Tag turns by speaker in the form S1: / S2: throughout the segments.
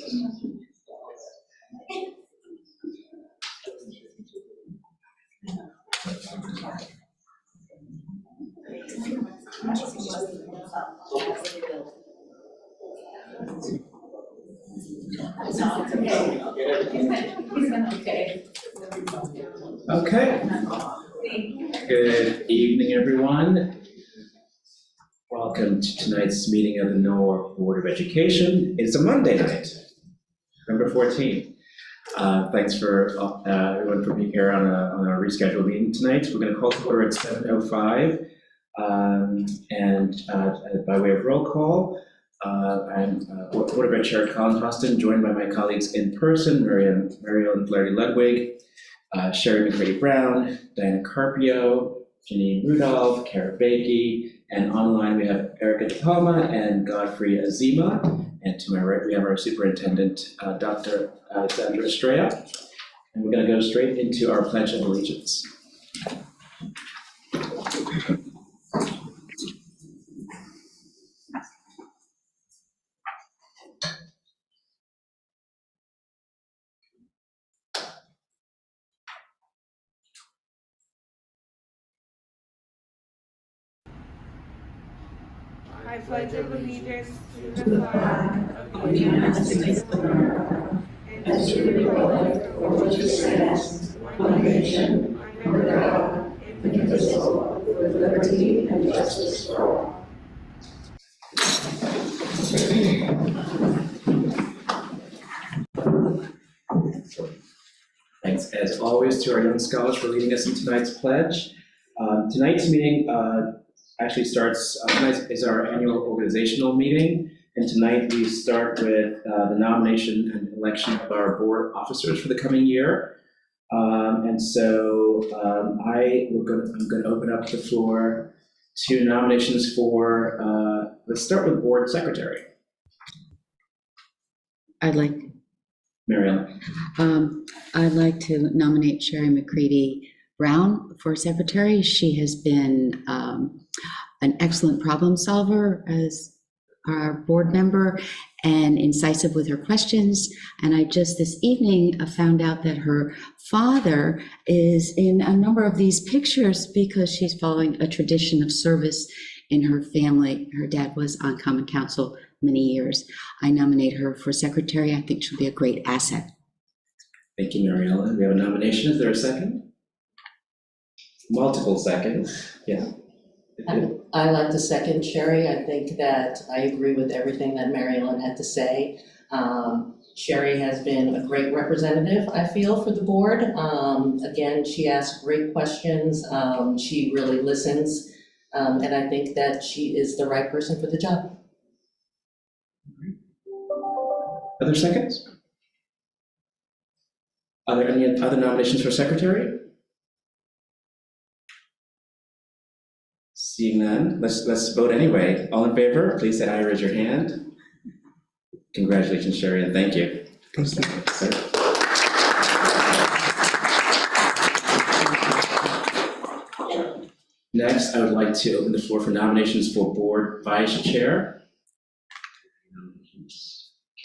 S1: Okay. Good evening, everyone. Welcome to tonight's meeting of the Norwalk Board of Education. It's a Monday night, November 14th. Thanks for everyone for being here on a rescheduled meeting tonight. We're going to call to order at 7:05, and by way of roll call, I'm Board of Ed Chair Colin Hostin, joined by my colleagues in person, Mary Ellen Flaherty-Ludwig, Sherry McCready-Brown, Diana Carpio, Janine Rudolph, Kara Bakey, and online we have Erica De Palma and Godfrey Azima. And to my right, we have our superintendent, Dr. Alexandra Estrella. And we're going to go straight into our Pledge of Allegiance.
S2: I pledge allegiance to the flag of the United States of America and to the republic for which it stands, one nation, under God, indivisible, with liberty and justice for all.
S1: Thanks, as always, to our young scholars for leading us in tonight's pledge. Tonight's meeting actually starts, tonight is our annual organizational meeting, and tonight we start with the nomination and election of our board officers for the coming year. And so I'm going to open up the floor to nominations for, let's start with board secretary.
S3: Mary Ellen. I'd like to nominate Sherry McCready-Brown for secretary. She has been an excellent problem solver as our board member and incisive with her questions. And I just this evening found out that her father is in a number of these pictures because she's following a tradition of service in her family. Her dad was on Common Council many years. I nominate her for secretary. I think she'll be a great asset.
S1: Thank you, Mary Ellen. We have a nomination. Is there a second? Multiple seconds. Yeah.
S4: I like to second Sherry. I think that I agree with everything that Mary Ellen had to say. Sherry has been a great representative, I feel, for the board. Again, she asks great questions. She really listens. And I think that she is the right person for the job.
S1: Other seconds? Are there any other nominations for secretary? Seeing none, let's vote anyway. All in favor, please say aye, raise your hand. Congratulations, Sherry, and thank you.
S3: Thank you.
S1: Next, I would like to open the floor for nominations for board vice chair.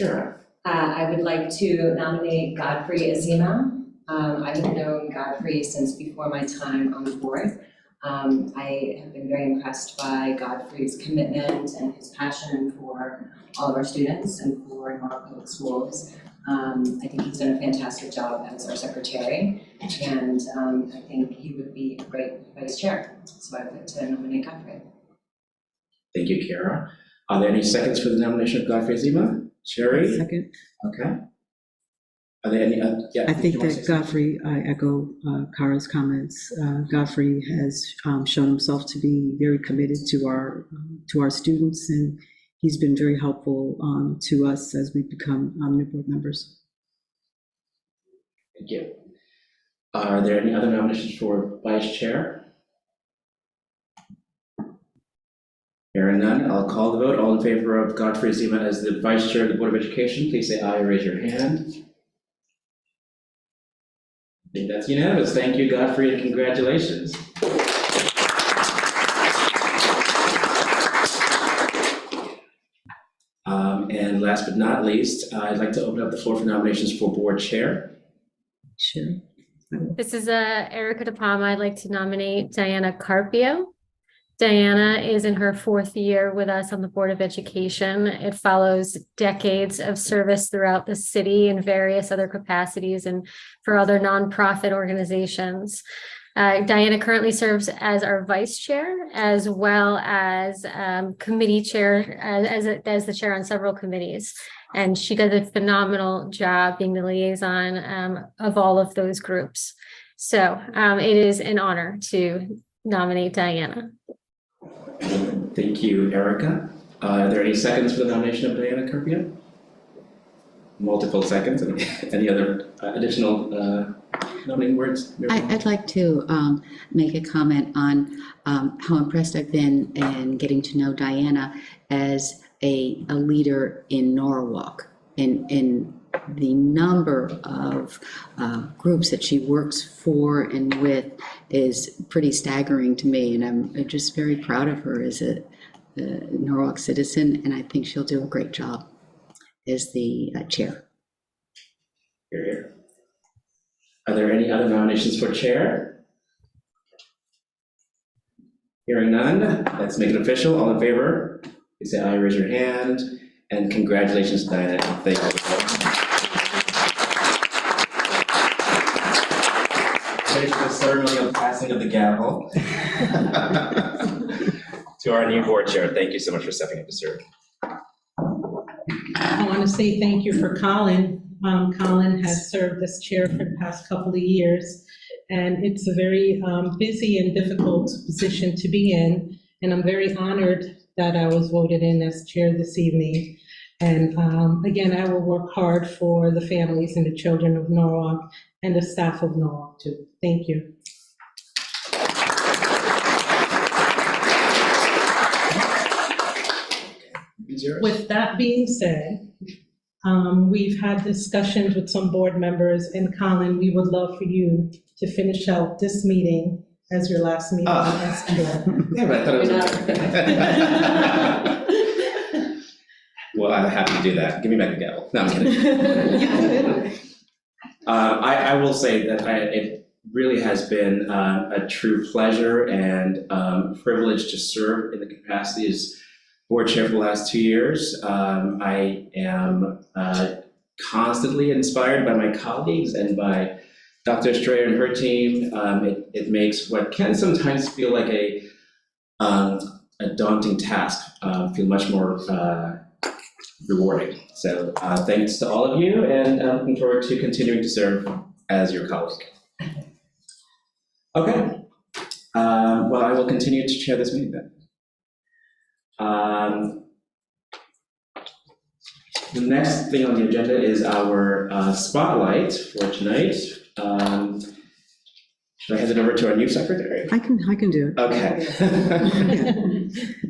S1: Kara.
S5: I would like to nominate Godfrey Azima. I have known Godfrey since before my time on the board. I have been very impressed by Godfrey's commitment and his passion for all of our students and for Norwalk Public Schools. I think he's done a fantastic job as our secretary, and I think he would be a great vice chair. So I would like to nominate Godfrey.
S1: Thank you, Kara. Are there any seconds for the nomination of Godfrey Azima? Sherry?
S6: Second.
S1: Okay. Are there any other? Yeah,
S6: I think that Godfrey, I echo Kara's comments. Godfrey has shown himself to be very committed to our students, and he's been very helpful to us as we become new board members.
S1: Thank you. Are there any other nominations for vice chair? Hearing none, I'll call the vote. All in favor of Godfrey Azima as the vice chair of the Board of Education, please say aye or raise your hand. I think that's unanimous. Thank you, Godfrey, and congratulations. And last but not least, I'd like to open up the floor for nominations for board chair.
S6: Sure.
S7: This is Erica De Palma. I'd like to nominate Diana Carpio. Diana is in her 4th year with us on the Board of Education. It follows decades of service throughout the city in various other capacities and for other nonprofit organizations. Diana currently serves as our vice chair as well as committee chair, as the chair on several committees. And she does a phenomenal job being the liaison of all of those groups. So it is an honor to nominate Diana.
S1: Thank you, Erica. Are there any seconds for the nomination of Diana Carpio? Multiple seconds. Any other additional nominating words?
S3: I'd like to make a comment on how impressed I've been in getting to know Diana as a leader in Norwalk, in the number of groups that she works for and with is pretty staggering to me, and I'm just very proud of her as a Norwalk citizen, and I think she'll do a great job as the chair.
S1: Here, here. Are there any other nominations for chair? Hearing none, let's make it official. All in favor, please say aye, raise your hand, and congratulations, Diana. Thank you. Finish the ceremony of passing of the gavel to our new board chair. Thank you so much for stepping up to serve.
S8: I want to say thank you for Colin. Colin has served as chair for the past couple of years, and it's a very busy and difficult position to be in, and I'm very honored that I was voted in as chair this evening. And again, I will work hard for the families and the children of Norwalk and the staff of Norwalk too. Thank you. With that being said, we've had discussions with some board members, and Colin, we would love for you to finish out this meeting as your last meeting as chair.
S1: Yeah, but I thought it was. Well, I'm happy to do that. Give me back the gavel. No, I'm kidding. I will say that it really has been a true pleasure and privilege to serve in the capacity as board chair for the last 2 years. I am constantly inspired by my colleagues and by Dr. Estrella and her team. It makes what can sometimes feel like a daunting task feel much more rewarding. So thanks to all of you, and I'm looking forward to continuing to serve as your colleague. Okay, well, I will continue to chair this meeting then. The next thing on the agenda is our spotlight for tonight. Should I hand it over to our new secretary?
S6: I can do it.
S1: Okay.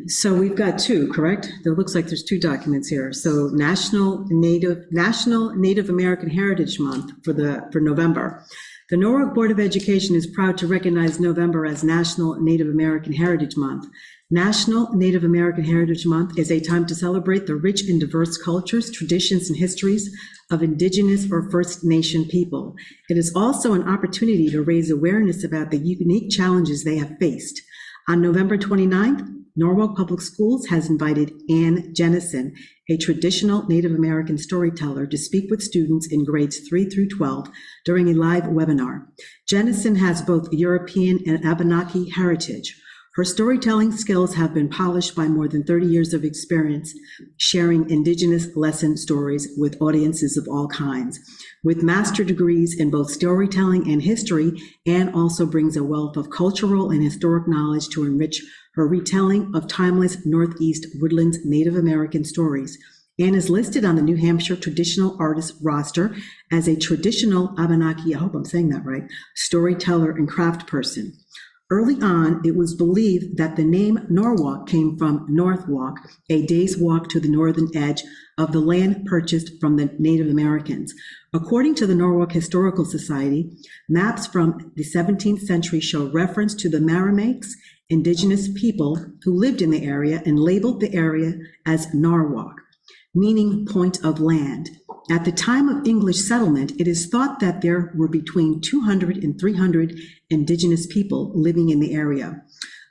S6: So we've got two, correct? There looks like there's two documents here. So National Native American Heritage Month for November. The Norwalk Board of Education is proud to recognize November as National Native American Heritage Month. National Native American Heritage Month is a time to celebrate the rich and diverse cultures, traditions, and histories of Indigenous or First Nation people. It is also an opportunity to raise awareness about the unique challenges they have faced. On November 29th, Norwalk Public Schools has invited Ann Jennison, a traditional Native American storyteller, to speak with students in grades 3 through 12 during a live webinar. Jennison has both European and Abenaki heritage. Her storytelling skills have been polished by more than 30 years of experience sharing Indigenous lesson stories with audiences of all kinds. With master degrees in both storytelling and history, Anne also brings a wealth of cultural and historic knowledge to enrich her retelling of timeless Northeast Woodlands Native American stories. Anne is listed on the New Hampshire Traditional Artists roster as a traditional Abenaki, I hope I'm saying that right, storyteller and craft person. Early on, it was believed that the name Norwalk came from Northwalk, a day's walk to the northern edge of the land purchased from the Native Americans. According to the Norwalk Historical Society, maps from the 17th century show reference to the Merrimaques, Indigenous people who lived in the area and labeled the area as Norwalk. meaning point of land. At the time of English settlement, it is thought that there were between 200 and 300 indigenous people living in the area.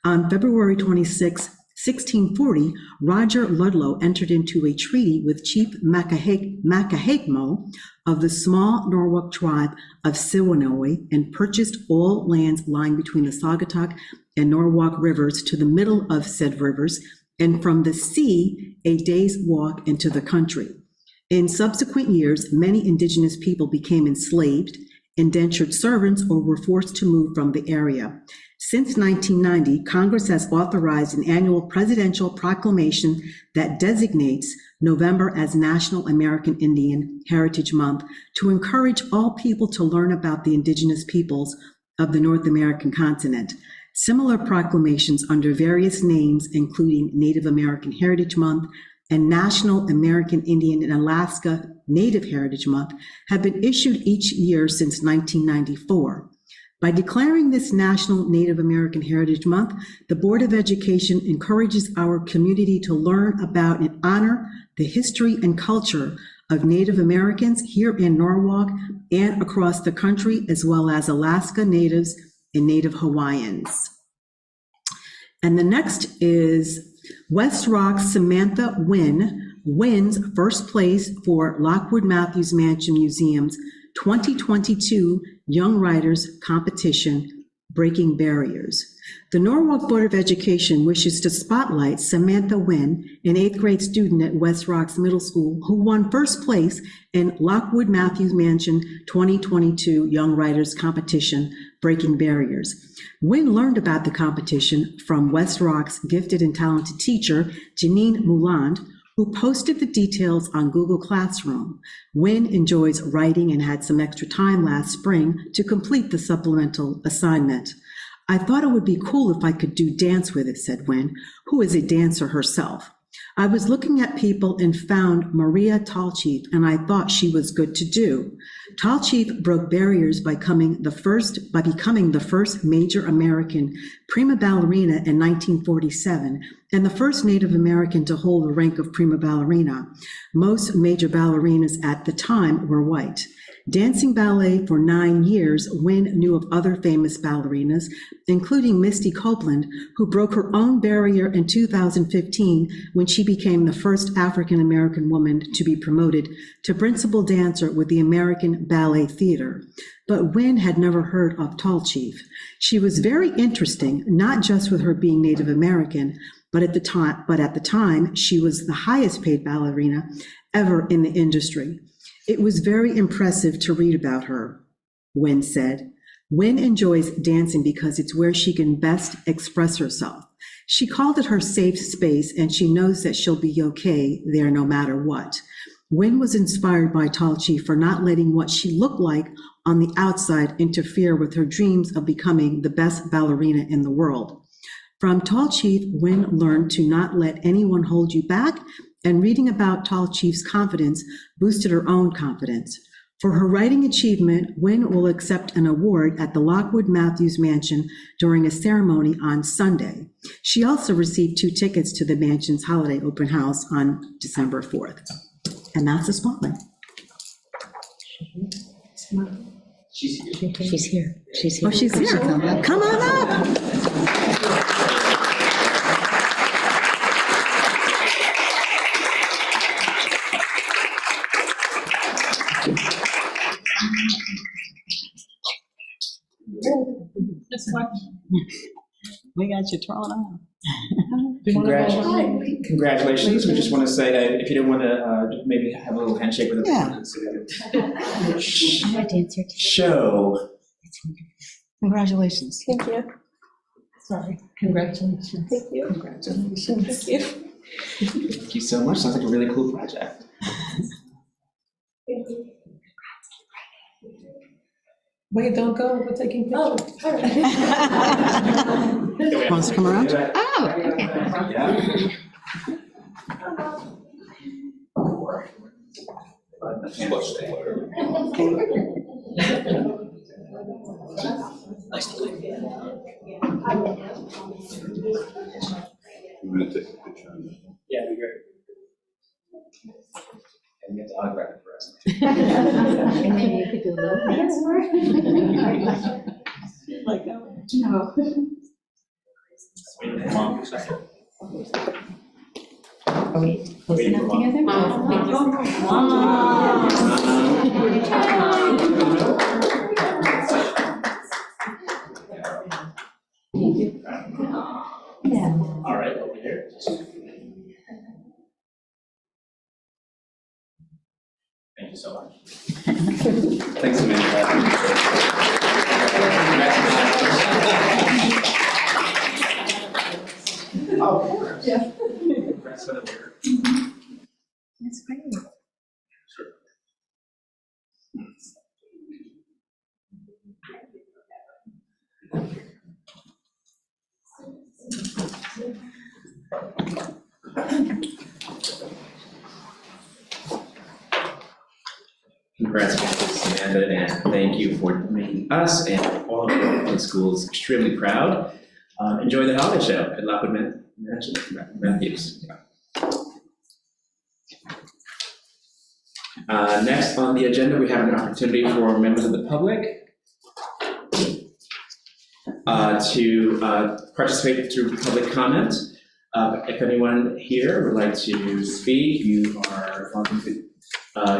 S6: On February 26, 1640, Roger Ludlow entered into a treaty with Chief Macahegmo of the small Norwalk tribe of Siwanoy and purchased all lands lying between the Saugatuck and Norwalk rivers to the middle of said rivers, and from the sea a day's walk into the country. In subsequent years, many indigenous people became enslaved, indentured servants, or were forced to move from the area. Since 1990, Congress has authorized an annual presidential proclamation that designates November as National American Indian Heritage Month to encourage all people to learn about the indigenous peoples of the North American continent. Similar proclamations under various names, including Native American Heritage Month and National American Indian and Alaska Native Heritage Month, have been issued each year since 1994. By declaring this National Native American Heritage Month, the Board of Education encourages our community to learn about and honor the history and culture of Native Americans here in Norwalk and across the country, as well as Alaska Natives and Native Hawaiians. And the next is West Rock's Samantha Wynn wins first place for Lockwood Matthews Mansion Museum's 2022 Young Writers Competition, Breaking Barriers. The Norwalk Board of Education wishes to spotlight Samantha Wynn, an 8th grade student at West Rocks Middle School who won first place in Lockwood Matthews Mansion 2022 Young Writers Competition, Breaking Barriers. Wynn learned about the competition from West Rocks gifted and talented teacher, Janine Mouland, who posted the details on Google Classroom. Wynn enjoys writing and had some extra time last spring to complete the supplemental assignment. I thought it would be cool if I could do dance with it, said Wynn, who is a dancer herself. I was looking at people and found Maria Tallchief, and I thought she was good to do. Tallchief broke barriers by becoming the first major American prima ballerina in 1947, and the first Native American to hold the rank of prima ballerina. Most major ballerinas at the time were white. Dancing ballet for 9 years, Wynn knew of other famous ballerinas, including Misty Copeland, who broke her own barrier in 2015 when she became the first African-American woman to be promoted to principal dancer with the American Ballet Theater. But Wynn had never heard of Tallchief. She was very interesting, not just with her being Native American, but at the time, she was the highest paid ballerina ever in the industry. It was very impressive to read about her, Wynn said. Wynn enjoys dancing because it's where she can best express herself. She called it her safe space, and she knows that she'll be okay there no matter what. Wynn was inspired by Tallchief for not letting what she looked like on the outside interfere with her dreams of becoming the best ballerina in the world. From Tallchief, Wynn learned to not let anyone hold you back, and reading about Tallchief's confidence boosted her own confidence. For her writing achievement, Wynn will accept an award at the Lockwood Matthews Mansion during a ceremony on Sunday. She also received 2 tickets to the mansion's holiday open house on December 4th. And that's the spotlight.
S1: She's here.
S3: She's here. She's here.
S6: Oh, she's here. Come on up. We got you thrown on.
S1: Congratulations. We just want to say that if you don't want to maybe have a little handshake with them.
S3: I'm a dancer too.
S1: Show.
S6: Congratulations.
S2: Thank you.
S8: Sorry, congratulations.
S2: Thank you.
S1: Congratulations.
S2: Thank you.
S1: Thank you so much. Sounds like a really cool project.
S2: Thank you.
S8: Wait, don't go, we're taking pictures.
S2: Oh, all right.
S6: Wants to come around?
S3: Oh, okay.
S1: Yeah.
S9: Nice to meet you. I'm gonna take a picture of it.
S1: Yeah, it'd be great. get to autograph it for us.
S3: And then you could do a little dance for it.
S6: Like that one?
S3: No.
S1: Wait, Mom, a second.
S3: Are we close
S1: Waiting
S3: enough
S1: for Mom.
S3: together? Yeah.
S1: All right, over here. Thank you so much. Thanks, Amanda. Oh, yeah.
S3: That's great.
S1: Congrats, Amanda, and thank you for making us and all of the schools extremely proud. Enjoy the holiday show at Lockwood Matthews. Next on the agenda, we have an opportunity for members of the public to participate through public comment. If anyone here would like to speak, you are welcome to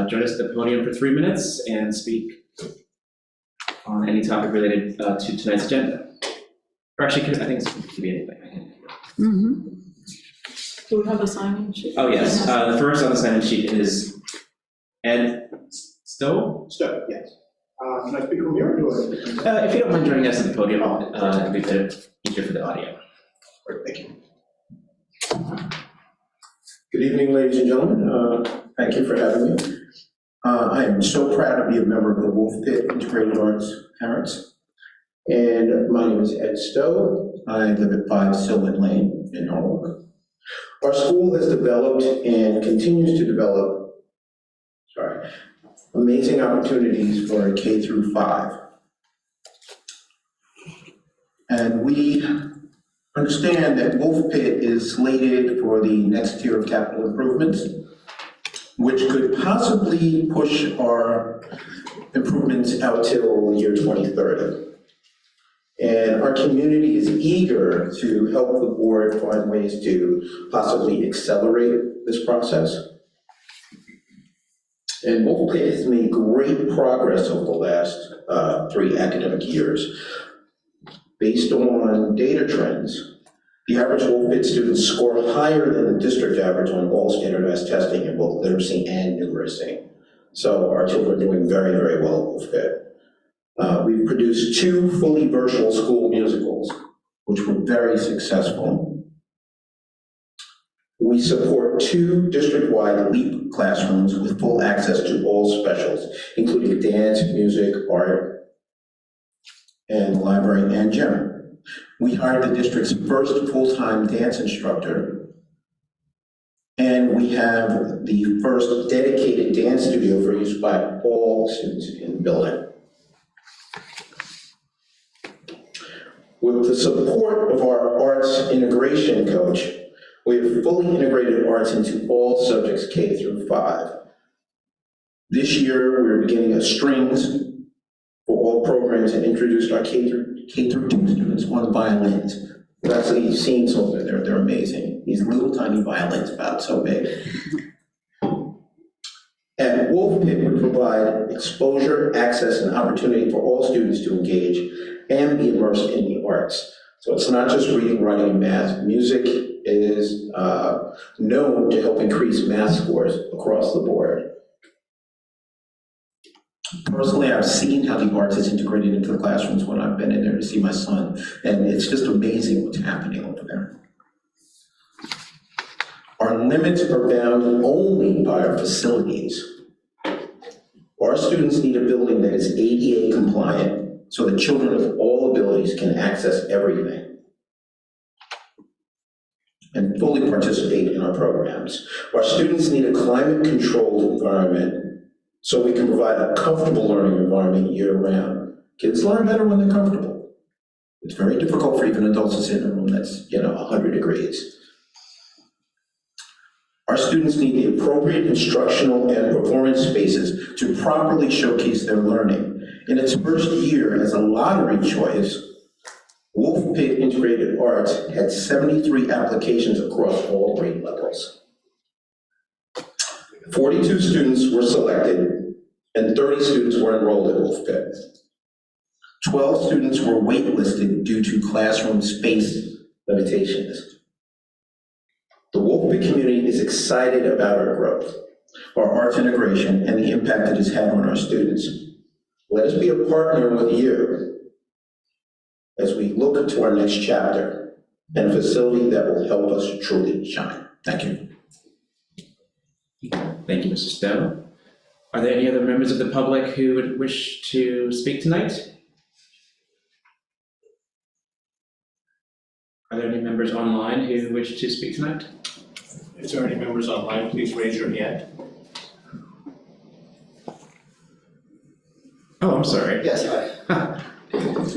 S1: join us at the podium for 3 minutes and speak on any topic related to tonight's agenda. Or actually, I think it could be anything.
S6: Do we have a sign-in sheet?
S1: Oh, yes. The first on the sign-in sheet is Ed Stowe.
S9: Step, yes. Can I speak from here or do I?
S1: If you don't mind joining us at the podium, it'll be a bit easier for the audio.
S9: Great, thank you. Good evening, ladies and gentlemen. Thank you for having me. I am so proud to be a member of the Wolf Pit Integrated Arts Parents. And my name is Ed Stowe. I live at 5 Sylvan Lane in Norwalk. Our school has developed and continues to develop, amazing opportunities for K through 5. And we understand that Wolf Pit is slated for the next tier of capital improvements, which could possibly push our improvements out till the year 2030. And our community is eager to help the board find ways to possibly accelerate this process. And Wolf Pit has made great progress over the last 3 academic years. Based on data trends, the average Wolf Pit students score higher than the district average on all standardized testing in both literacy and numeracy. So our children are doing very, very well at Wolf Pit. We've produced 2 fully virtual school musicals, which were very successful. We support 2 district-wide LEAP classrooms with full access to all specials, including dance, music, art, and library and gym. We hired the district's first full-time dance instructor, and we have the first dedicated dance studio for use by all students in the building. With the support of our arts integration coach, we have fully integrated arts into all subjects K through 5. This year, we're beginning a strings for all programs and introduced our K through 2 students on violins. We've actually seen some of them, they're amazing. These little tiny violins about so big. And Wolf Pit would provide exposure, access, and opportunity for all students to engage and be immersed in the arts. So it's not just reading, writing, and math. Music is known to help increase math scores across the board. Personally, I've seen how the arts is integrated into the classrooms when I've been in there to see my son, and it's just amazing what's happening over there. Our limits are bound only by our facilities. Our students need a building that is ADA compliant so that children of all abilities can access everything and fully participate in our programs. Our students need a climate-controlled environment so we can provide a comfortable learning environment year-round. Kids learn better when they're comfortable. It's very difficult for even adults to sit in a room that's, 100 degrees. Our students need the appropriate instructional and performance spaces to properly showcase their learning. In its first year as a lottery choice, Wolf Pit Integrated Arts had 73 applications across all grade levels. 42 students were selected and 30 students were enrolled at Wolf Pit. 12 students were waitlisted due to classroom space limitations. The Wolf Pit community is excited about our growth, our arts integration, and the impact it has had on our students. Let us be a partner with you as we look to our next chapter and a facility that will help us truly shine. Thank you.
S1: Thank you, Mr. Stowe. Are there any other members of the public who would wish to speak tonight? Are there any members online who wish to speak tonight?
S10: If there are any members online, please raise your hand.
S1: Oh, I'm sorry.
S11: Yes, hi.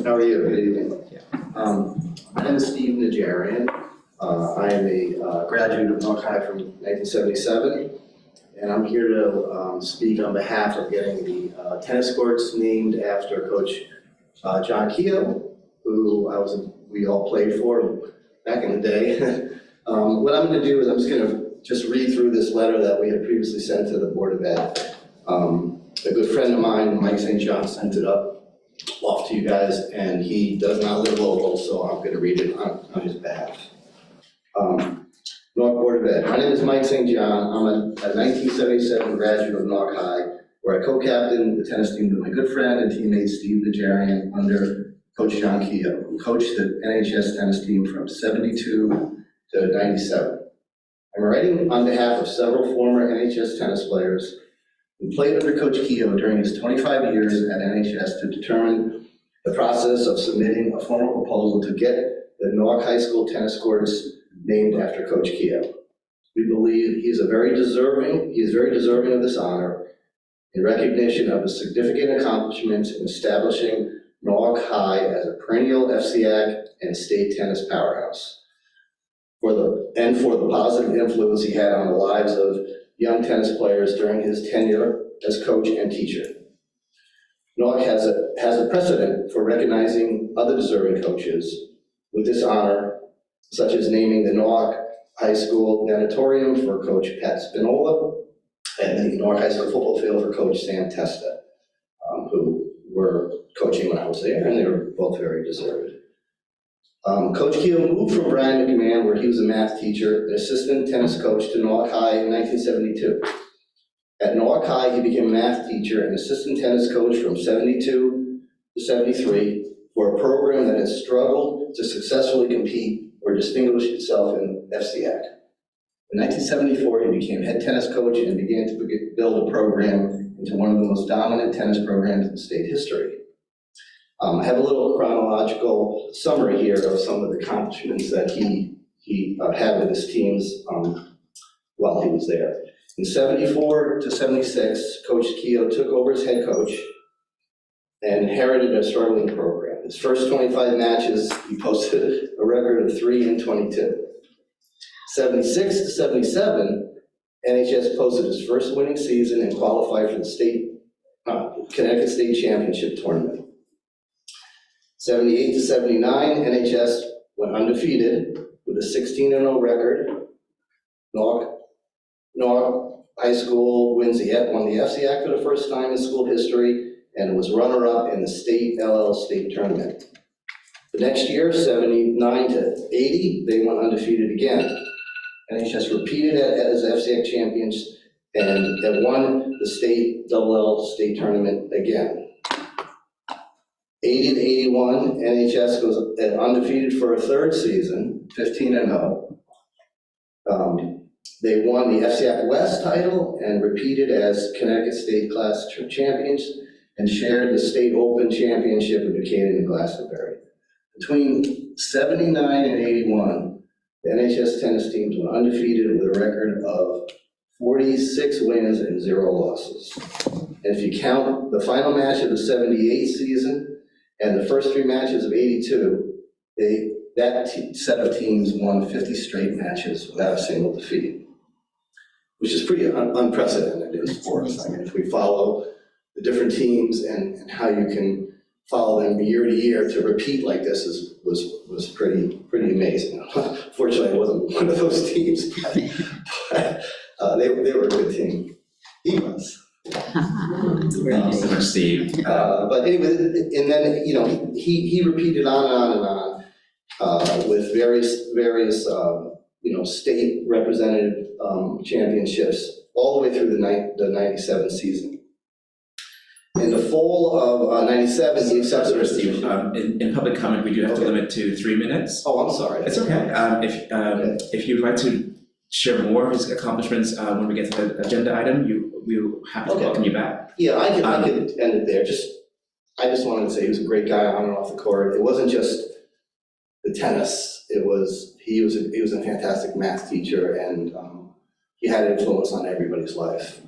S11: How are you? Good evening. My name is Steve Najarian. I am a graduate of North High from 1977, and I'm here to speak on behalf of getting the tennis courts named after Coach John Keogh, who we all played for back in the day. What I'm going to do is I'm just going to read through this letter that we had previously sent to the Board of Ed. A good friend of mine, Mike St. John, sent it off to you guys, and he does not live local, so I'm going to read it on his behalf. North Board of Ed. My name is Mike St. John. I'm a 1977 graduate of North High, where I co-captained the tennis team with my good friend and teammate Steve Najarian under Coach John Keogh, who coached the NHS tennis team from 72 to 97. I'm writing on behalf of several former NHS tennis players who played under Coach Keogh during his 25 years at NHS to determine the process of submitting a formal proposal to get the Newark High School tennis courts named after Coach Keogh. We believe he is very deserving of this honor in recognition of his significant accomplishments in establishing Newark High as a perennial FCIAC and state tennis powerhouse, for the positive influence he had on the lives of young tennis players during his tenure as coach and teacher. Newark has a precedent for recognizing other deserving coaches with this honor, such as naming the Newark High School natatorium for Coach Pat Spinola and the Newark High School football field for Coach Sam Testa, who were coaching when I was there, and they were both very deserved. Coach Keogh moved from Brian McMahon, where he was a math teacher and assistant tennis coach, to Newark High in 1972. At Newark High, he became a math teacher and assistant tennis coach from 72 to 73 for a program that had struggled to successfully compete or distinguish itself in FCIAC. In 1974, he became head tennis coach and began to build a program into one of the most dominant tennis programs in state history. I have a little chronological summary here of some of the accomplishments that he had with his teams while he was there. In 74 to 76, Coach Keogh took over as head coach and inherited a struggling program. His first 25 matches, he posted a record of 3-22. 76 to 77, NHS posted his first winning season and qualified for the Connecticut State Championship tournament. 78 to 79, NHS went undefeated with a 16-0 record. Newark High School won the FCIAC for the first time in school history and was runner-up in the state LL state tournament. The next year, 79 to 80, they went undefeated again. NHS repeated as FCIAC champions and won the state LL state tournament again. 80 to 81, NHS goes undefeated for a third season, 15-0. They won the FCIAC West title and repeated as Connecticut State Class champions and shared the State Open Championship with Buchanan and Glastonbury. Between 79 and 81, the NHS tennis teams were undefeated with a record of 46 wins and 0 losses. And if you count the final match of the 78 season and the first 3 matches of 82, that set of teams won 50 straight matches without a single defeat. which is pretty unprecedented in sports. I mean, if we follow the different teams and how you can follow them year to year to repeat like this was pretty amazing. Fortunately, I wasn't one of those teams, but they were a good team. He was.
S1: Thank you so much, Steve.
S11: But anyway, and then, you know, he repeated on and on with various you know, state representative championships all the way through the 97 season. In the fall of 97, he accepted
S1: Sorry, Steve, in public comment, we do have to
S11: Okay.
S1: limit to 3 minutes.
S11: Oh, I'm sorry.
S1: It's okay. If you'd like to share more of his accomplishments when we get to the agenda item, we'll happy to
S11: Okay.
S1: welcome you back.
S11: Yeah, I could end it there. I just wanted to say he was a great guy on and off the court. It wasn't just the tennis. He was a fantastic math teacher, and he had influence on everybody's life.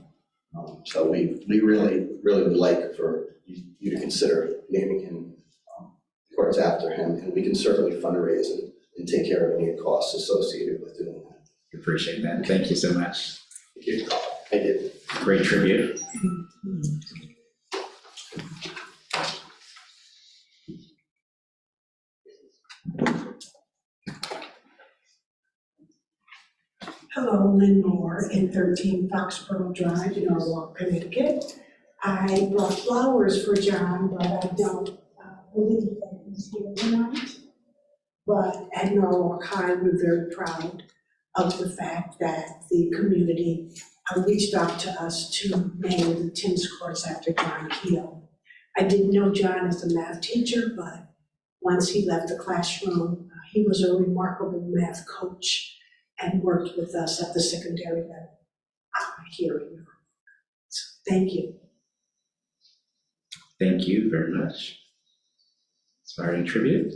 S11: So we really would like for you to consider naming him courts after him, and we can certainly fundraise and take care of any costs associated with doing that.
S1: Appreciate that. Thank you so much.
S11: Thank you. Thank you.
S1: Great tribute.
S12: Hello, Lynn Moore in 13 Foxborough Drive in Norwalk, Connecticut. I brought flowers for John, but I don't believe that he's here tonight. But at Norwalk High, we're very proud of the fact that the community reached out to us to name the tennis courts after John Keogh. I didn't know John as a math teacher, but once he left the classroom, he was a remarkable math coach and worked with us at the secondary level here in Norwalk. So thank you.
S1: Thank you very much. Inspiring tribute.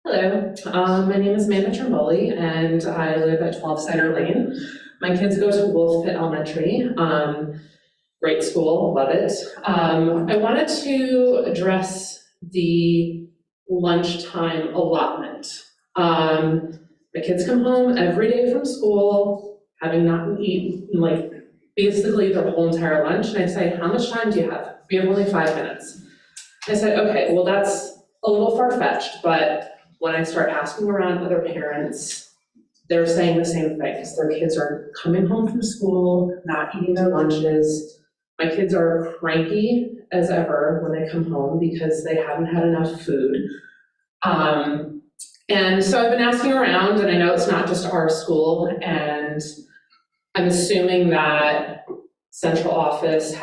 S13: Hello, my name is Amanda Trimboli, and I live at 12 Cider Lane. My kids go to Wolf Pit Elementary. Great school, love it. I wanted to address the lunchtime allotment. My kids come home every day from school, having not eaten like basically their whole entire lunch, and I say, how much time do you have? We have only 5 minutes. I said, okay, well that's a little far-fetched, but when I start asking around other parents, they're saying the same things. Their kids are coming home from school, not eating their lunches. My kids are cranky as ever when they come home because they haven't had enough food. And so I've been asking around, and I know it's not just our school, and I'm assuming that central office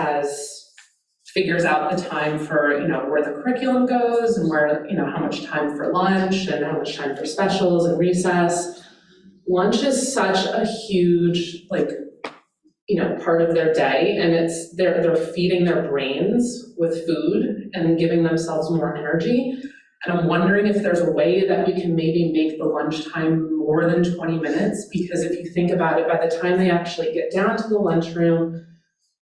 S13: figures out the time for, where the curriculum goes and where, how much time for lunch and how much time for specials and recess. Lunch is such a huge, part of their day, and they're feeding their brains with food and giving themselves more energy. And I'm wondering if there's a way that we can maybe make the lunchtime more than 20 minutes, because if you think about it, by the time they actually get down to the lunchroom,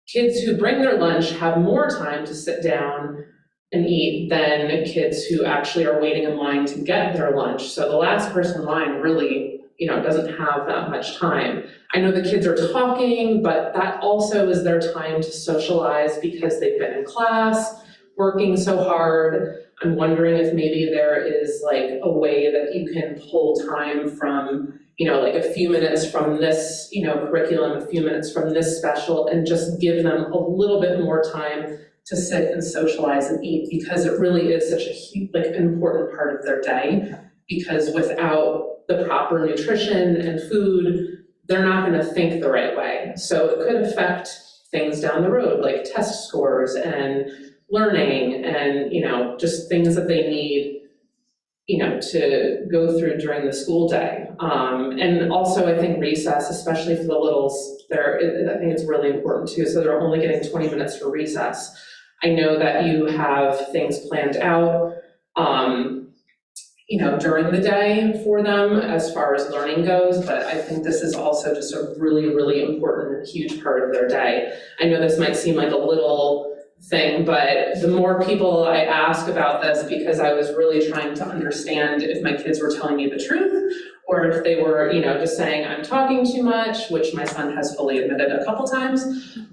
S13: kids who bring their lunch have more time to sit down and eat than kids who actually are waiting in line to get their lunch. So the last person in line really, doesn't have that much time. I know the kids are talking, but that also is their time to socialize because they've been in class, working so hard. I'm wondering if maybe there is a way that you can pull time from, a few minutes from this, curriculum, a few minutes from this special, and just give them a little bit more time to sit and socialize and eat, because it really is such a huge, important part of their day. Because without the proper nutrition and food, they're not going to think the right way. So it could affect things down the road, like test scores and learning and, just things that they need, to go through during the school day. And also I think recess, especially for the littles, I think it's really important too. So they're only getting 20 minutes for recess. I know that you have things planned out, during the day for them as far as learning goes, but I think this is also just a really, really important, huge part of their day. I know this might seem like a little thing, but the more people I ask about this, because I was really trying to understand if my kids were telling me the truth, or if they were, just saying I'm talking too much, which my son has fully admitted a couple times.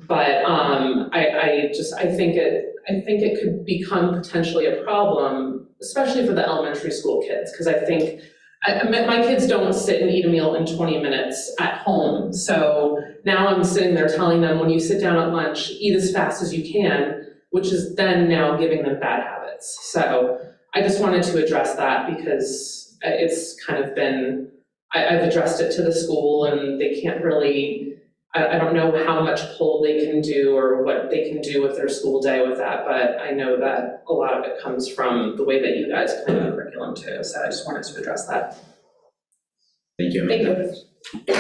S13: But I think it could become potentially a problem, especially for the elementary school kids, because I think my kids don't sit and eat a meal in 20 minutes at home. So now I'm sitting there telling them, when you sit down at lunch, eat as fast as you can, which is then now giving them bad habits. So I just wanted to address that because it's kind of been, I've addressed it to the school and they can't really, I don't know how much pull they can do or what they can do with their school day with that, but I know that a lot of it comes from the way that you guys plan the curriculum too, so I just wanted to address that.
S1: Thank you,
S13: Thank
S1: Amanda.
S13: you.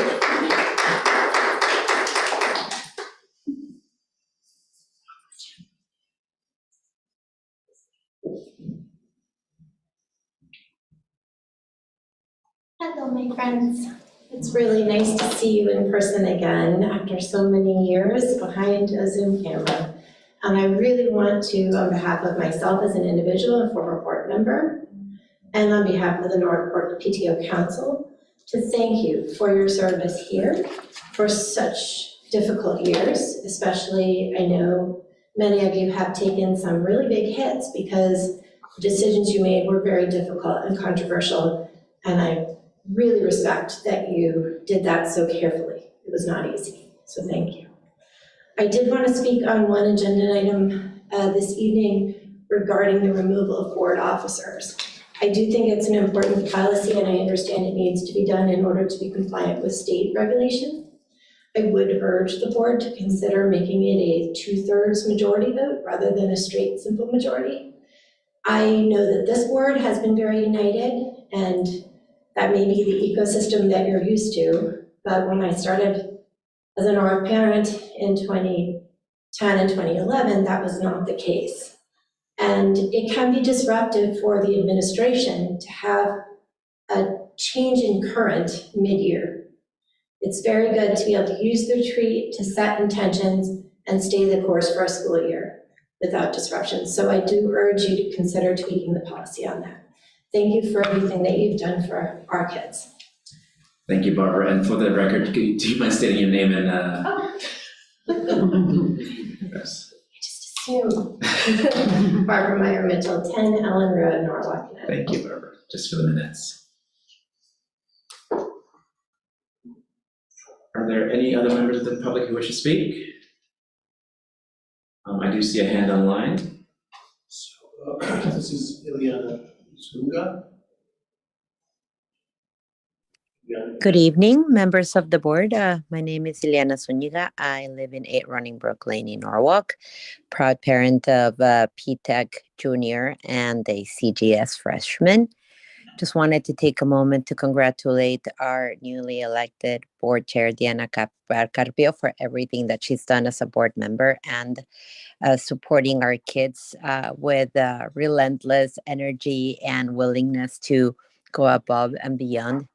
S14: Hello, my friends. It's really nice to see you in person again after so many years behind a Zoom camera. And I really want to, on behalf of myself as an individual and former board member, and on behalf of the Northport PTO Council, to thank you for your service here for such difficult years, especially I know many of you have taken some really big hits because the decisions you made were very difficult and controversial, and I really respect that you did that so carefully. It was not easy, so thank you. I did want to speak on one agenda item this evening regarding the removal of board officers. I do think it's an important policy and I understand it needs to be done in order to be compliant with state regulation. I would urge the board to consider making it a 2/3 majority vote rather than a straight simple majority. I know that this board has been very united and that may be the ecosystem that you're used to, but when I started as an ORF parent in 2010 and 2011, that was not the case. And it can be disruptive for the administration to have a change in current mid-year. It's very good to be able to use the retreat to set intentions and stay the course for a school year without disruption. So I do urge you to consider tweaking the policy on that. Thank you for everything that you've done for our kids.
S1: Thank you, Barbara. And for the record, do you mind stating your name and yes.
S14: Just assume. Barbara Meyer Mitchell, 10 Ellen Road, Norwalk, Connecticut.
S1: Thank you, Barbara. Just for the minutes. Are there any other members of the public who wish to speak? I do see a hand online.
S10: So, this is Ileana Zunga.
S15: Good evening, members of the board. My name is Ileana Zuniga. I live in 8 Running Brook Lane in Norwalk, proud parent of P-Tech Junior and a CGS freshman. Just wanted to take a moment to congratulate our newly elected board chair, Diana Carpio, for everything that she's done as a board member and supporting our kids with relentless energy and willingness to go above and beyond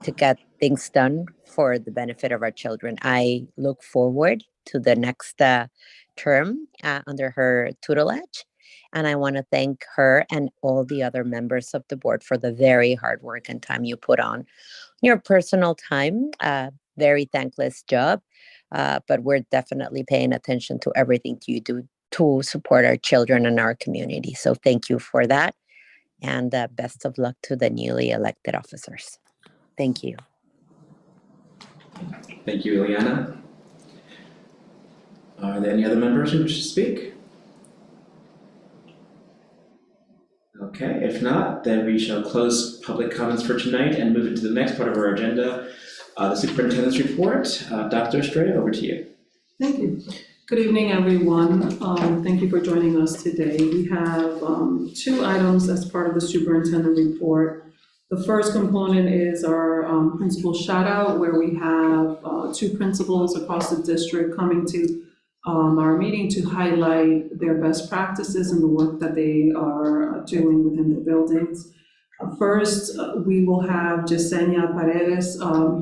S15: to get things done for the benefit of our children. I look forward to the next term under her tutelage. And I want to thank her and all the other members of the board for the very hard work and time you put on your personal time. Very thankless job, but we're definitely paying attention to everything you do to support our children and our community. So thank you for that. And best of luck to the newly elected officers. Thank you.
S1: Thank you, Ileana. Are there any other members who wish to speak? Okay, if not, then we shall close public comments for tonight and move into the next part of our agenda, the superintendent's report. Dr. Estrella, over to you.
S16: Thank you. Good evening, everyone. Thank you for joining us today. We have 2 items as part of the superintendent report. The first component is our principal shout out, where we have 2 principals across the district coming to our meeting to highlight their best practices and the work that they are doing within the buildings. First, we will have Yesenia Paredes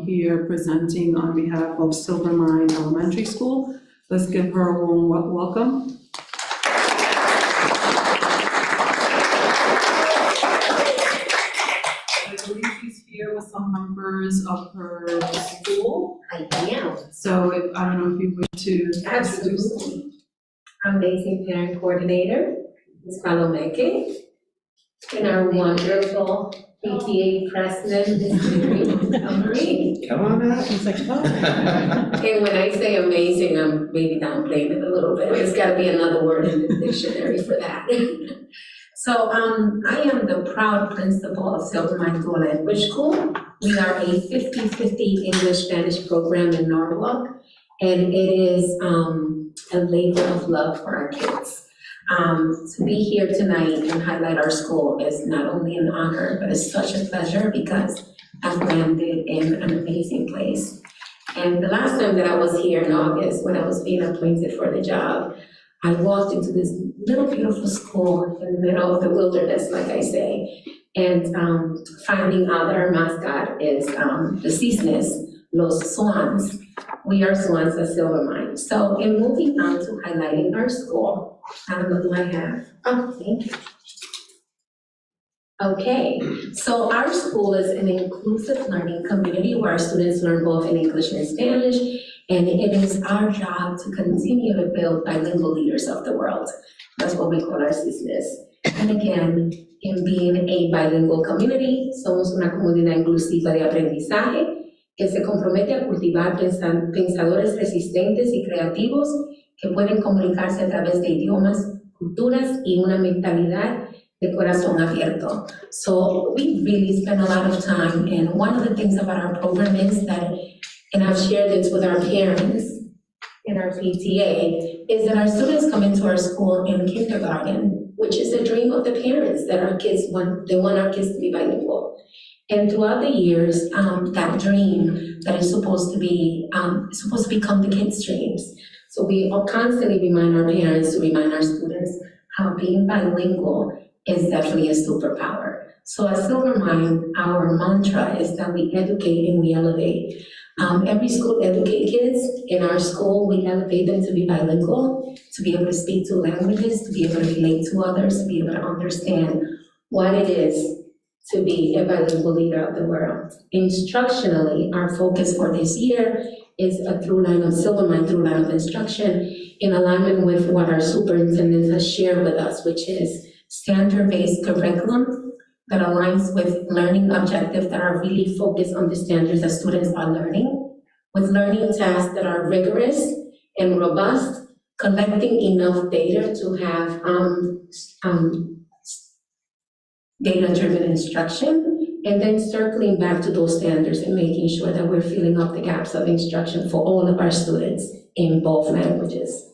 S16: here presenting on behalf of Silvermine Elementary School. Let's give her a warm welcome. members of her school.
S14: I am.
S16: So I don't know if you wish to introduce.
S14: Absolutely. Amazing parent coordinator, Ms. Palomeke, and our wonderful PTA president, Ms. Marie.
S1: Come on out.
S8: It's like, oh.
S14: And when I say amazing, I'm maybe downplaying it a little bit. There's gotta be another word in the dictionary for that. So, I am the proud principal of Silvermine Dual Language School. We are a 50-50 English-Spanish program in Norwalk, and it is, a labor of love for our kids. To be here tonight and highlight our school is not only an honor, but it's such a pleasure because I've landed in an amazing place. And the last time that I was here in August, when I was being appointed for the job, I walked into this little beautiful school in the middle of the wilderness, like I say, and finding out that our mascot is the Cisnes, Los Swans. We are swans at Silvermine. So in moving on to highlighting our school, what do I have? Oh, thank you. Okay, so our school is an inclusive learning community where our students learn both in English and Spanish, and it is our job to continue to build bilingual leaders of the world. That's what we call our Cisnes. And again, in being a bilingual community, somos una comunidad inclusiva de aprendizaje que se compromete a cultivar pensadores resistentes y creativos que pueden comunicarse a través de idiomas, culturas y una mentalidad de corazón abierto. So we really spend a lot of time, and one of the things about our program is that, and I've shared this with our parents in our PTA, is that our students come into our school in kindergarten, which is the dream of the parents, that our kids want our kids to be bilingual. And throughout the years, that dream that is supposed to become the kids' dreams. So we constantly remind our parents to remind our students how being bilingual is definitely a superpower. So at Silvermine, our mantra is that we educate and we elevate. Every school educates kids. In our school, we elevate them to be bilingual, to be able to speak two languages, to be able to relate to others, to be able to understand what it is to be a bilingual leader of the world. Instructionally, our focus for this year is a through line of Silvermine, through line of instruction, in alignment with what our superintendent has shared with us, which is standard-based curriculum that aligns with learning objectives that are really focused on the standards that students are learning, with learning tasks that are rigorous and robust, collecting enough data to have data-driven instruction, and then circling back to those standards and making sure that we're filling up the gaps of instruction for all of our students in both languages.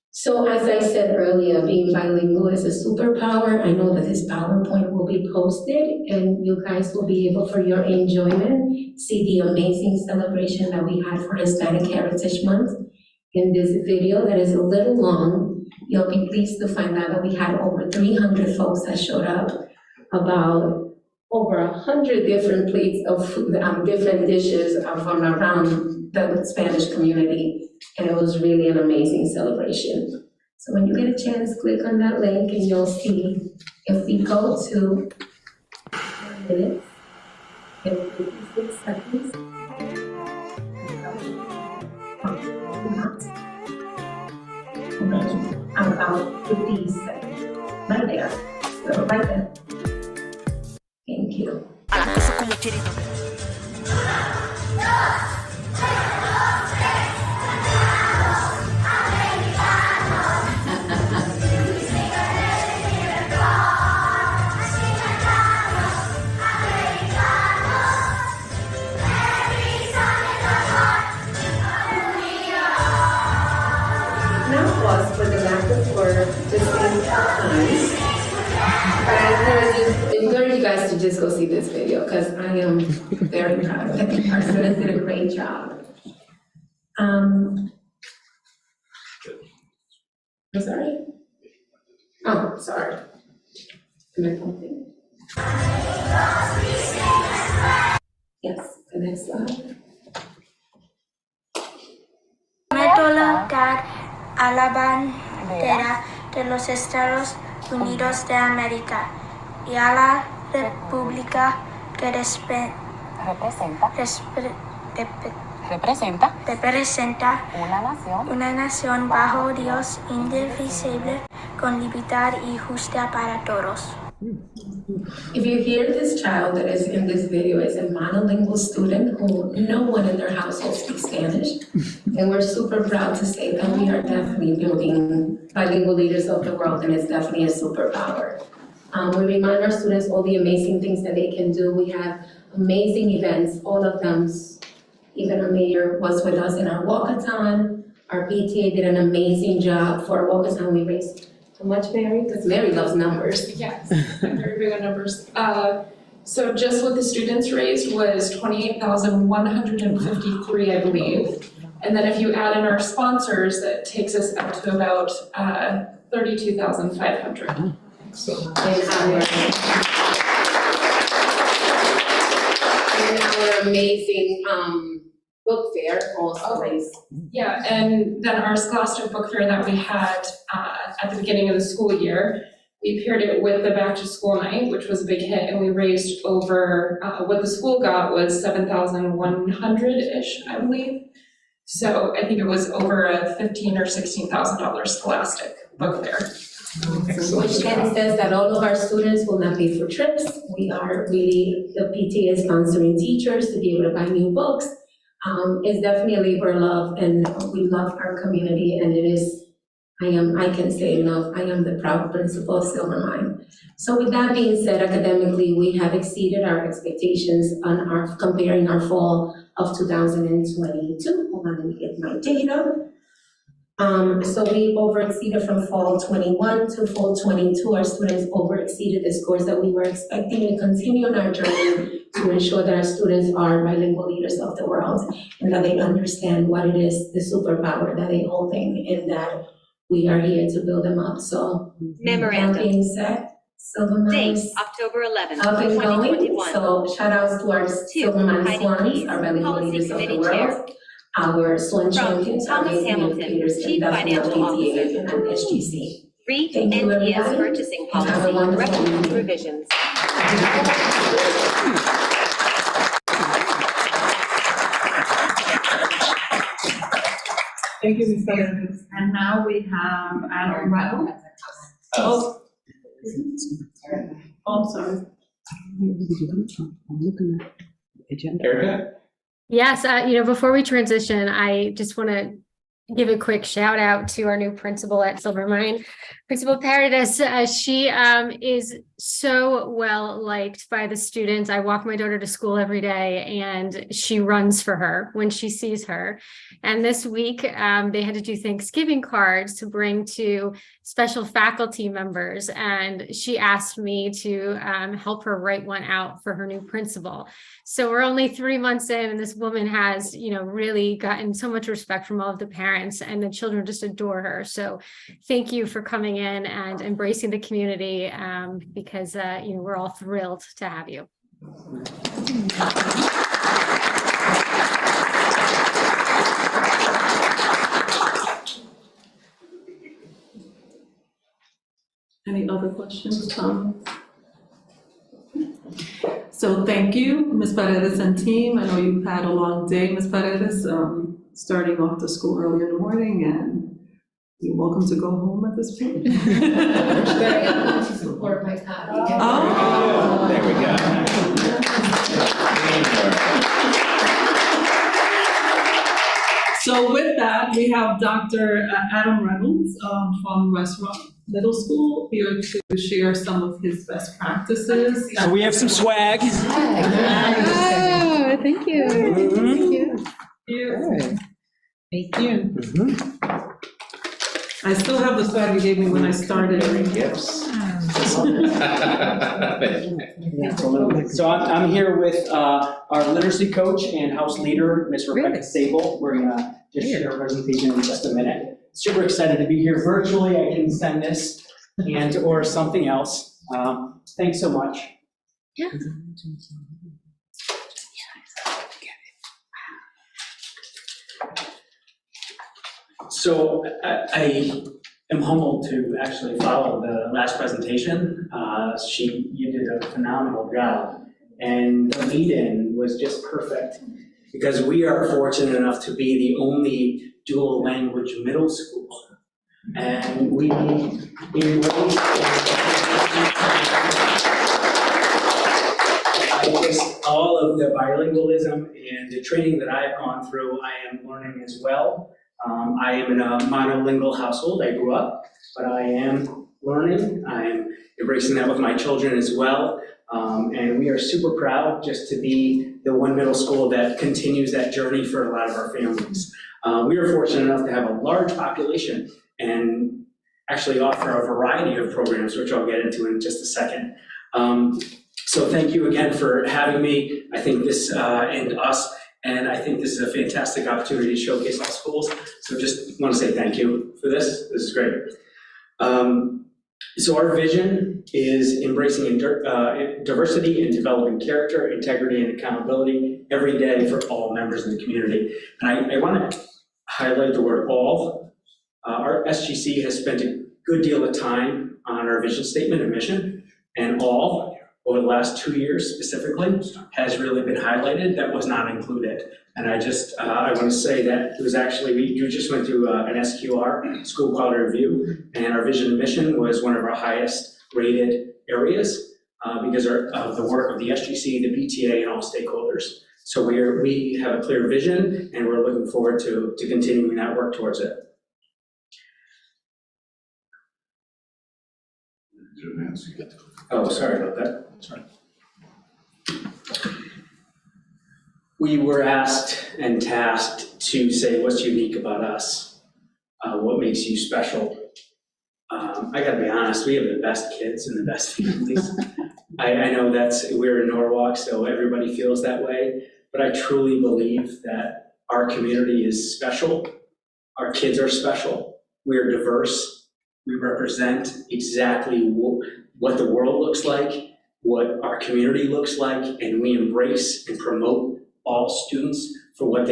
S14: So as I said earlier, being bilingual is a superpower. I know that this PowerPoint will be posted and you guys will be able, for your enjoyment, see the amazing celebration that we had for Hispanic Heritage Month. In this video that is a little long, you'll be pleased to find out that we had over 300 folks that showed up, about over 100 different plates of food, different dishes from around the Spanish community. And it was really an amazing celebration. So when you get a chance, click on that link and you'll see. If we go to minutes, and 56 seconds. About 50 seconds. Right there. So right there. Thank you. For the lack of word, just in time. But I encourage you guys to just go see this video because I am very proud of it. Our students did a great job. I'm sorry? Oh, sorry. Yes, the next slide.
S17: A la bandera de los Estados Unidos de América y a la República que representa una nación bajo Dios indivisible, con libertad y justicia para todos.
S18: If you hear this child that is in this video is a monolingual student who no one in their household speaks Spanish, and we're super proud to say that we are definitely building bilingual leaders of the world, and it's definitely a superpower. We remind our students all the amazing things that they can do. We have amazing events, all of them. Even our mayor was with us in our walkathon. Our PTA did an amazing job for our walkathon. We raised how much, Mary? Because Mary loves numbers.
S19: Yes, I'm very big on numbers. So just what the students raised was 28,153, I believe. And then if you add in our sponsors, that takes us up to about 32,500.
S18: And our amazing book fair also raised.
S19: Yeah, and then our Scholastic Book Fair that we had at the beginning of the school year, we paired it with the back to school night, which was a big hit, and we raised over, what the school got was 7,100-ish, I believe. So I think it was over a $15,000 or $16,000 Scholastic Book Fair.
S18: Which then says that all of our students will not pay for trips. We are really, the PTA is sponsoring teachers to be able to buy new books. It's definitely a labor of love, and we love our community, and it is, I can say enough, I am the proud principal of Silvermine. So with that being said, academically, we have exceeded our expectations on our, comparing our fall of 2022. Hold on, let me get my data. So we over-exceeded from fall 21 to fall 22. Our students over-exceeded the scores that we were expecting, and continue on our journey to ensure that our students are bilingual leaders of the world, and that they understand what it is, the superpower that they hold in, and that we are here to build them up. So
S20: Memorandum.
S18: that being said, Silvermine
S20: Date,
S18: is
S20: October 11th,
S18: up and going.
S20: 2021.
S18: So shout outs to our Silvermine
S20: Heidi
S18: Swans,
S20: Keys,
S18: our bilingual
S20: Policy
S18: leaders of the
S20: Committee
S18: world. Our Swan
S20: From
S18: champions, our
S20: Thomas
S18: amazing
S20: Hamilton,
S18: educators, and
S20: Chief
S18: definitely our
S20: Financial
S18: PTA
S20: Officer.
S18: and our SGC.
S20: Read
S18: Thank you,
S20: NPS
S18: everybody.
S20: purchasing
S18: Have a
S20: policy,
S18: wonderful
S20: recommend
S18: evening.
S20: revisions.
S8: Thank you, Ms. Paredes. And now we have Adam Reynolds. Oh, I'm sorry.
S6: I'm looking at the agenda.
S1: Erica?
S7: Yes, before we transition, I just want to give a quick shout out to our new principal at Silvermine, Principal Paradis. She is so well liked by the students. I walk my daughter to school every day, and she runs for her when she sees her. And this week, they had to do Thanksgiving cards to bring to special faculty members, and she asked me to help her write one out for her new principal. So we're only 3 months in, and this woman has, really gotten so much respect from all of the parents, and the children just adore her. So thank you for coming in and embracing the community, because we're all thrilled to have you.
S16: Any other questions, Tom? So thank you, Ms. Paredes and team. I know you've had a long day, Ms. Paredes, starting off the school early in the morning, and you're welcome to go home at this point.
S18: Very happy to support my copy.
S16: Oh.
S1: There we go.
S16: So with that, we have Dr. Adam Reynolds from West Rock Middle School here to share some of his best practices.
S21: So we have some swag.
S6: Oh, thank you. Thank you.
S8: Thank you.
S16: I still have the swag you gave me when I started.
S1: Gifts.
S21: So I'm here with our literacy coach and house leader, Ms. Rebecca Sable. We're gonna just share a presentation in just a minute. Super excited to be here virtually. I can send this or something else. Thanks so much.
S7: Yeah.
S21: So I am humbled to actually follow the last presentation. You did a phenomenal job. And the lead-in was just perfect, because we are fortunate enough to be the only dual language middle school. And we embrace all of the bilingualism and the training that I have gone through, I am learning as well. I am in a monolingual household, I grew up, but I am learning. I'm embracing that with my children as well. And we are super proud just to be the one middle school that continues that journey for a lot of our families. We are fortunate enough to have a large population and actually offer a variety of programs, which I'll get into in just a second. So thank you again for having me. I think this, and us, and I think this is a fantastic opportunity to showcase our schools. So just want to say thank you for this. This is great. So our vision is embracing diversity and developing character, integrity, and accountability every day for all members of the community. And I want to highlight the word all. Our SGC has spent a good deal of time on our vision statement and mission, and all, over the last 2 years specifically, has really been highlighted. That was not included. And I want to say that it was actually, you just went through an SQR, School Quality Review, and our vision and mission was one of our highest rated areas because of the work of the SGC, the PTA, and all stakeholders. So we have a clear vision, and we're looking forward to continuing that work towards it. Oh, sorry about that. Sorry. We were asked and tasked to say what's unique about us, what makes you special. I gotta be honest, we have the best kids and the best families. I know we're in Norwalk, so everybody feels that way, but I truly believe that our community is special. Our kids are special. We're diverse. We represent exactly what the world looks like, what our community looks like, and we embrace and promote all students for what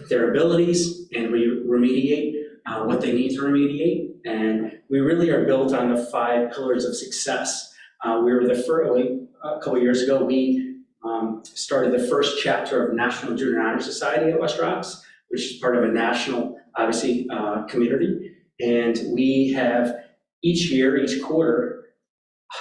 S21: their abilities, and we remediate what they need to remediate. And we really are built on the 5 pillars of success. We were the first, a couple years ago, we started the first chapter of National Junior Honor Society at West Rocks, which is part of a national, obviously, community. And we have each year, each quarter,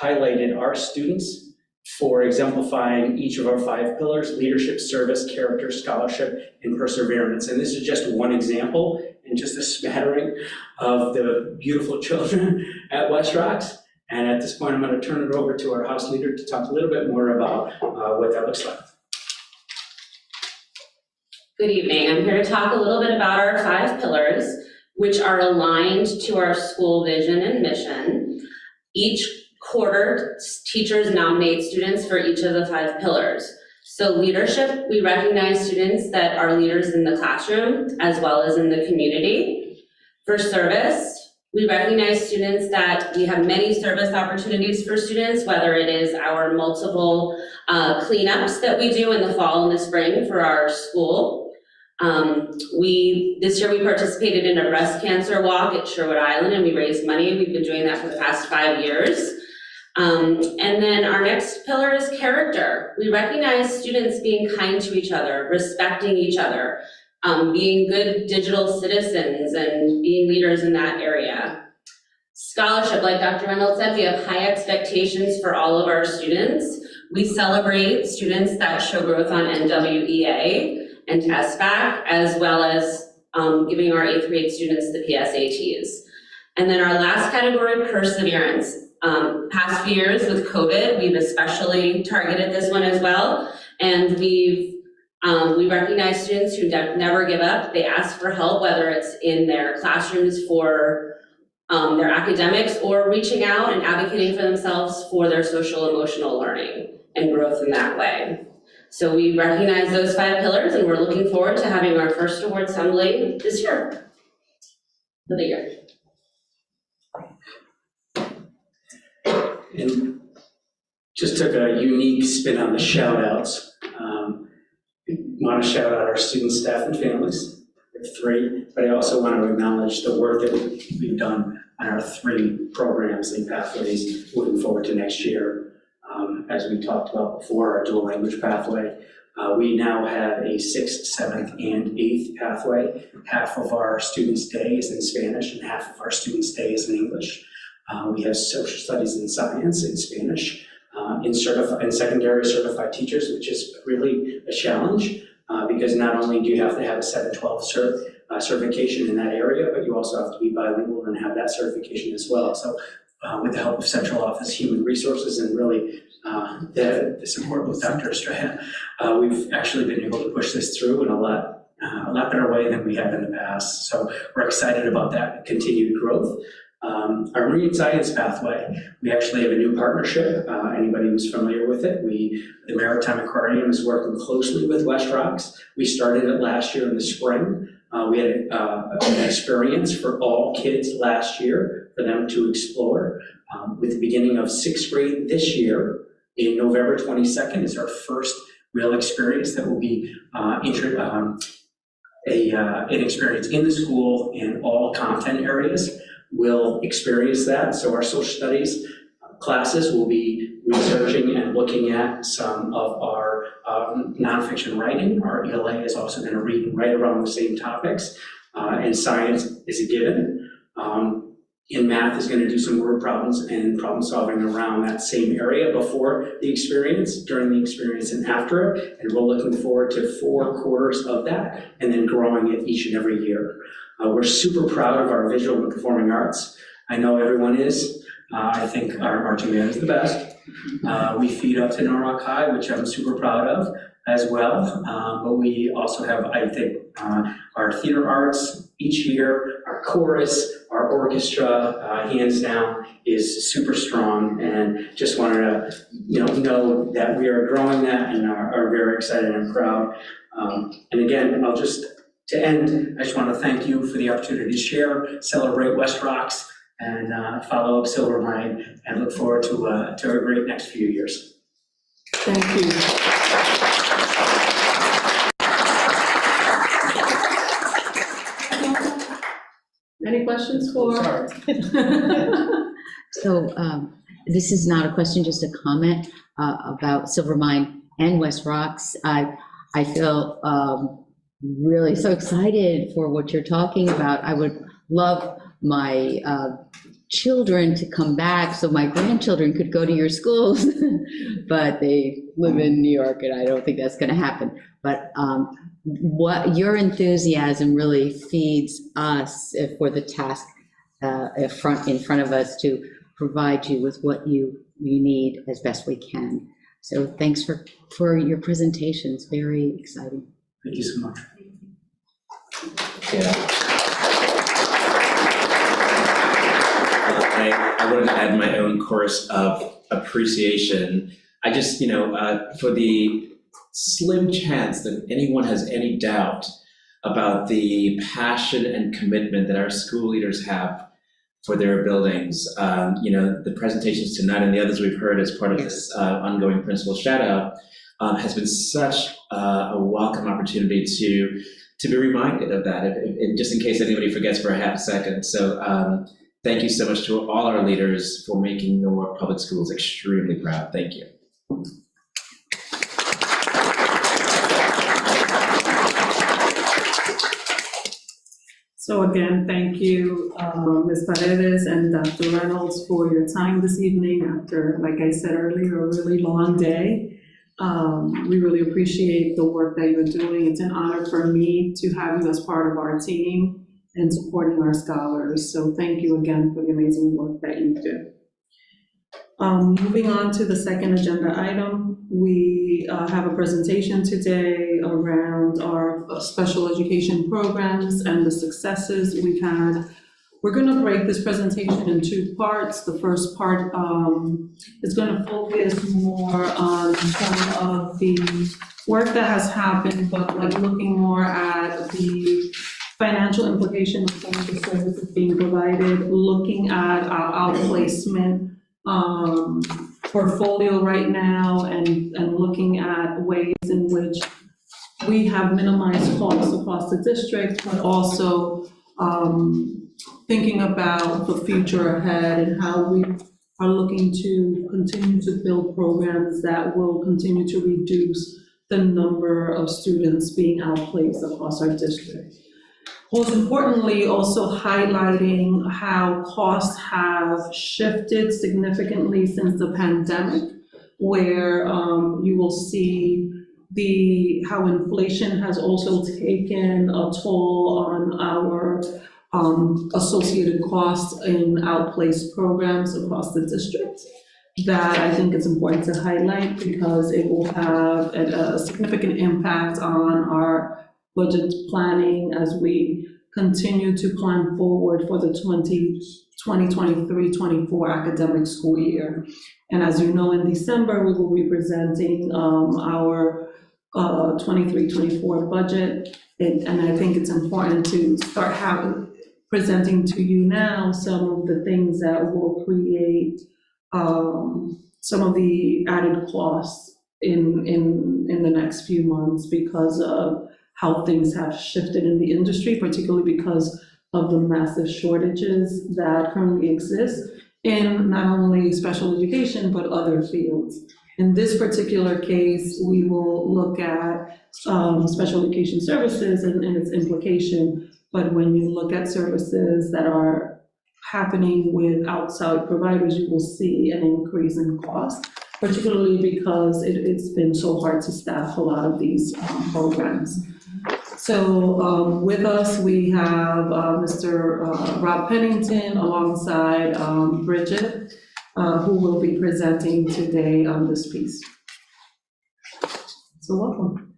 S21: highlighted our students for exemplifying each of our 5 pillars: leadership, service, character, scholarship, and perseverance. And this is just one example and just a smattering of the beautiful children at West Rocks. And at this point, I'm going to turn it over to our house leader to talk a little bit more about what that looks like.
S20: Good evening. I'm here to talk a little bit about our 5 pillars, which are aligned to our school vision and mission. Each quarter, teachers nominate students for each of the 5 pillars. So leadership, we recognize students that are leaders in the classroom as well as in the community. For service, we recognize students that we have many service opportunities for students, whether it is our multiple cleanups that we do in the fall and the spring for our school. This year we participated in a breast cancer walk at Sherwood Island, and we raised money. We've been doing that for the past 5 years. And then our next pillar is character. We recognize students being kind to each other, respecting each other, being good digital citizens, and being leaders in that area. Scholarship, like Dr. Reynolds said, we have high expectations for all of our students. We celebrate students that show growth on NWEA and SBAC, as well as giving our 8th grade students the PSATs. And then our last category, perseverance. Past few years with COVID, we've especially targeted this one as well. And we recognize students who never give up. They ask for help, whether it's in their classrooms for their academics or reaching out and advocating for themselves for their social emotional learning and growth in that way. So we recognize those 5 pillars, and we're looking forward to having our first award assembly this year, for the year.
S21: And just took a unique spin on the shout outs. Want to shout out our students, staff, and families. We have 3, but I also want to acknowledge the work that we've done on our 3 programs and pathways moving forward to next year. As we talked about before, our dual language pathway. We now have a 6th, 7th, and 8th pathway. Half of our students' day is in Spanish and half of our students' day is in English. We have social studies and science in Spanish, in secondary certified teachers, which is really a challenge because not only do you have to have a 712 certification in that area, but you also have to be bilingual and have that certification as well. So with the help of Central Office Human Resources and really the support with Dr. Estrella, we've actually been able to push this through in a lot better way than we have in the past. So we're excited about that continued growth. Our marine science pathway, we actually have a new partnership. Anybody who's familiar with it, the Maritime Aquarium is working closely with West Rocks. We started it last year in the spring. We had an experience for all kids last year for them to explore. With the beginning of 6th grade this year, in November 22nd is our first real experience that will be an experience in the school in all content areas. Will experience that. So our social studies classes will be researching and looking at some of our nonfiction writing. Our ELA is also going to read and write around the same topics, and science is a given. In math is going to do some word problems and problem solving around that same area before the experience, during the experience, and after it. And we're looking forward to 4 quarters of that and then growing it each and every year. We're super proud of our visual and performing arts. I know everyone is. I think our marching band is the best. We feed up to Norwalk High, which I'm super proud of as well. But we also have, I think, our theater arts each year, our chorus, our orchestra, hands down, is super strong. And just wanted to know that we are growing that and are very excited and proud. And again, to end, I just want to thank you for the opportunity to share, celebrate West Rocks, and follow up Silvermine, and look forward to a great next few years.
S16: Thank you. Any questions for?
S3: So this is not a question, just a comment about Silvermine and West Rocks. I feel really so excited for what you're talking about. I would love my children to come back so my grandchildren could go to your schools, but they live in New York and I don't think that's going to happen. But what your enthusiasm really feeds us for the task in front of us to provide you with what you need as best we can. So thanks for your presentations. Very exciting.
S21: Thank you so much.
S1: Yeah. I wanted to add my own chorus of appreciation. I just, for the slim chance that anyone has any doubt about the passion and commitment that our school leaders have for their buildings, the presentations tonight and the others we've heard as part of this ongoing principal shout out has been such a welcome opportunity to be reminded of that, just in case anybody forgets for a half second. So thank you so much to all our leaders for making Norwalk Public Schools extremely proud. Thank you.
S16: So again, thank you, Ms. Paredes and Dr. Reynolds, for your time this evening after, like I said earlier, a really long day. We really appreciate the work that you're doing. It's an honor for me to have you as part of our team and supporting our scholars. So thank you again for the amazing work that you do. Moving on to the second agenda item, we have a presentation today around our special education programs and the successes we've had. We're going to break this presentation in 2 parts. The first part is going to focus more on some of the work that has happened, but looking more at the financial implication of some of the services being provided, looking at our outplacement portfolio right now, and looking at ways in which we have minimized costs across the district, but also thinking about the future ahead and how we are looking to continue to build programs that will continue to reduce the number of students being outplaced across our district. Most importantly, also highlighting how costs have shifted significantly since the pandemic, where you will see how inflation has also taken a toll on our associated costs in outplaced programs across the district. That I think is important to highlight because it will have a significant impact on our budget planning as we continue to plan forward for the 2023-24 academic school year. And as you know, in December, we will be presenting our 23-24 budget. And I think it's important to start presenting to you now some of the things that will create some of the added costs in the next few months because of how things have shifted in the industry, particularly because of the massive shortages that currently exist in not only special education, but other fields. In this particular case, we will look at special education services and its implication, but when you look at services that are happening with outside providers, you will see an increase in cost, particularly because it's been so hard to staff a lot of these programs. So with us, we have Mr. Rob Pennington alongside Bridget, who will be presenting today on this piece. So welcome.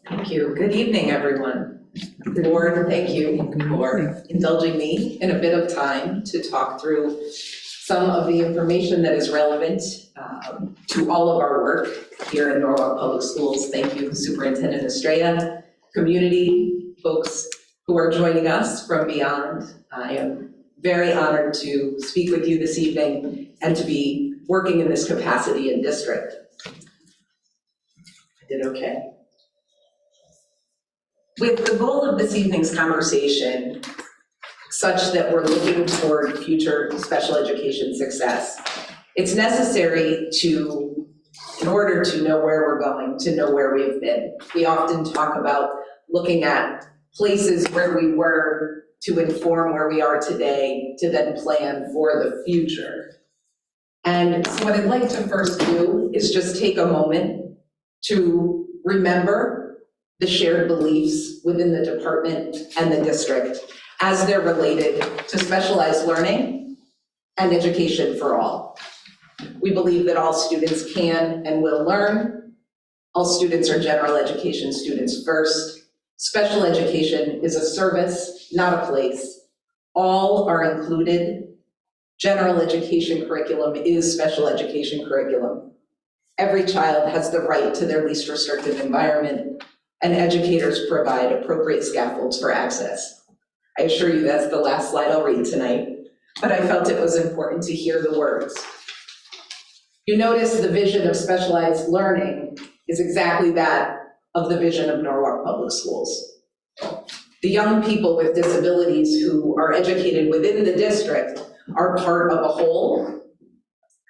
S4: Thank you. Good evening, everyone. Board, thank you for indulging me in a bit of time to talk through some of the information that is relevant to all of our work here in Norwalk Public Schools. Thank you, Superintendent Estrella, community, folks who are joining us from beyond. I am very honored to speak with you this evening and to be working in this capacity in district. I did okay. With the goal of this evening's conversation, such that we're looking toward future special education success, it's necessary to, in order to know where we're going, to know where we've been. We often talk about looking at places where we were to inform where we are today, to then plan for the future. And so what I'd like to first do is just take a moment to remember the shared beliefs within the department and the district as they're related to specialized learning and education for all. We believe that all students can and will learn. All students are general education students first. Special education is a service, not a place. All are included. General education curriculum is special education curriculum. Every child has the right to their least restrictive environment, and educators provide appropriate scaffolds for access. I assure you that's the last slide I'll read tonight, but I felt it was important to hear the words. You notice the vision of specialized learning is exactly that of the vision of Norwalk Public Schools. The young people with disabilities who are educated within the district are part of a whole,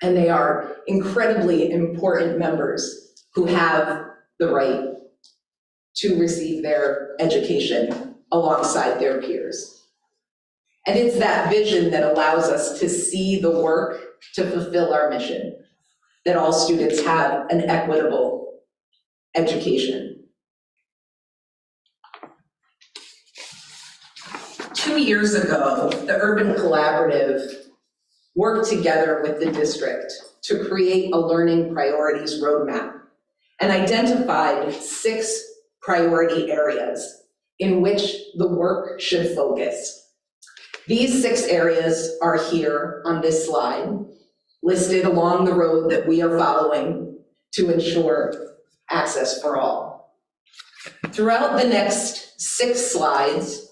S4: and they are incredibly important members who have the right to receive their education alongside their peers. And it's that vision that allows us to see the work to fulfill our mission, that all students have an equitable education. 2 years ago, the Urban Collaborative worked together with the district to create a learning priorities roadmap and identified 6 priority areas in which the work should focus. These 6 areas are here on this slide, listed along the road that we are following to ensure access for all. Throughout the next 6 slides,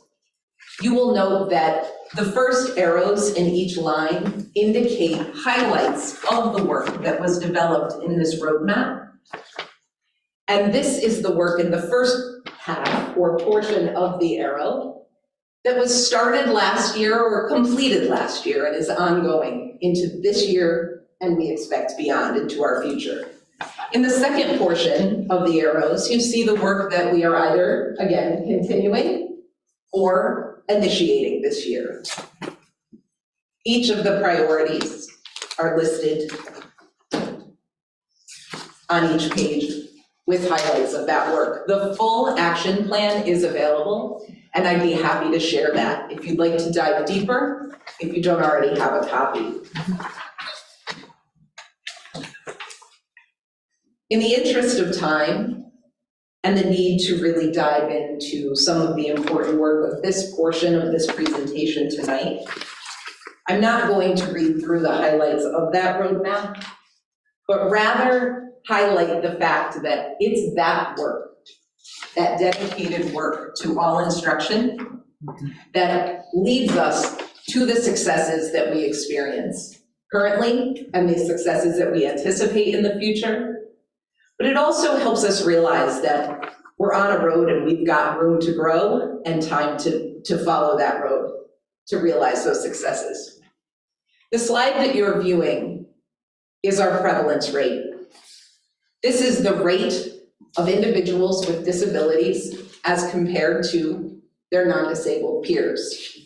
S4: you will note that the first arrows in each line indicate highlights of the work that was developed in this roadmap. And this is the work in the first half or portion of the arrow that was started last year or completed last year and is ongoing into this year, and we expect beyond into our future. In the second portion of the arrows, you see the work that we are either, again, continuing or initiating this year. Each of the priorities are listed on each page with highlights of that work. The full action plan is available, and I'd be happy to share that if you'd like to dive deeper, if you don't already have a copy. In the interest of time and the need to really dive into some of the important work of this portion of this presentation tonight, I'm not going to read through the highlights of that roadmap, but rather highlight the fact that it's that work, that dedicated work to all instruction, that leads us to the successes that we experience currently and the successes that we anticipate in the future. But it also helps us realize that we're on a road and we've got room to grow and time to follow that road to realize those successes. The slide that you're viewing is our prevalence rate. This is the rate of individuals with disabilities as compared to their non-disabled peers.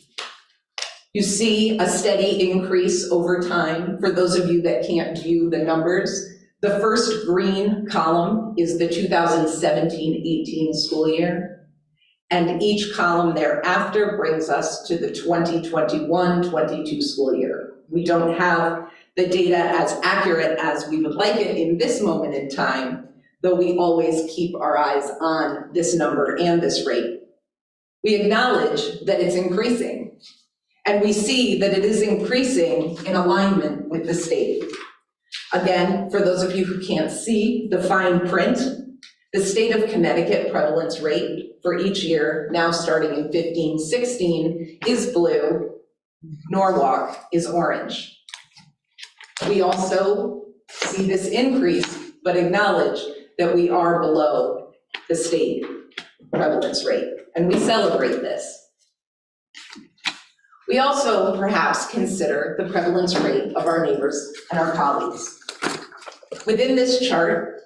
S4: You see a steady increase over time. For those of you that can't view the numbers, the first green column is the 2017-18 school year, and each column thereafter brings us to the 2021-22 school year. We don't have the data as accurate as we would like it in this moment in time, though we always keep our eyes on this number and this rate. We acknowledge that it's increasing, and we see that it is increasing in alignment with the state. Again, for those of you who can't see the fine print, the state of Connecticut prevalence rate for each year, now starting in 15-16, is blue, Norwalk is orange. We also see this increase, but acknowledge that we are below the state prevalence rate, and we celebrate this. We also perhaps consider the prevalence rate of our neighbors and our colleagues. Within this chart,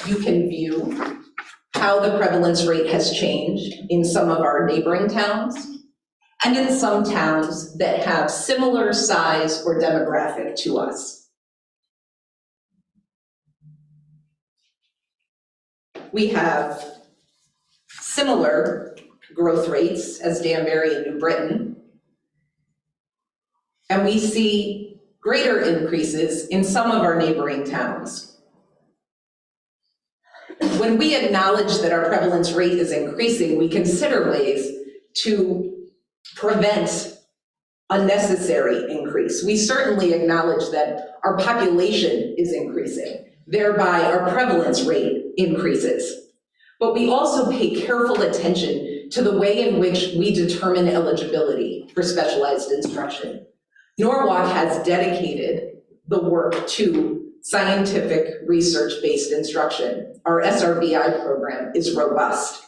S4: you can view how the prevalence rate has changed in some of our neighboring towns and in some towns that have similar size or demographic to us. We have similar growth rates as Danbury and New Britain, and we see greater increases in some of our neighboring towns. When we acknowledge that our prevalence rate is increasing, we consider ways to prevent unnecessary increase. We certainly acknowledge that our population is increasing, thereby our prevalence rate increases. But we also pay careful attention to the way in which we determine eligibility for specialized instruction. Norwalk has dedicated the work to scientific research-based instruction. Our SRBI program is robust.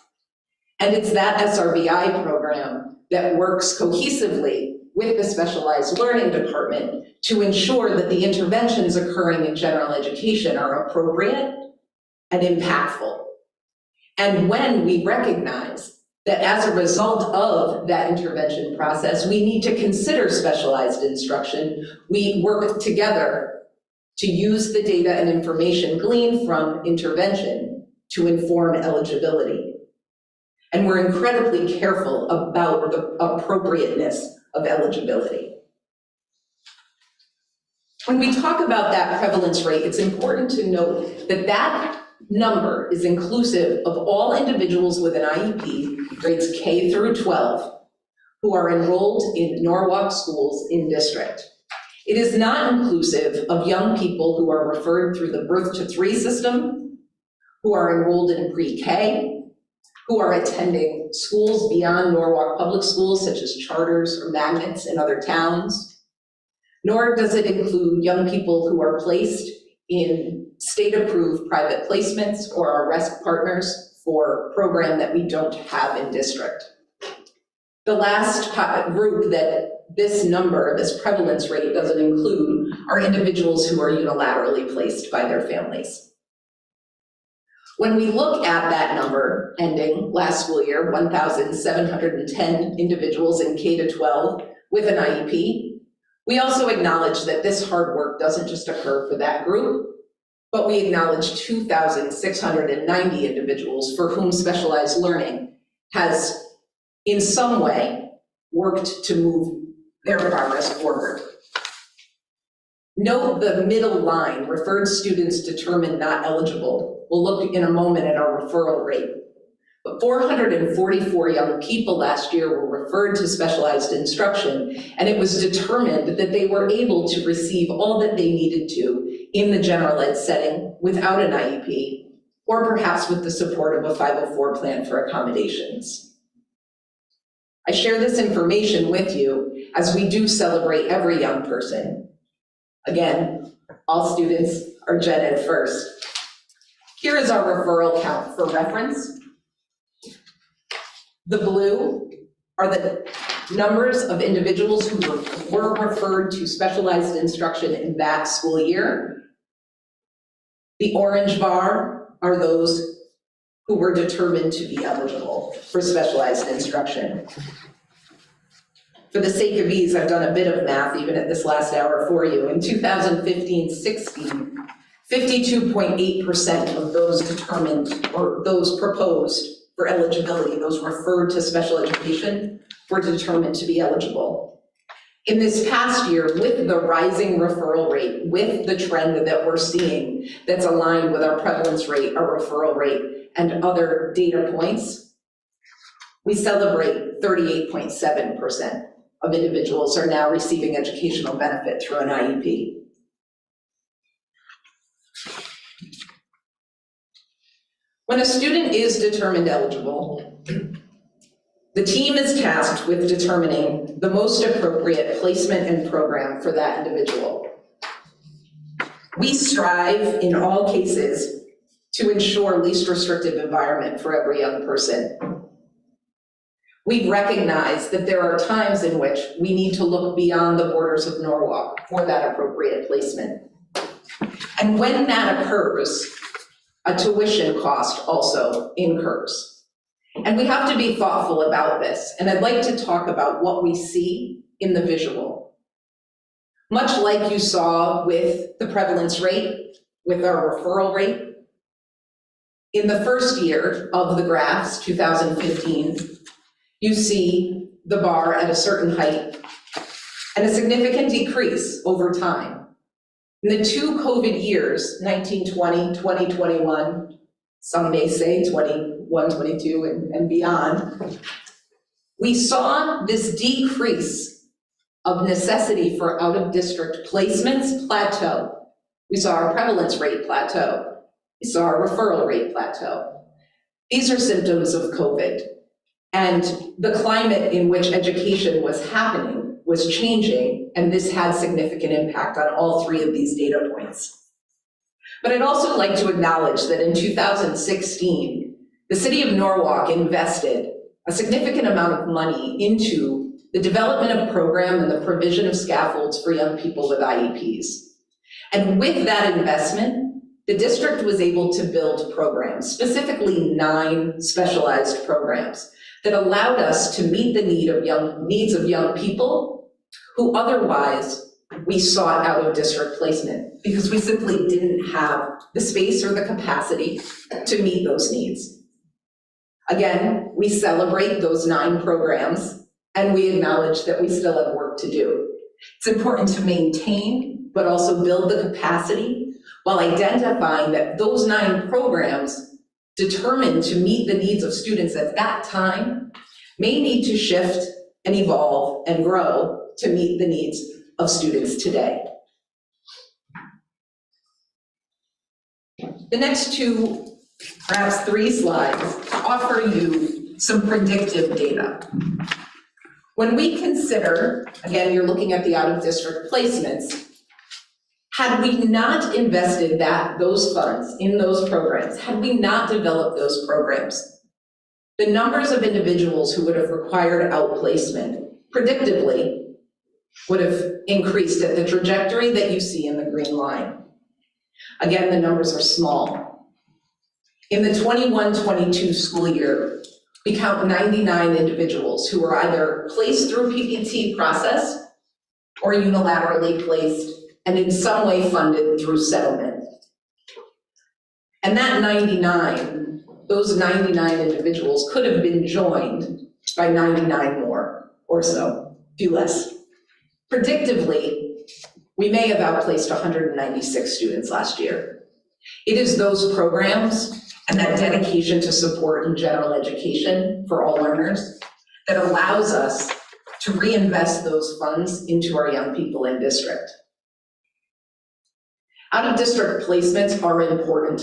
S4: And it's that SRBI program that works cohesively with the specialized learning department to ensure that the interventions occurring in general education are appropriate and impactful. And when we recognize that as a result of that intervention process, we need to consider specialized instruction, we work together to use the data and information gleaned from intervention to inform eligibility. And we're incredibly careful about the appropriateness of eligibility. When we talk about that prevalence rate, it's important to note that that number is inclusive of all individuals with an IEP, grades K through 12, who are enrolled in Norwalk schools in district. It is not inclusive of young people who are referred through the Birth to 3 system, who are enrolled in pre-K, who are attending schools beyond Norwalk Public Schools, such as charters or magnets in other towns, nor does it include young people who are placed in state-approved private placements or our RESC partners for a program that we don't have in district. The last group that this number, this prevalence rate doesn't include are individuals who are unilaterally placed by their families. When we look at that number ending last school year, 1,710 individuals in K-12 with an IEP, we also acknowledge that this hard work doesn't just occur for that group, but we acknowledge 2,690 individuals for whom specialized learning has in some way worked to move their progress forward. Note the middle line, referred students determined not eligible. We'll look in a moment at our referral rate. But 444 young people last year were referred to specialized instruction, and it was determined that they were able to receive all that they needed to in the general ed setting without an IEP, or perhaps with the support of a 504 plan for accommodations. I share this information with you as we do celebrate every young person. Again, all students are gen ed first. Here is our referral count for reference. The blue are the numbers of individuals who were referred to specialized instruction in that school year. The orange bar are those who were determined to be eligible for specialized instruction. For the sake of ease, I've done a bit of math even at this last hour for you. In 2015-16, 52.8% of those determined or those proposed for eligibility, those referred to special education, were determined to be eligible. In this past year, with the rising referral rate, with the trend that we're seeing that's aligned with our prevalence rate, our referral rate, and other data points, we celebrate 38.7% of individuals are now receiving educational benefit through an IEP. When a student is determined eligible, the team is tasked with determining the most appropriate placement and program for that individual. We strive in all cases to ensure least restrictive environment for every young person. We've recognized that there are times in which we need to look beyond the borders of Norwalk for that appropriate placement. And when that occurs, a tuition cost also incurs. And we have to be thoughtful about this. And I'd like to talk about what we see in the visual. Much like you saw with the prevalence rate, with our referral rate, in the first year of the graphs, 2015, you see the bar at a certain height and a significant decrease over time. In the two COVID years, 1920, 2021, some may say 21, 22, and beyond, we saw this decrease of necessity for out-of-district placements plateau. We saw our prevalence rate plateau. We saw our referral rate plateau. These are symptoms of COVID. And the climate in which education was happening was changing, and this had significant impact on all three of these data points. But I'd also like to acknowledge that in 2016, the city of Norwalk invested a significant amount of money into the development of program and the provision of scaffolds for young people with IEPs. And with that investment, the district was able to build programs, specifically 9 specialized programs that allowed us to meet the needs of young people who otherwise we sought out of district placement because we simply didn't have the space or the capacity to meet those needs. Again, we celebrate those 9 programs and we acknowledge that we still have work to do. It's important to maintain, but also build the capacity while identifying that those 9 programs determined to meet the needs of students at that time may need to shift and evolve and grow to meet the needs of students today. The next 2, perhaps 3 slides offer you some predictive data. When we consider, again, you're looking at the out-of-district placements, had we not invested those funds in those programs, had we not developed those programs, the numbers of individuals who would have required outplacement predictably would have increased at the trajectory that you see in the green line. Again, the numbers are small. In the 21-22 school year, we count 99 individuals who were either placed through PPT process or unilaterally placed and in some way funded through settlement. And that 99, those 99 individuals could have been joined by 99 more or so, few less. Predictably, we may have outplaced 196 students last year. It is those programs and that dedication to support in general education for all learners that allows us to reinvest those funds into our young people in district. Out-of-district placements are important.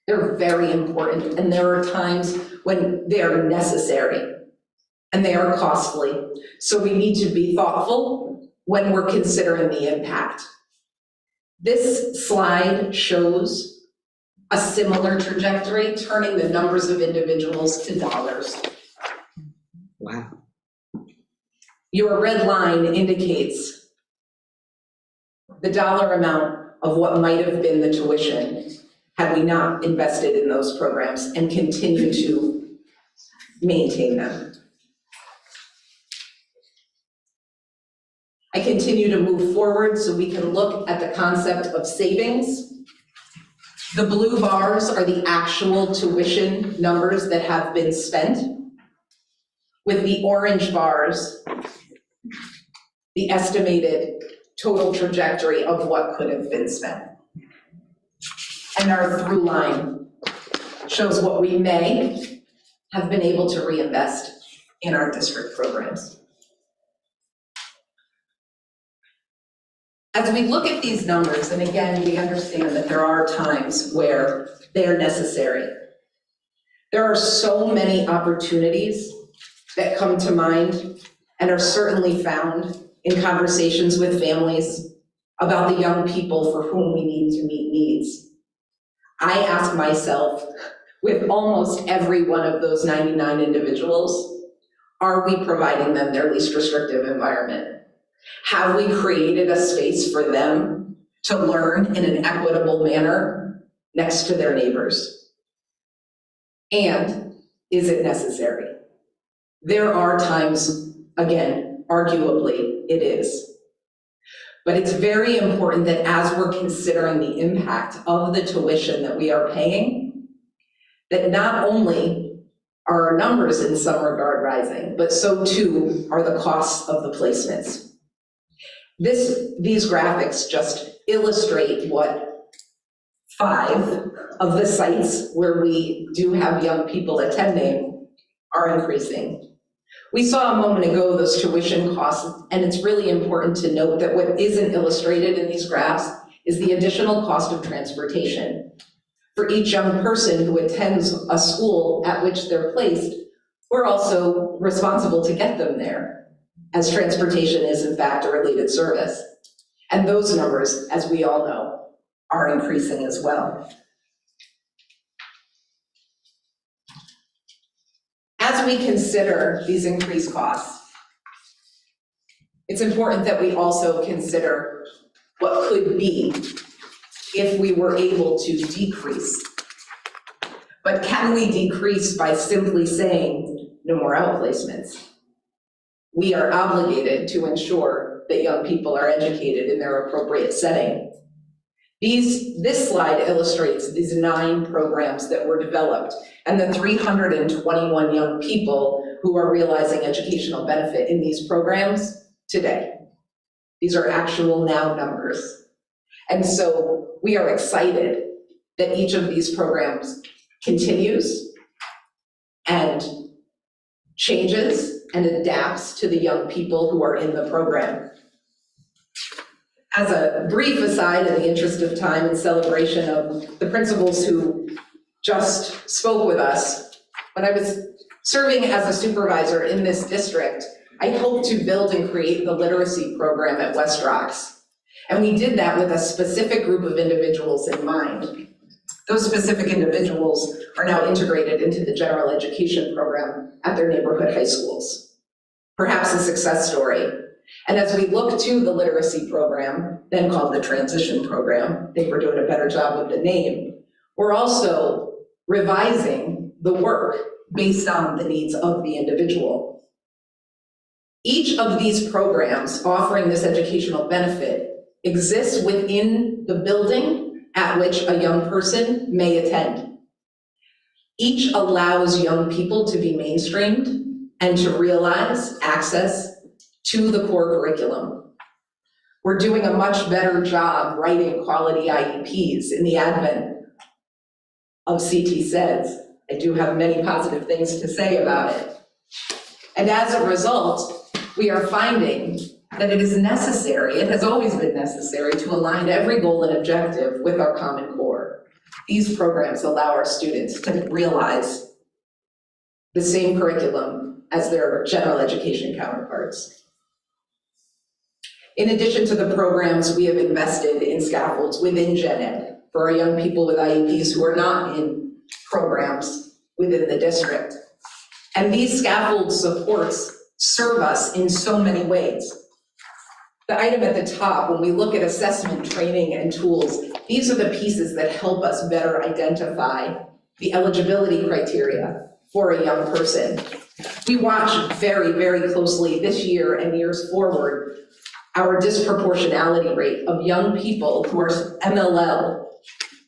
S4: They're very important, and there are times when they are necessary and they are costly. So we need to be thoughtful when we're considering the impact. This slide shows a similar trajectory, turning the numbers of individuals to dollars.
S3: Wow.
S4: Your red line indicates the dollar amount of what might have been the tuition had we not invested in those programs and continue to maintain them. I continue to move forward so we can look at the concept of savings. The blue bars are the actual tuition numbers that have been spent, with the orange bars the estimated total trajectory of what could have been spent. And our through line shows what we may have been able to reinvest in our district programs. As we look at these numbers, and again, we understand that there are times where they are necessary. There are so many opportunities that come to mind and are certainly found in conversations with families about the young people for whom we need to meet needs. I ask myself, with almost every one of those 99 individuals, are we providing them their least restrictive environment? Have we created a space for them to learn in an equitable manner next to their neighbors? And is it necessary? There are times, again, arguably, it is. But it's very important that as we're considering the impact of the tuition that we are paying, that not only are our numbers in some regard rising, but so too are the costs of the placements. These graphics just illustrate what 5 of the sites where we do have young people attending are increasing. We saw a moment ago those tuition costs, and it's really important to note that what isn't illustrated in these graphs is the additional cost of transportation. For each young person who attends a school at which they're placed, we're also responsible to get them there, as transportation is in fact a related service. And those numbers, as we all know, are increasing as well. As we consider these increased costs, it's important that we also consider what could be if we were able to decrease. But can we decrease by simply saying no more outplacements? We are obligated to ensure that young people are educated in their appropriate setting. This slide illustrates these 9 programs that were developed and the 321 young people who are realizing educational benefit in these programs today. These are actual now numbers. And so we are excited that each of these programs continues and changes and adapts to the young people who are in the program. As a brief aside, in the interest of time and celebration of the principals who just spoke with us, when I was serving as a supervisor in this district, I hoped to build and create the literacy program at West Rocks. And we did that with a specific group of individuals in mind. Those specific individuals are now integrated into the general education program at their neighborhood high schools. Perhaps a success story. And as we look to the literacy program, then called the transition program, I think we're doing a better job with the name, we're also revising the work based on the needs of the individual. Each of these programs offering this educational benefit exists within the building at which a young person may attend. Each allows young people to be mainstreamed and to realize access to the core curriculum. We're doing a much better job writing quality IEPs in the advent of CT SEDS. I do have many positive things to say about it. And as a result, we are finding that it is necessary, it has always been necessary, to align every goal and objective with our Common Core. These programs allow our students to realize the same curriculum as their general education counterparts. In addition to the programs, we have invested in scaffolds within Gen Ed for our young people with IEPs who are not in programs within the district. And these scaffold supports serve us in so many ways. The item at the top, when we look at assessment, training, and tools, these are the pieces that help us better identify the eligibility criteria for a young person. We watch very, very closely this year and years forward our disproportionality rate of young people who are MLL,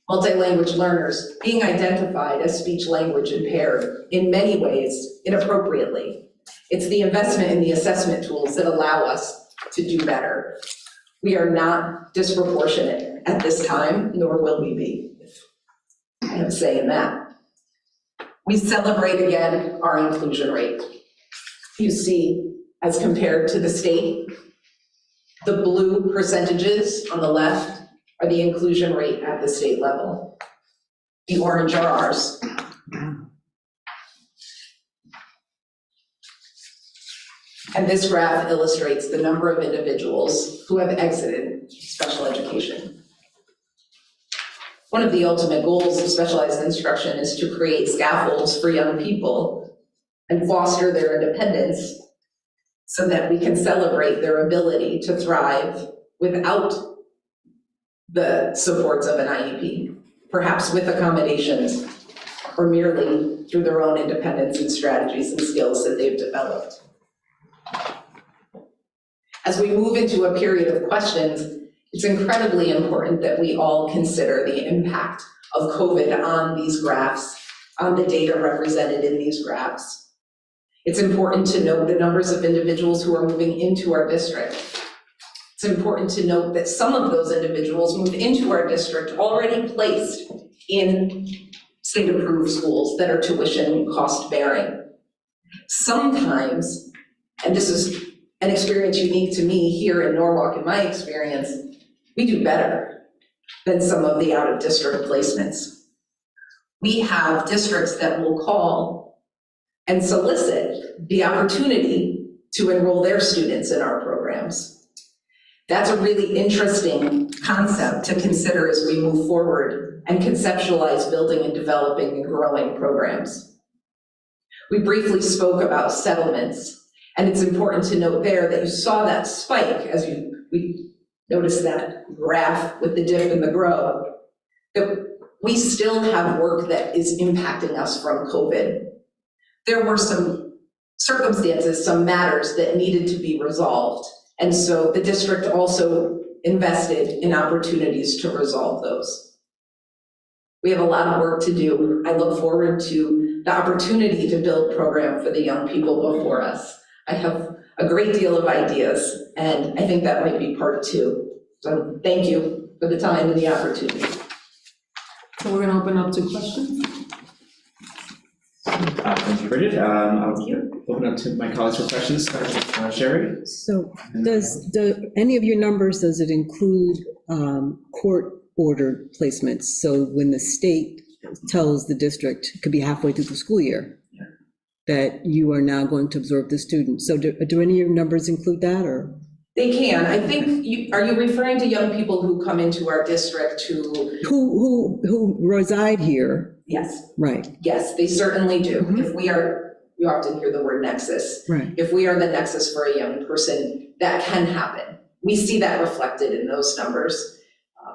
S4: multi-language learners, being identified as speech language impaired in many ways inappropriately. It's the investment in the assessment tools that allow us to do better. We are not disproportionate at this time, nor will we be. I am saying that. We celebrate again our inclusion rate. You see, as compared to the state, the blue percentages on the left are the inclusion rate at the state level. The orange are ours. And this graph illustrates the number of individuals who have exited special education. One of the ultimate goals of specialized instruction is to create scaffolds for young people and foster their independence so that we can celebrate their ability to thrive without the supports of an IEP, perhaps with accommodations, or merely through their own independence and strategies and skills that they've developed. As we move into a period of questions, it's incredibly important that we all consider the impact of COVID on these graphs, on the data represented in these graphs. It's important to note the numbers of individuals who are moving into our district. It's important to note that some of those individuals moved into our district already placed in state-approved schools that are tuition cost-bearing. Sometimes, and this is an experience unique to me here in Norwalk, in my experience, we do better than some of the out-of-district placements. We have districts that will call and solicit the opportunity to enroll their students in our programs. That's a really interesting concept to consider as we move forward and conceptualize building and developing and growing programs. We briefly spoke about settlements, and it's important to note there that you saw that spike as we noticed that graph with the dip and the grow, that we still have work that is impacting us from COVID. There were some circumstances, some matters that needed to be resolved. And so the district also invested in opportunities to resolve those. We have a lot of work to do. I look forward to the opportunity to build program for the young people before us. I have a great deal of ideas, and I think that might be part two. So thank you for the time and the opportunity.
S16: So we're gonna open up to questions.
S1: Thank you, Bridget. I'll open up to my colleagues for questions. Sherry?
S6: So any of your numbers, does it include court-ordered placements? So when the state tells the district, it could be halfway through the school year, that you are now going to absorb the student. So do any of your numbers include that, or?
S4: They can. I think are you referring to young people who come into our district
S6: Who reside here,
S4: Yes,
S6: right,
S4: yes, they certainly do. If you often hear the word nexus.
S6: right.
S4: If we are the nexus for a young person, that can happen. We see that reflected in those numbers,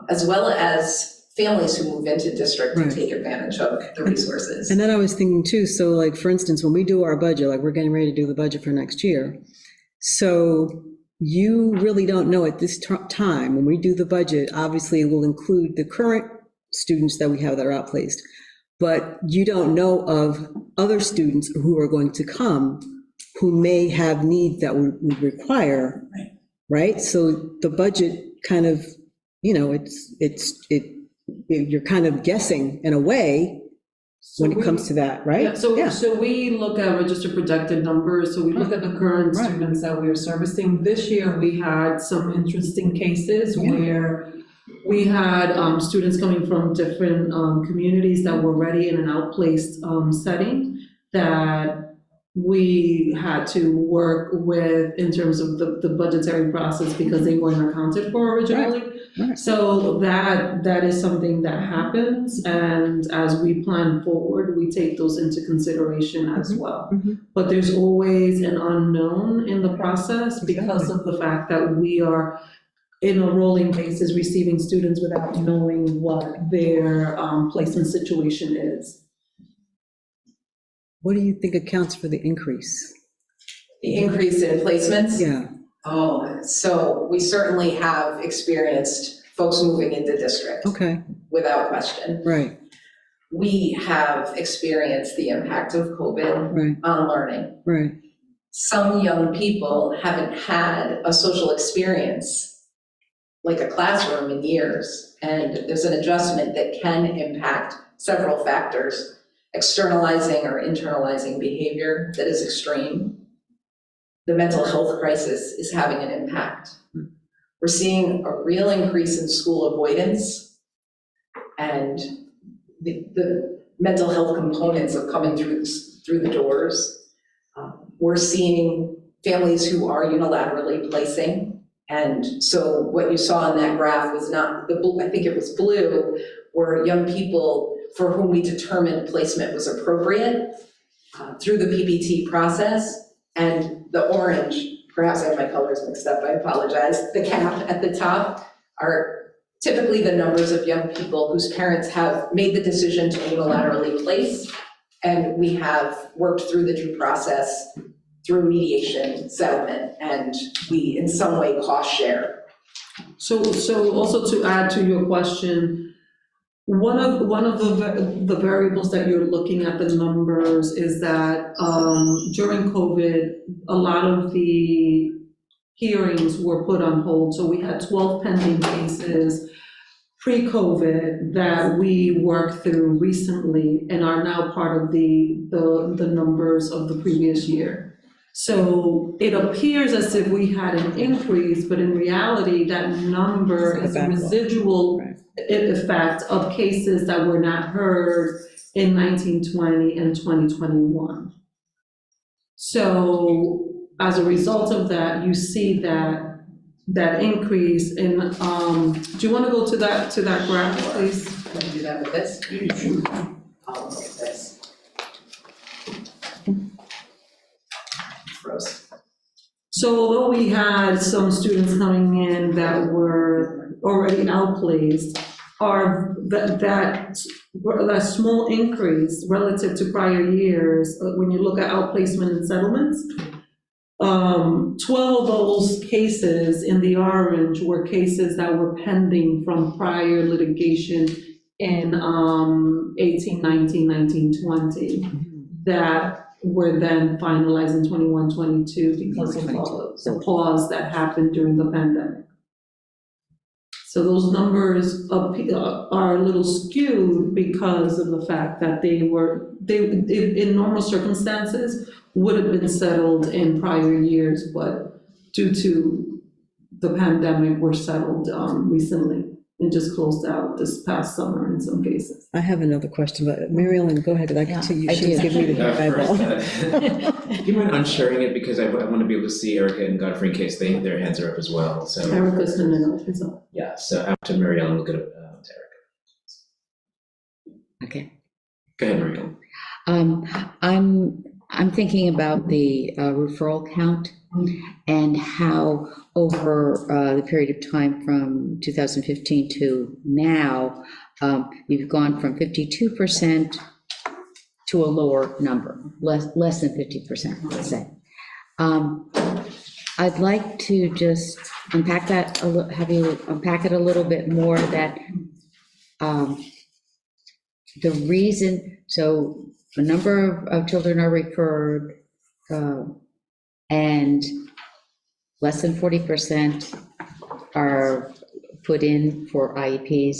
S4: as well as families who move into district to
S6: Right.
S4: take advantage of the resources.
S6: And then I was thinking too, so like, for instance, when we do our budget, like we're getting ready to do the budget for next year. So you really don't know at this time, when we do the budget, obviously it will include the current students that we have that are outplaced. But you don't know of other students who are going to come who may have needs that would require, right? So the budget kind of, you know, you're kind of guessing in a way when it comes to that, right?
S16: Yeah, so we look at just a projected numbers, so we look at the current students that we are servicing. This year, we had some interesting cases where we had students coming from different communities that were already in an outplaced setting that we had to work with in terms of the budgetary process because they weren't accounted for originally.
S6: Right.
S16: So that is something that happens, and as we plan forward, we take those into consideration as well. But there's always an unknown in the process because of the fact that we are in a rolling basis receiving students without knowing what their placement situation is.
S6: What do you think accounts for the increase?
S4: The increase in placements?
S6: Yeah.
S4: Oh, so we certainly have experienced folks moving into district.
S6: Okay.
S4: Without question.
S6: Right.
S4: We have experienced the impact of COVID on learning.
S6: Right.
S4: Some young people haven't had a social experience like a classroom in years, and there's an adjustment that can impact several factors, externalizing or internalizing behavior that is extreme. The mental health crisis is having an impact. We're seeing a real increase in school avoidance and the mental health components of coming through the doors. We're seeing families who are unilaterally placing. And so what you saw in that graph was not I think it was blue, were young people for whom we determined placement was appropriate through the PPT process. And the orange, perhaps I have my colors mixed up, I apologize, the cap at the top are typically the numbers of young people whose parents have made the decision to unilaterally place, and we have worked through the due process through mediation, settlement, and we in some way cost share.
S16: So also to add to your question, one of the variables that you're looking at the numbers is that during COVID, a lot of the hearings were put on hold. So we had 12 pending cases pre-COVID that we worked through recently and are now part of the numbers of the previous year. So it appears as if we had an increase, but in reality, that number is a residual effect of cases that were not heard in 1920 and 2021. So as a result of that, you see that increase in, do you want to go to that graph, please?
S4: Can you do that with this? I'll look at this. Froze.
S16: So although we had some students coming in that were already outplaced, that small increase relative to prior years, when you look at outplacement and settlements, 12 of those cases in the orange were cases that were pending from prior litigation in 18, 19, 19, 20, that were then finalized in 21, 22 because of the pause that happened during the pandemic. So those numbers are a little skewed because of the fact that they in normal circumstances would have been settled in prior years, but due to the pandemic were settled recently. It just closed out this past summer in some cases.
S6: I have another question, but Mary Ellen, go ahead, because I can see you,
S3: I
S6: she's
S3: do.
S6: giving me the eyeball.
S1: Do you mind unsharing it, because I want to be able to see Erica and Godfrey in case their hands are up as well, so.
S16: Erica's is up.
S1: Yeah, so after Mary Ellen, we'll go to Erica.
S3: Okay.
S1: Go ahead, Mary Ellen.
S3: I'm thinking about the referral count and how over the period of time from 2015 to now, you've gone from 52% to a lower number, less than 50%, let's say. I'd like to just unpack that, have you unpack it a little bit more, that the reason, so a number of children are referred, and less than 40% are put in for IEPs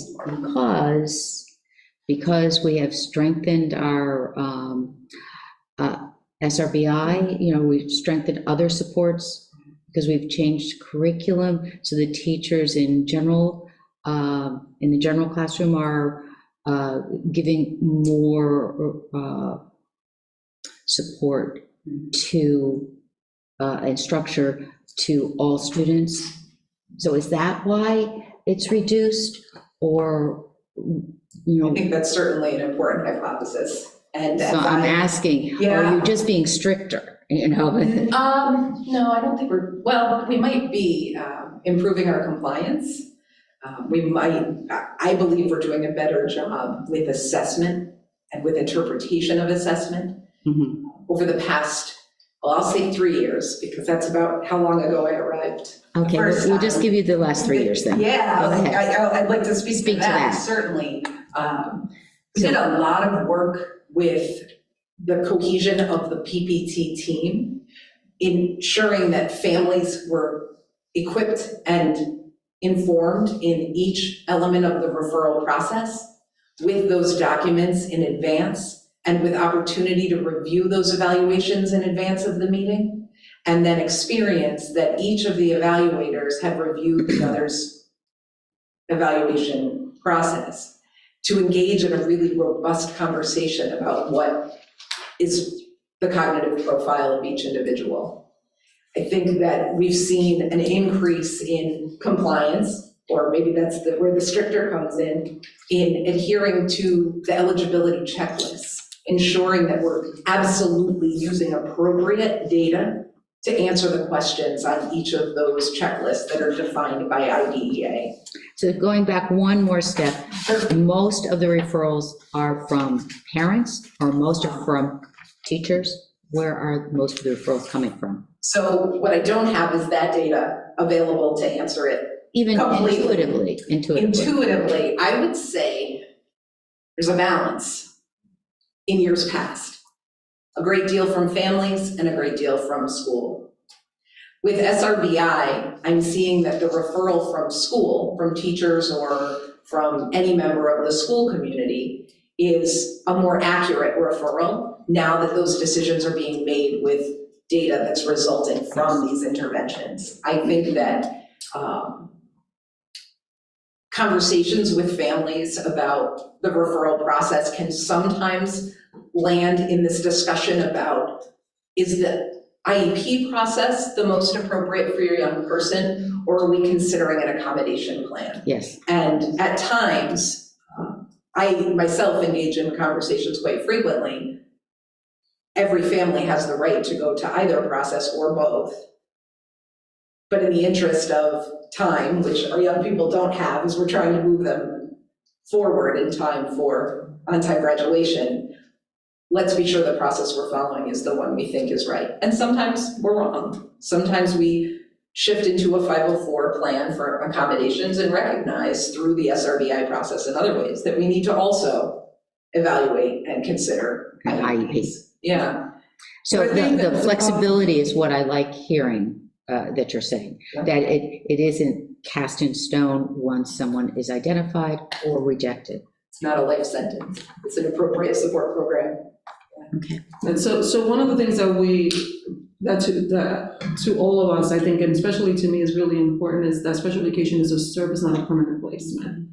S3: because we have strengthened our SRBI, we've strengthened other supports because we've changed curriculum, so the teachers in general, in the general classroom are giving more support to and structure to all students. So is that why it's reduced, or,
S4: I think that's certainly an important hypothesis. And
S3: so I'm asking, are you just being stricter,
S4: No, I don't think we might be improving our compliance. I believe we're doing a better job with assessment and with interpretation of assessment over the past, well, I'll say 3 years, because that's about how long ago I arrived.
S3: Okay, we'll just give you the last 3 years then.
S4: Yeah,
S3: Go ahead.
S4: I'd like to speak to that, certainly. We did a lot of work with the cohesion of the PPT team, ensuring that families were equipped and informed in each element of the referral process with those documents in advance and with opportunity to review those evaluations in advance of the meeting, and then experience that each of the evaluators had reviewed the other's evaluation process, to engage in a really robust conversation about what is the cognitive profile of each individual. I think that we've seen an increase in compliance, or maybe that's where the stricter comes in adhering to the eligibility checklists, ensuring that we're absolutely using appropriate data to answer the questions on each of those checklists that are defined by IDEA.
S3: So going back one more step, most of the referrals are from parents, or most are from teachers? Where are most of the referrals coming from?
S4: So what I don't have is that data available to answer it
S3: Even
S4: completely.
S3: Intuitively,
S4: I would say there's a balance in years past. A great deal from families and a great deal from school. With SRBI, I'm seeing that the referral from school, from teachers or from any member of the school community, is a more accurate referral now that those decisions are being made with data that's resulting from these interventions. I think that conversations with families about the referral process can sometimes land in this discussion about, is the IEP process the most appropriate for your young person, or are we considering an accommodation plan?
S3: Yes.
S4: And at times, I myself engage in conversations quite frequently. Every family has the right to go to either process or both. But in the interest of time, which our young people don't have, as we're trying to move them forward in time for on-time graduation, let's be sure the process we're following is the one we think is right. And sometimes we're wrong. Sometimes we shift into a 504 plan for accommodations and recognize through the SRBI process in other ways that we need to also evaluate and consider
S3: IEPs.
S4: Yeah.
S3: So the flexibility is what I like hearing that you're saying, that it isn't cast in stone once someone is identified or rejected.
S4: It's not a life sentence. It's an appropriate support program.
S3: Okay.
S16: And so one of the things that to all of us, I think, and especially to me, is really important, is that special education is a service, not a permanent placement.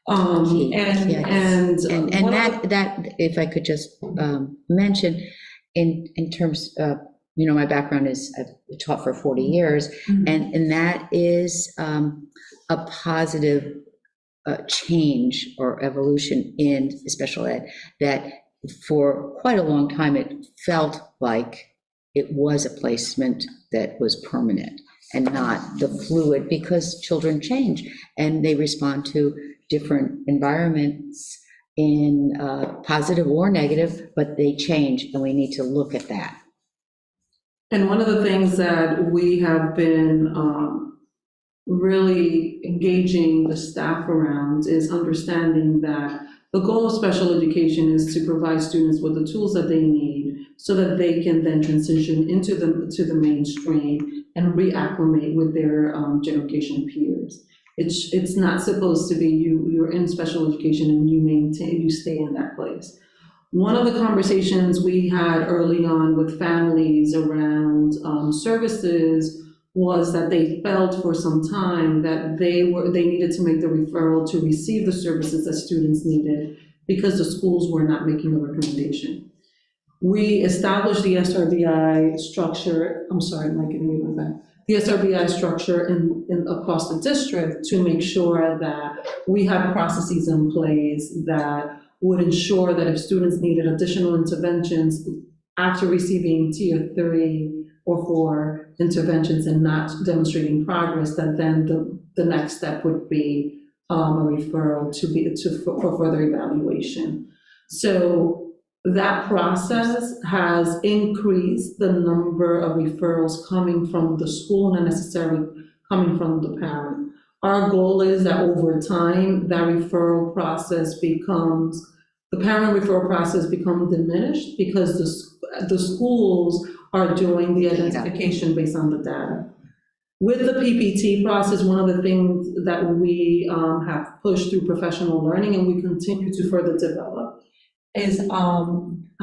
S3: Yes. And
S16: one of the-
S3: that, if I could just mention, in terms of, my background is, I've taught for 40 years, and that is a positive change or evolution in special ed, that for quite a long time, it felt like it was a placement that was permanent and not the fluid, because children change and they respond to different environments in positive or negative, but they change, and we need to look at that.
S16: And one of the things that we have been really engaging the staff around is understanding that the goal of special education is to provide students with the tools that they need so that they can then transition into the mainstream and reacclimate with their general education peers. It's not supposed to be you're in special education and you stay in that place. One of the conversations we had early on with families around services was that they felt for some time that they needed to make the referral to receive the services that students needed because the schools were not making a recommendation. We established the SRBI structure, I'm sorry, I'm not giving you my back. The SRBI structure in across the district to make sure that we have processes in place that would ensure that if students needed additional interventions after receiving tier 3 or 4 interventions and not demonstrating progress, that then the next step would be a referral for further evaluation. So that process has increased the number of referrals coming from the school, not necessarily coming from the parent. Our goal is that over time, that referral process becomes, the parent referral process becomes diminished because the schools are doing the identification based on the data. With the PPT process, one of the things that we have pushed through professional learning and we continue to further develop is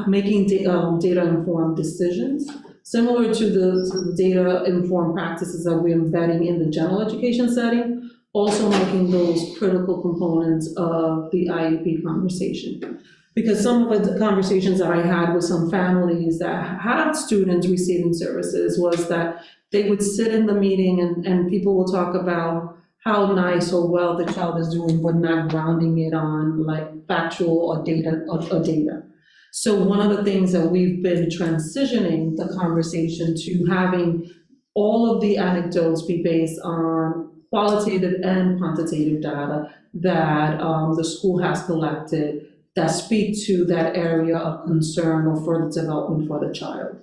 S16: making data-informed decisions, similar to the data-informed practices that we're embedding in the general education setting, also making those critical components of the IEP conversation. Because some of the conversations that I had with some families that had students receiving services was that they would sit in the meeting and people will talk about how nice or well the child is doing, but not grounding it on like factual or data. So one of the things that we've been transitioning the conversation to having all of the anecdotes be based on qualitative and quantitative data that the school has collected that speak to that area of concern or further development for the child.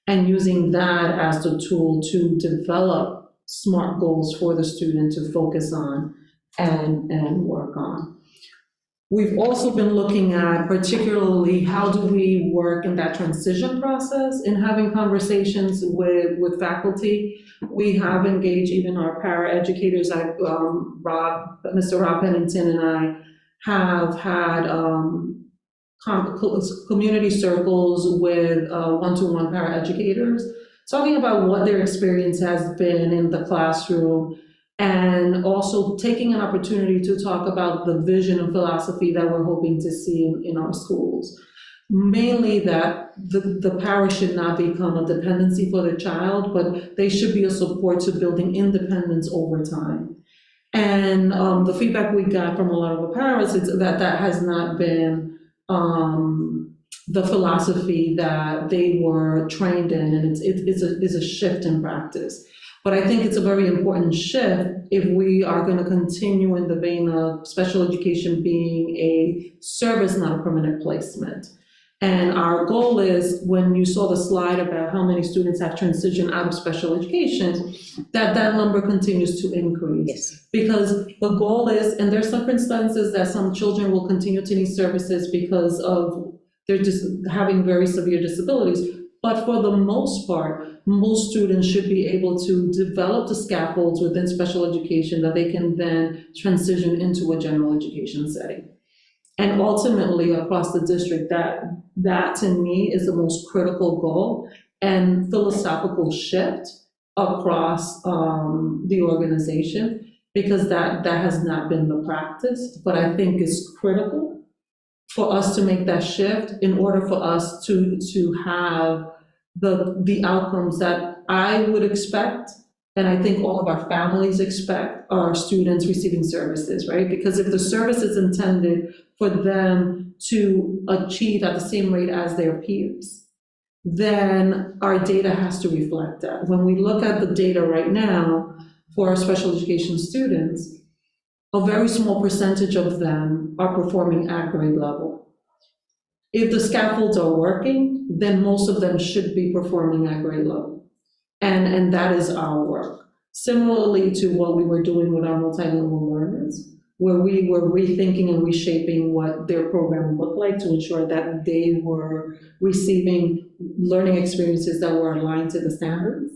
S16: And using that as the tool to develop SMART goals for the student to focus on and work on. We've also been looking at particularly how do we work in that transition process in having conversations with faculty. We have engaged even our paraeducators. Mr. Rob Pennington and I have had community circles with one-to-one paraeducators, talking about what their experience has been in the classroom, and also taking an opportunity to talk about the vision and philosophy that we're hoping to see in our schools. Mainly that the parish should not become a dependency for the child, but they should be a support to building independence over time. And the feedback we got from a lot of the parents is that has not been the philosophy that they were trained in, and it's a shift in practice. But I think it's a very important shift if we are going to continue in the vein of special education being a service, not a permanent placement. And our goal is, when you saw the slide about how many students have transitioned out of special education, that number continues to increase.
S3: Yes.
S16: Because the goal is, and there's circumstances that some children will continue to need services because of they're just having very severe disabilities. But for the most part, most students should be able to develop the scaffolds within special education that they can then transition into a general education setting. And ultimately, across the district, that to me is the most critical goal and philosophical shift across the organization, because that has not been the practice, but I think it's critical for us to make that shift in order for us to have the outcomes that I would expect, and I think all of our families expect, our students receiving services, right? Because if the service is intended for them to achieve at the same rate as their peers, then our data has to reflect that. When we look at the data right now for our special education students, a very small percentage of them are performing at grade level. If the scaffolds are working, then most of them should be performing at grade level. And that is our work. Similarly to what we were doing with our multilingual learners, where we were rethinking and reshaping what their program looked like to ensure that they were receiving learning experiences that were aligned to the standards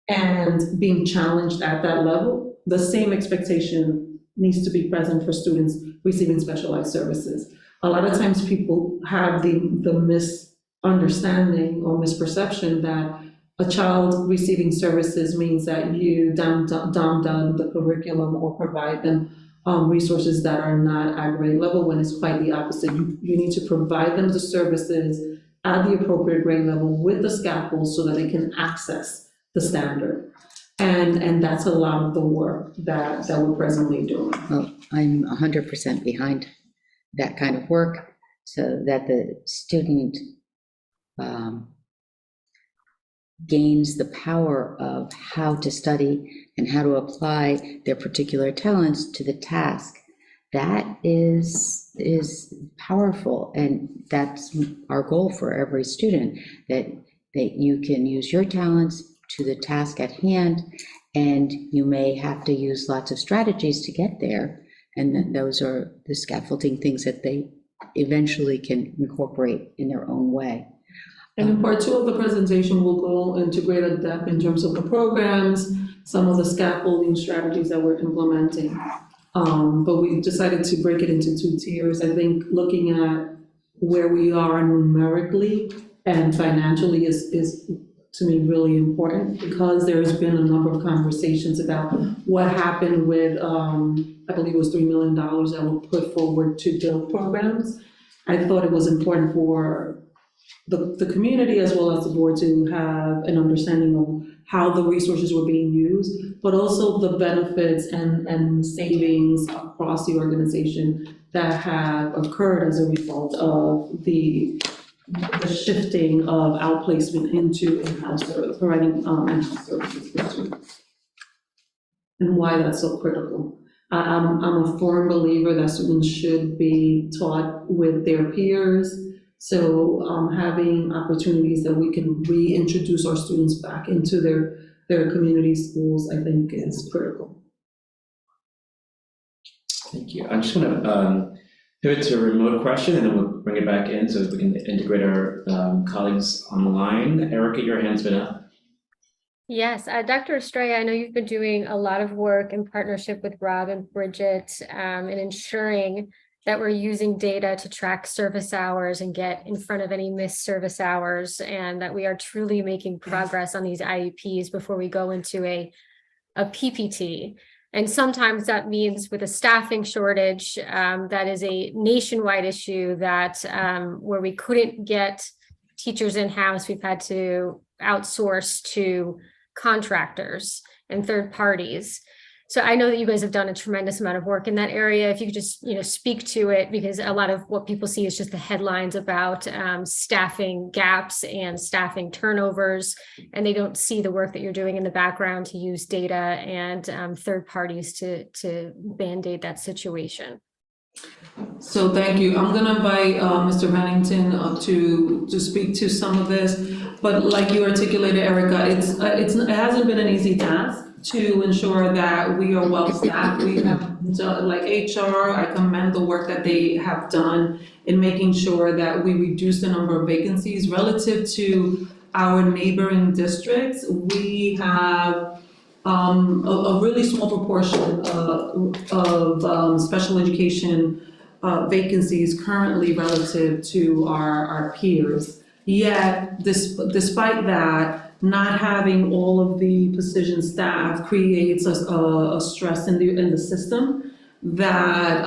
S16: and being challenged at that level. The same expectation needs to be present for students receiving specialized services. A lot of times people have the misunderstanding or misperception that a child receiving services means that you dumb down the curriculum or provide them resources that are not at grade level, when it's quite the opposite. You need to provide them the services at the appropriate grade level with the scaffolds so that they can access the standard. And that's a lot of the work that we're presently doing.
S3: Well, I'm 100% behind that kind of work so that the student gains the power of how to study and how to apply their particular talents to the task. That is powerful, and that's our goal for every student, that you can use your talents to the task at hand, and you may have to use lots of strategies to get there, and then those are the scaffolding things that they eventually can incorporate in their own way.
S16: And in part 2 of the presentation, we'll go into greater depth in terms of the programs, some of the scaffolding strategies that we're implementing. But we decided to break it into 2 tiers. I think looking at where we are numerically and financially is to me really important, because there's been a number of conversations about what happened with, I believe it was $3 million that were put forward to build programs. I thought it was important for the community as well as the board to have an understanding of how the resources were being used, but also the benefits and savings across the organization that have occurred as a result of the shifting of outplacement into in-house service, providing in-house services for students, and why that's so critical. I'm a firm believer that students should be taught with their peers. So having opportunities that we can reintroduce our students back into their community schools, I think is critical.
S1: Thank you. I'm just going to pivot to a remote question, and then we'll bring it back in so that we can integrate our colleagues on the line. Erica, your hand's been up.
S7: Yes, Dr. Estrella, I know you've been doing a lot of work in partnership with Rob and Bridget in ensuring that we're using data to track service hours and get in front of any missed service hours, and that we are truly making progress on these IEPs before we go into a PPT. And sometimes that means with a staffing shortage, that is a nationwide issue that where we couldn't get teachers in-house, we've had to outsource to contractors and third parties. So I know that you guys have done a tremendous amount of work in that area. If you could just, speak to it, because a lot of what people see is just the headlines about staffing gaps and staffing turnovers, and they don't see the work that you're doing in the background to use data and third parties to band-aid that situation.
S16: So thank you. I'm going to invite Mr. Bennington to speak to some of this, but like you articulated, Erica, it hasn't been an easy task to ensure that we are well staffed. We have done, like HR, I commend the work that they have done in making sure that we reduce the number of vacancies relative to our neighboring districts. We have a really small proportion of special education vacancies currently relative to our peers. Yet, despite that, not having all of the position staff creates a stress in the system that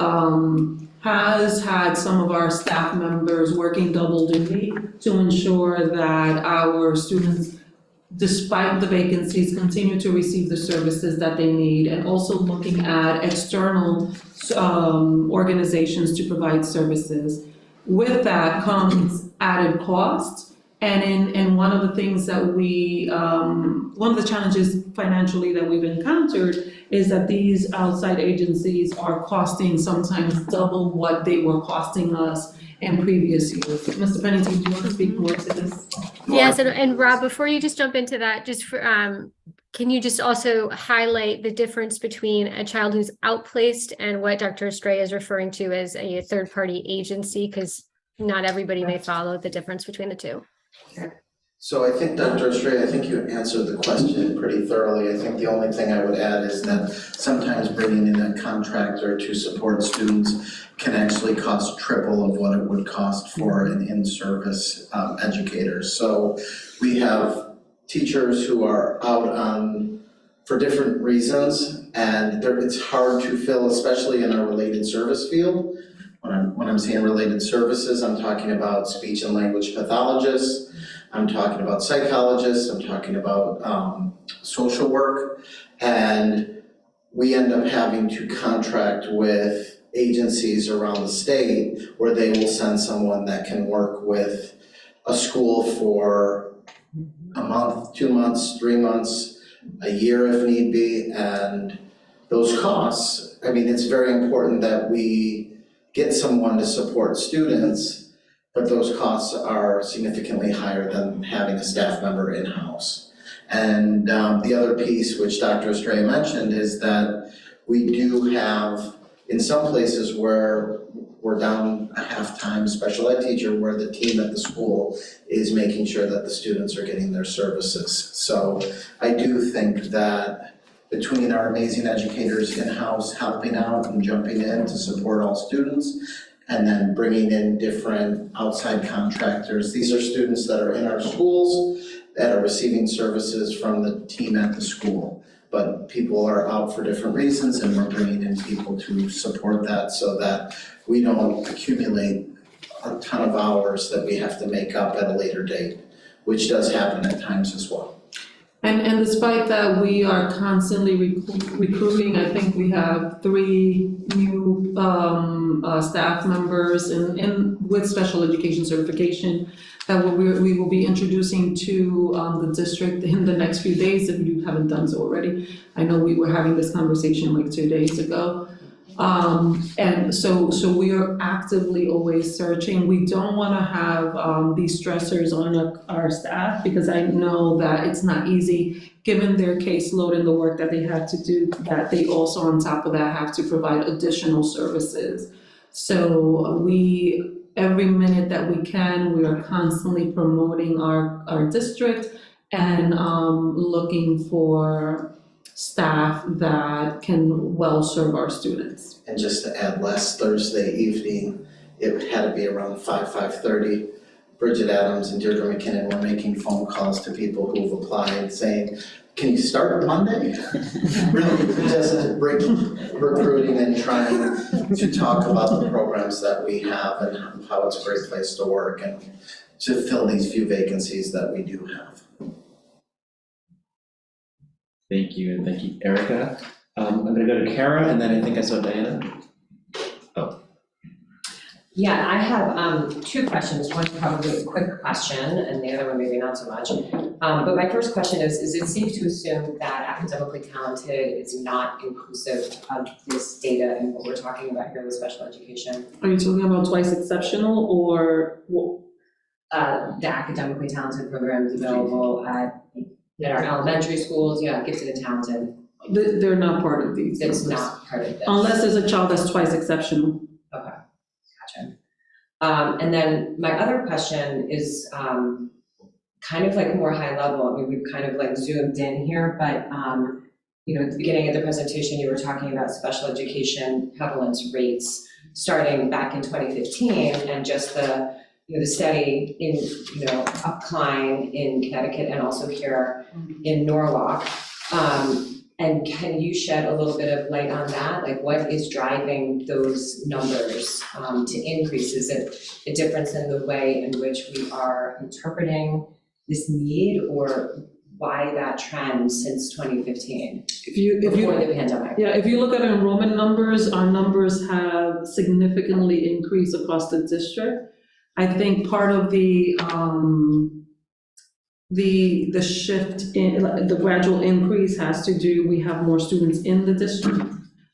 S16: has had some of our staff members working double duty to ensure that our students, despite the vacancies, continue to receive the services that they need, and also looking at external organizations to provide services. With that comes added cost. And one of the things that one of the challenges financially that we've encountered is that these outside agencies are costing sometimes double what they were costing us in previous years. Mr. Pennington, do you want to speak more to this?
S7: Yes, and Rob, before you just jump into that, just for, can you just also highlight the difference between a child who's outplaced and what Dr. Estrella is referring to as a third-party agency? Because not everybody may follow the difference between the two.
S11: So I think, Dr. Estrella, I think you answered the question pretty thoroughly. I think the only thing I would add is that sometimes bringing in a contractor to support students can actually cost triple of what it would cost for an in-service educator. So we have teachers who are out for different reasons, and it's hard to fill, especially in our related service field. When I'm saying related services, I'm talking about speech and language pathologists, I'm talking about psychologists, I'm talking about social work, and we end up having to contract with agencies around the state where they will send someone that can work with a school for a month, 2 months, 3 months, a year if need be, and those costs, I mean, it's very important that we get someone to support students, but those costs are significantly higher than having a staff member in-house. And the other piece, which Dr. Estrella mentioned, is that we do have, in some places where we're down a half-time special ed teacher, where the team at the school is making sure that the students are getting their services. So I do think that between our amazing educators in-house helping out and jumping in to support all students, and then bringing in different outside contractors. These are students that are in our schools that are receiving services from the team at the school. But people are out for different reasons, and we're bringing in people to support that so that we don't accumulate a ton of hours that we have to make up at a later date, which does happen at times as well.
S16: And despite that, we are constantly recruiting. I think we have 3 new staff members with special education certification that we will be introducing to the district in the next few days, if you haven't done so already. I know we were having this conversation like 2 days ago. And so we are actively always searching. We don't want to have these stressors on our staff, because I know that it's not easy given their caseload and the work that they have to do, that they also on top of that have to provide additional services. So every minute that we can, we are constantly promoting our district and looking for staff that can well serve our students.
S11: And just to add, last Thursday evening, it had to be around 5:30. Bridget Adams and Deirdre McKinnon were making phone calls to people who've applied saying, can you start Monday? Really, just recruiting and trying to talk about the programs that we have and how it's a great place to work and to fill these few vacancies that we do have.
S1: Thank you, and thank you, Erica. I'm gonna go to Kara, and then I think I saw Diana. Oh.
S5: Yeah, I have 2 questions. One probably a quick question, and the other one maybe not so much. But my first question is it safe to assume that academically talented is not inclusive of this data and what we're talking about here with special education?
S16: Are you talking about twice exceptional or what?
S5: The academically talented programs available at our elementary schools, gifted and talented.
S16: They're not part of these.
S5: It's
S16: numbers.
S5: not part of this.
S16: Unless there's a child that's twice exceptional.
S5: Okay, gotcha. And then my other question is kind of like more high level. I mean, we've kind of like zoomed in here, but at the beginning of the presentation, you were talking about special education prevalence rates starting back in 2015 and just the the study in, up Klein in Connecticut and also here in Norwalk. And can you shed a little bit of light on that? Like what is driving those numbers to increase? Is it a difference in the way in which we are interpreting this need, or why that trend since 2015, before the pandemic?
S16: Yeah, if you look at enrollment numbers, our numbers have significantly increased across the district. I think part of the shift in the gradual increase has to do, we have more students in the district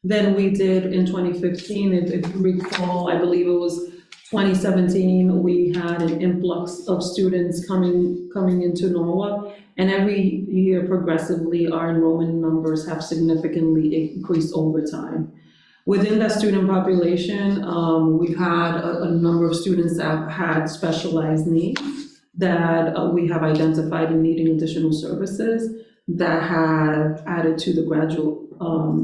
S16: than we did in 2015. If you recall, I believe it was 2017, we had an influx of students coming into Norwalk, and every year progressively our enrollment numbers have significantly increased over time. Within that student population, we've had a number of students that have had specialized needs that we have identified in needing additional services that have added to the gradual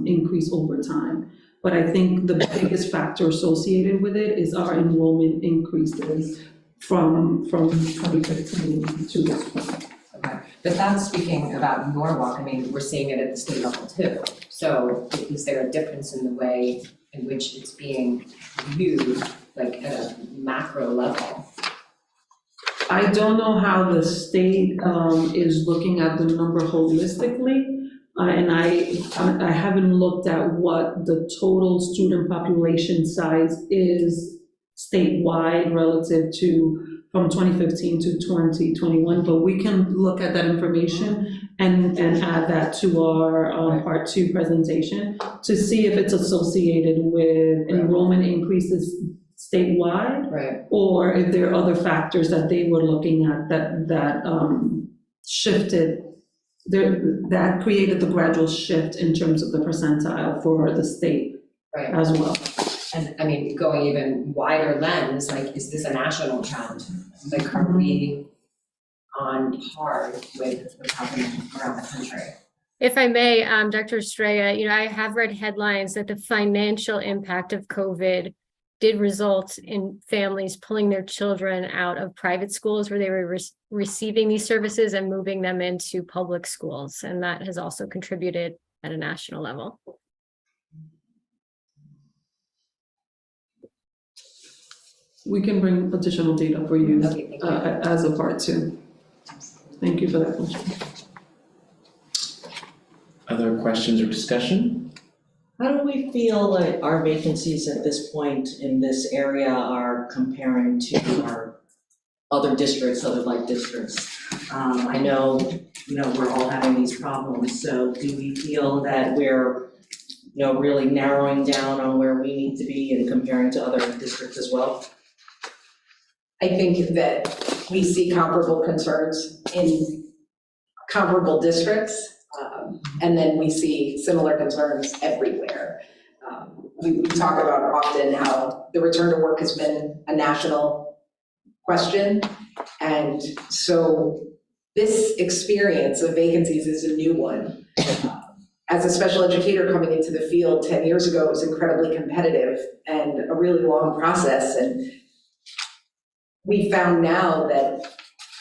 S16: increase over time. But I think the biggest factor associated with it is our enrollment increases from 2015 to this point.
S5: Okay, but that's speaking about Norwalk. I mean, we're seeing it at the state level too. So is there a difference in the way in which it's being viewed, like at a macro level?
S16: I don't know how the state is looking at the number holistically, and I haven't looked at what the total student population size is statewide relative to from 2015 to 2021, but we can look at that information and add that to our part 2 presentation to see if it's associated with enrollment increases statewide, or if there are other factors that they were looking at that shifted, that created the gradual shift in terms of the percentile for the state as well.
S5: And I mean, going even wider lens, like, is this a national trend? Like, are we on par with what's happening around the country?
S7: If I may, Dr. Estrella, I have read headlines that the financial impact of COVID did result in families pulling their children out of private schools where they were receiving these services and moving them into public schools. And that has also contributed at a national level.
S16: We can bring additional data for you as a part 2. Thank you for that question.
S1: Other questions or discussion?
S2: How do we feel like our vacancies at this point in this area are comparing to our other districts, other like districts? I know, we're all having these problems, so do we feel that we're, really narrowing down on where we need to be and comparing to other districts as well?
S4: I think that we see comparable concerns in comparable districts. And then we see similar concerns everywhere. We talk about often how the return to work has been a national question. And so this experience of vacancies is a new one. As a special educator coming into the field 10 years ago, it was incredibly competitive and a really long process. And we found now that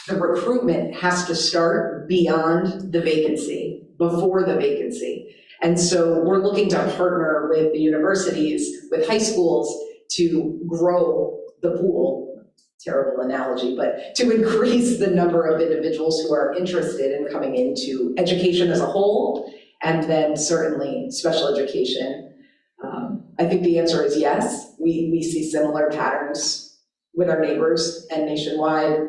S4: the recruitment has to start beyond the vacancy, before the vacancy. And so we're looking to partner with the universities, with high schools to grow the pool, terrible analogy, but to increase the number of individuals who are interested in coming into education as a whole, and then certainly special education. I think the answer is yes. We see similar patterns with our neighbors and nationwide.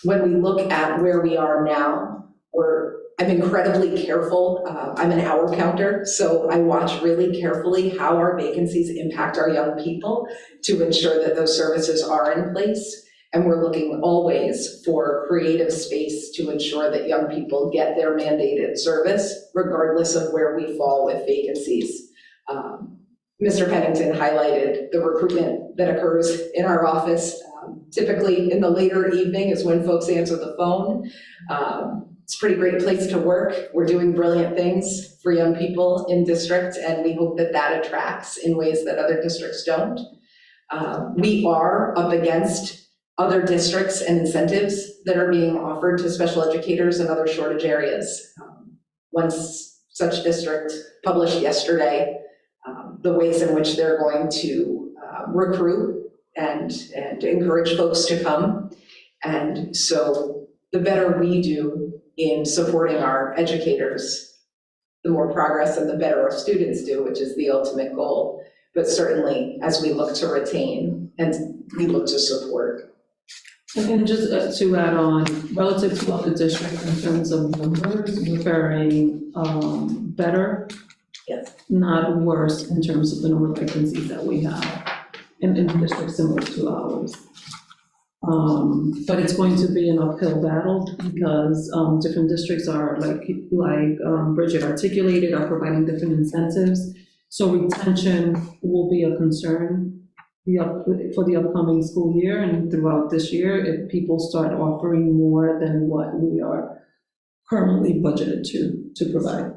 S4: When we look at where we are now, I'm incredibly careful. I'm an hour counter, so I watch really carefully how our vacancies impact our young people to ensure that those services are in place. And we're looking always for creative space to ensure that young people get their mandated service, regardless of where we fall with vacancies. Mr. Pennington highlighted the recruitment that occurs in our office. Typically in the later evening is when folks answer the phone. It's a pretty great place to work. We're doing brilliant things for young people in district, and we hope that that attracts in ways that other districts don't. We are up against other districts and incentives that are being offered to special educators in other shortage areas. One such district published yesterday the ways in which they're going to recruit and encourage folks to come. And so the better we do in supporting our educators, the more progress and the better our students do, which is the ultimate goal. But certainly as we look to retain and we look to support.
S16: And just to add on, relative to other districts in terms of numbers, we're faring better,
S4: yes,
S16: not worse in terms of the number of vacancies that we have in districts similar to ours. But it's going to be an uphill battle because different districts are, like Bridget articulated, are providing different incentives. So retention will be a concern for the upcoming school year and throughout this year if people start offering more than what we are currently budgeted to provide.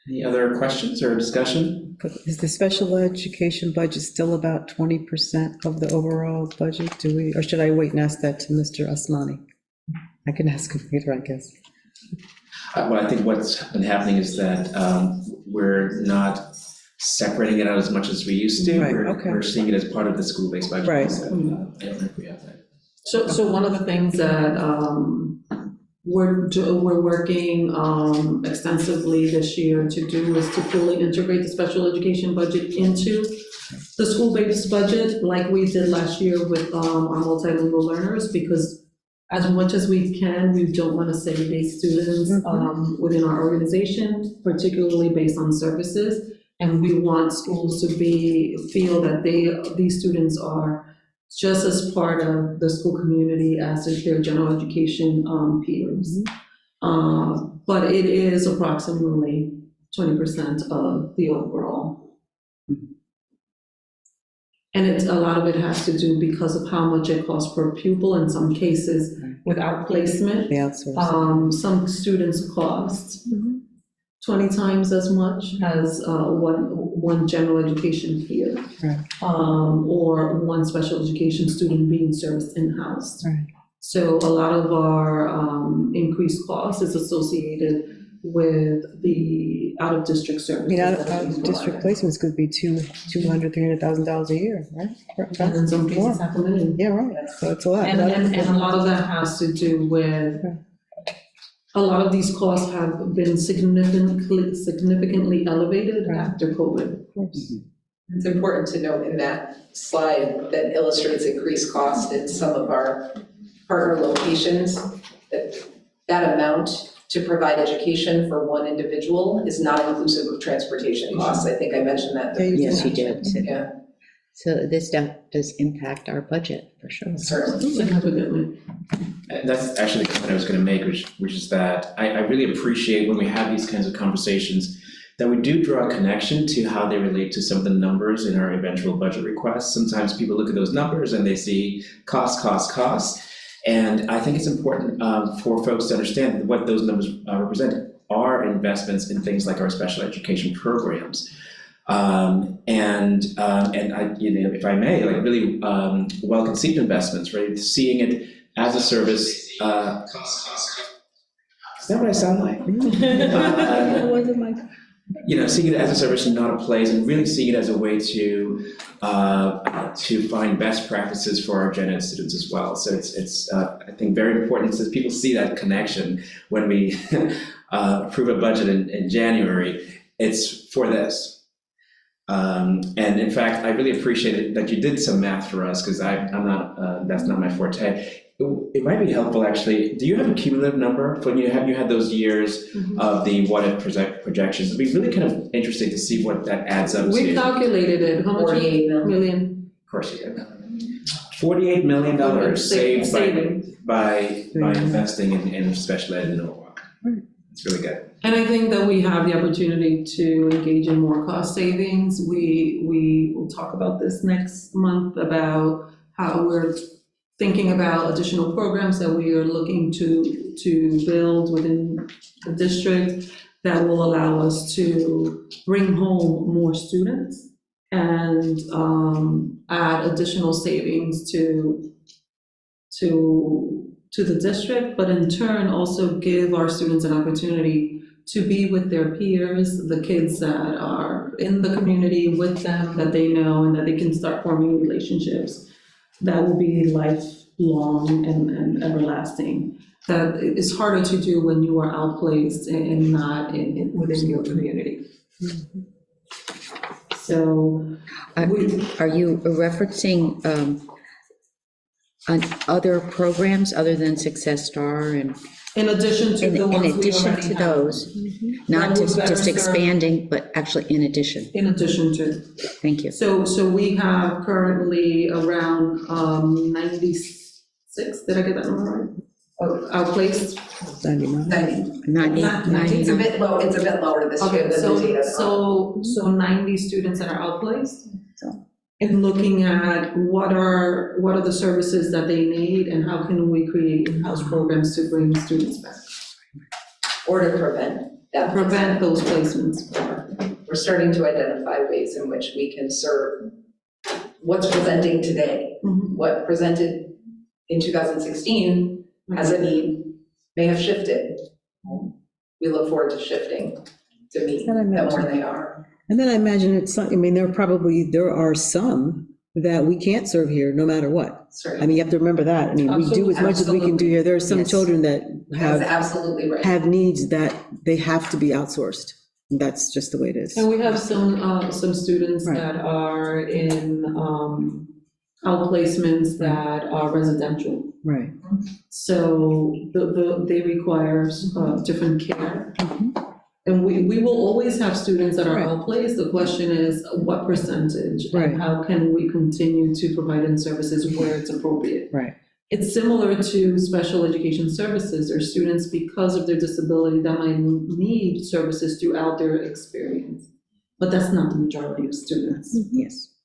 S1: Any other questions or discussion?
S6: Is the special education budget still about 20% of the overall budget? Or should I wait and ask that to Mr. Asmani? I can ask him later, I guess.
S1: Well, I think what's been happening is that we're not separating it out as much as we used to.
S6: Right, okay.
S1: We're seeing it as part of the school-based budget.
S6: Right.
S1: So, I don't know if we have that.
S16: So one of the things that we're working extensively this year to do is to fully integrate the special education budget into the school-based budget, like we did last year with our multilingual learners, because as much as we can, we don't want to segregate students within our organization, particularly based on services. And we want schools to feel that these students are just as part of the school community as their general education peers. But it is approximately 20% of the overall. And a lot of it has to do because of how much it costs per pupil. In some cases, without placement, some students cost 20 times as much as one general education peer, or one special education student being serviced in-house. So a lot of our increased cost is associated with the out-of-district services.
S6: Out-of-district placements could be $200,000, $300,000 a year, right?
S16: And in some cases, half a million.
S6: Yeah, right, so it's a lot.
S16: And a lot of that has to do with, a lot of these costs have been significantly elevated after COVID.
S4: It's important to note in that slide that illustrates increased cost in some of our partner locations, that amount to provide education for one individual is not inclusive of transportation costs. I think I mentioned that.
S3: Yes, you did.
S4: Yeah.
S3: So this does impact our budget, for sure.
S16: Significantly.
S1: And that's actually the comment I was going to make, which is that I really appreciate when we have these kinds of conversations that we do draw a connection to how they relate to some of the numbers in our eventual budget requests. Sometimes people look at those numbers and they see cost. And I think it's important for folks to understand what those numbers represent are investments in things like our special education programs. And I, if I may, like really well-conceived investments, right? Seeing it as a service. Is that what I sound like? Seeing it as a service and not a place, and really seeing it as a way to find best practices for our gen ed students as well. So it's I think very important that people see that connection when we approve a budget in January. It's for this. And in fact, I really appreciate it that you did some math for us, because I'm not, that's not my forte. It might be helpful, actually. Do you have a cumulative number when you had those years of the what if projections? It'd be really kind of interesting to see what that adds up to.
S16: We calculated it. How much?
S4: 48
S16: million.
S1: Of course you did. $48 million saved by investing in special ed in Norwalk. It's really good.
S16: And I think that we have the opportunity to engage in more cost savings. We will talk about this next month, about how we're thinking about additional programs that we are looking to build within the district. that will allow us to bring home more students and add additional savings to the district, but in turn also give our students an opportunity to be with their peers, the kids that are in the community with them, that they know, and that they can start forming relationships that will be lifelong and everlasting. That is harder to do when you are outplaced and not within your community. So.
S3: Are you referencing on other programs other than Success Star and?
S16: In addition to the ones we already have.
S3: In addition to those, not
S16: That will
S3: just
S16: better serve-
S3: expanding, but actually in addition.
S16: In addition to.
S3: Thank you.
S16: So we have currently around 96, did I get that number right? Outplaced?
S6: 99.
S16: 90.
S4: It's a bit low, it's a bit lower this year
S16: Okay,
S4: than the data.
S16: so 90 students that are outplaced. And looking at what are the services that they need and how can we create in-house programs to bring students back?
S4: Or to prevent that.
S16: Prevent those placements.
S4: We're starting to identify ways in which we can serve what's presenting today. What presented in 2016 as a need may have shifted. We look forward to shifting to meet them where they are.
S6: And then I imagine there are some that we can't serve here, no matter what.
S4: Certainly.
S6: I mean, you have to remember that. I mean, we do as much as we can do here. There are some
S4: Yes.
S6: children that
S4: That's absolutely right.
S6: have needs that they have to be outsourced. And that's just the way it is.
S16: And we have some students that are in outplacements that are residential.
S6: Right.
S16: So they require different care. And we will always have students that are outplaced. The question is, what percentage? And how can we continue to provide in services where it's appropriate?
S6: Right.
S16: It's similar to special education services, or students because of their disability that might need services throughout their experience. But that's not the majority of students.
S6: Yes.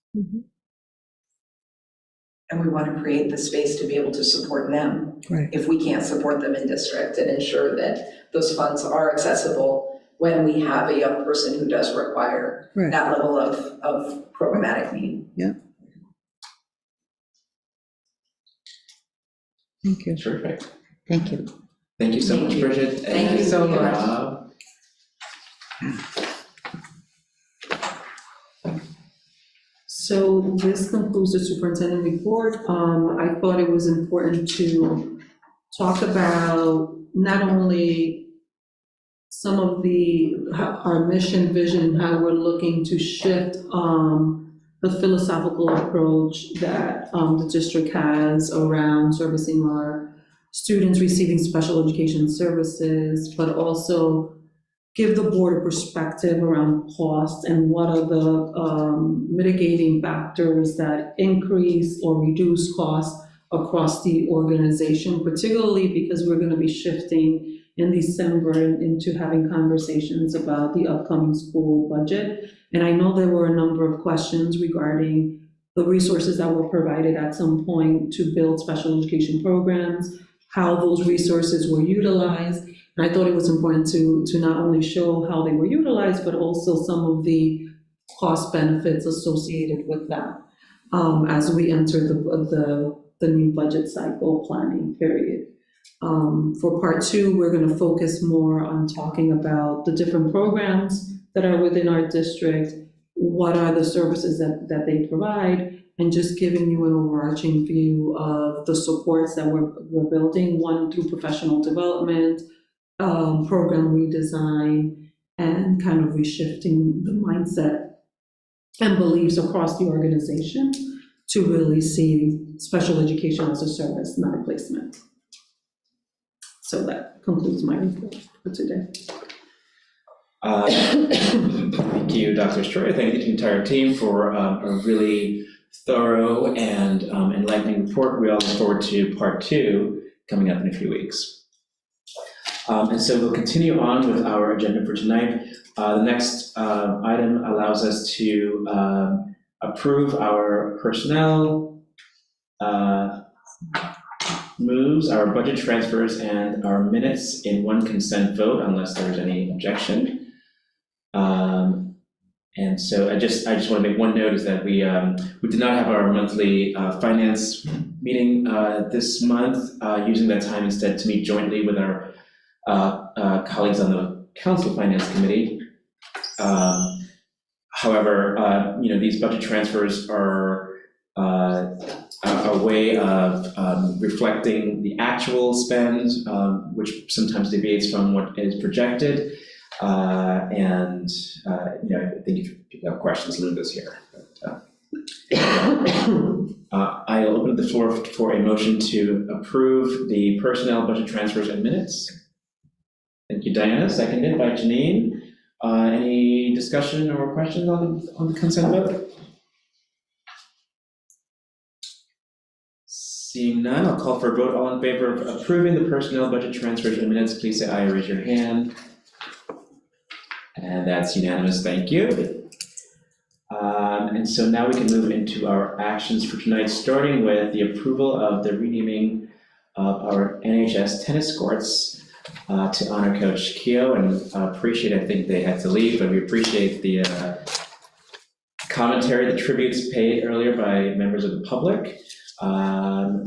S4: And we want to create the space to be able to support them.
S6: Right.
S4: If we can't support them in district, and ensure that those funds are accessible when we have a young person who does require that level of programmatic need.
S6: Yeah. Thank you.
S1: Terrific.
S3: Thank you.
S1: Thank you so much, Bridget.
S4: Thank you so much.
S1: Rob.
S16: So this concludes the superintendent report. I thought it was important to talk about not only some of our mission, vision, how we're looking to shift the philosophical approach that the district has around servicing our students receiving special education services, but also give the board a perspective around cost and what are the mitigating factors that increase or reduce costs across the organization, particularly because we're going to be shifting in December into having conversations about the upcoming school budget. And I know there were a number of questions regarding the resources that were provided at some point to build special education programs, how those resources were utilized. And I thought it was important to not only show how they were utilized, but also some of the cost benefits associated with that as we enter the new budget cycle planning period. For part two, we're going to focus more on talking about the different programs that are within our district, what are the services that they provide, and just giving you an overarching view of the supports that we're building, one through professional development, program redesign, and kind of reshifting the mindset and beliefs across the organization to really see special education as a service, not a placement. So that concludes my report for today.
S1: Thank you, Dr. Stroy. Thank you to the entire team for a really thorough and enlightening report. We all look forward to part two coming up in a few weeks. And so we'll continue on with our agenda for tonight. The next item allows us to approve our personnel moves our budget transfers and our minutes in one consent vote unless there's any objection. And so I just want to make one note is that we did not have our monthly finance meeting this month, using that time instead to meet jointly with our colleagues on the Council Finance Committee. However, these budget transfers are a way of reflecting the actual spend, which sometimes deviates from what is projected. I think if people have questions, Linda's here. I'll open the floor for a motion to approve the personnel budget transfers and minutes. Thank you, Diana. Seconded by Janine. Any discussion or questions on the consent vote? Seeing none, I'll call for a vote. All in favor of approving the personnel budget transfers and minutes, please say aye or raise your hand. And that's unanimous, thank you. And so now we can move into our actions for tonight, starting with the approval of the renaming of our NHS tennis courts to honor Coach Keogh, and I think they had to leave, but we appreciate the commentary, the tributes paid earlier by members of the public. I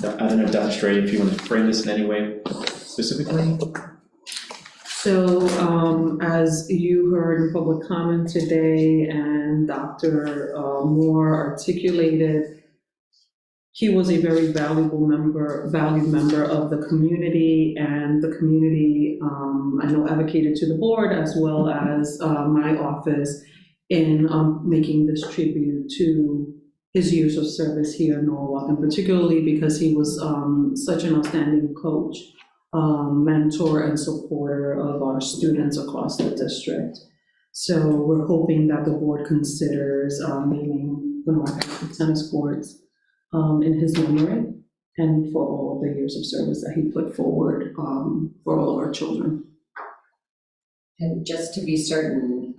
S1: don't know, Dr. Stray, if you want to frame this in any way specifically?
S16: So as you heard in public comment today and Dr. Moore articulated, he was a very valued member of the community, and the community, I know, advocated to the board as well as my office in making this tribute to his years of service here in Norwalk, and particularly because he was such an outstanding coach, mentor and supporter of our students across the district. So we're hoping that the board considers naming the Norwalk tennis courts in his memory and for all of the years of service that he put forward for all of our children.
S2: And just to be certain,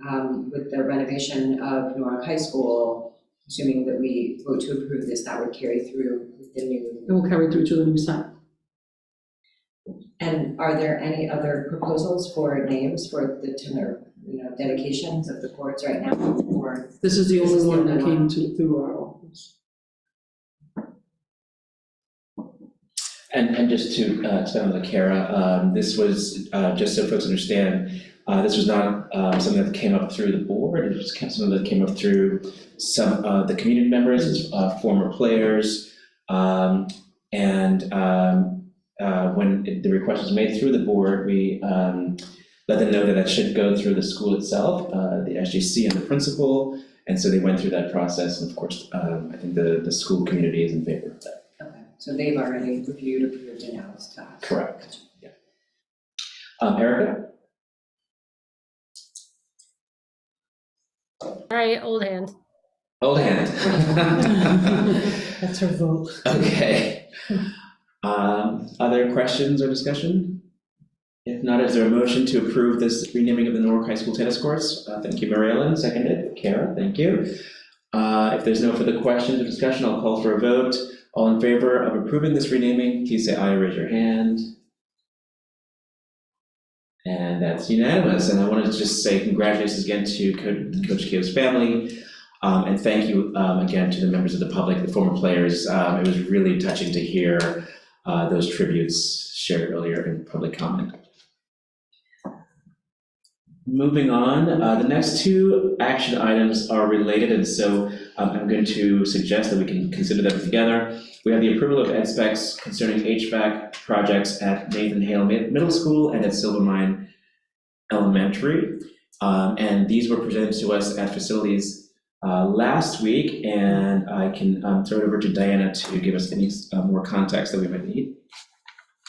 S2: with the renovation of Norwalk High School, assuming that we vote to approve this, that would carry through the new.
S16: It will carry through to the new site.
S2: And are there any other proposals for names for the tenor, dedications of the courts right now? Or
S16: this is the only one that came through our office.
S1: And just to expand on the Kara, this was, just so folks understand, this was not something that came up through the board, it was something that came up through some of the community members, former players, when the request was made through the board, we let them know that that should go through the school itself, the SGC and the principal, and so they went through that process, and of course, I think the school community is in favor of that.
S2: Okay, so they've already reviewed, approved, and now it's passed.
S1: Correct, yeah. Erica?
S7: All right, old hand.
S1: Old hand.
S8: That's her vote.
S1: Okay. Other questions or discussion? If not, is there a motion to approve this renaming of the Norwalk High School tennis courts? Thank you, Mary Ellen. Seconded. Kara, thank you. If there's no further questions or discussion, I'll call for a vote. All in favor of approving this renaming, please say aye or raise your hand. And that's unanimous. And I want to just say congratulations again to Coach Keogh's family. And thank you again to the members of the public, the former players. It was really touching to hear those tributes shared earlier in public comment. Moving on, the next two action items are related, and so I'm going to suggest that we can consider them together. We have the approval of ed specs concerning HVAC projects at Nathan Hale Middle School and at Silvermine Elementary. And these were presented to us at facilities last week, and I can throw it over to Diana to give us any more context that we might need.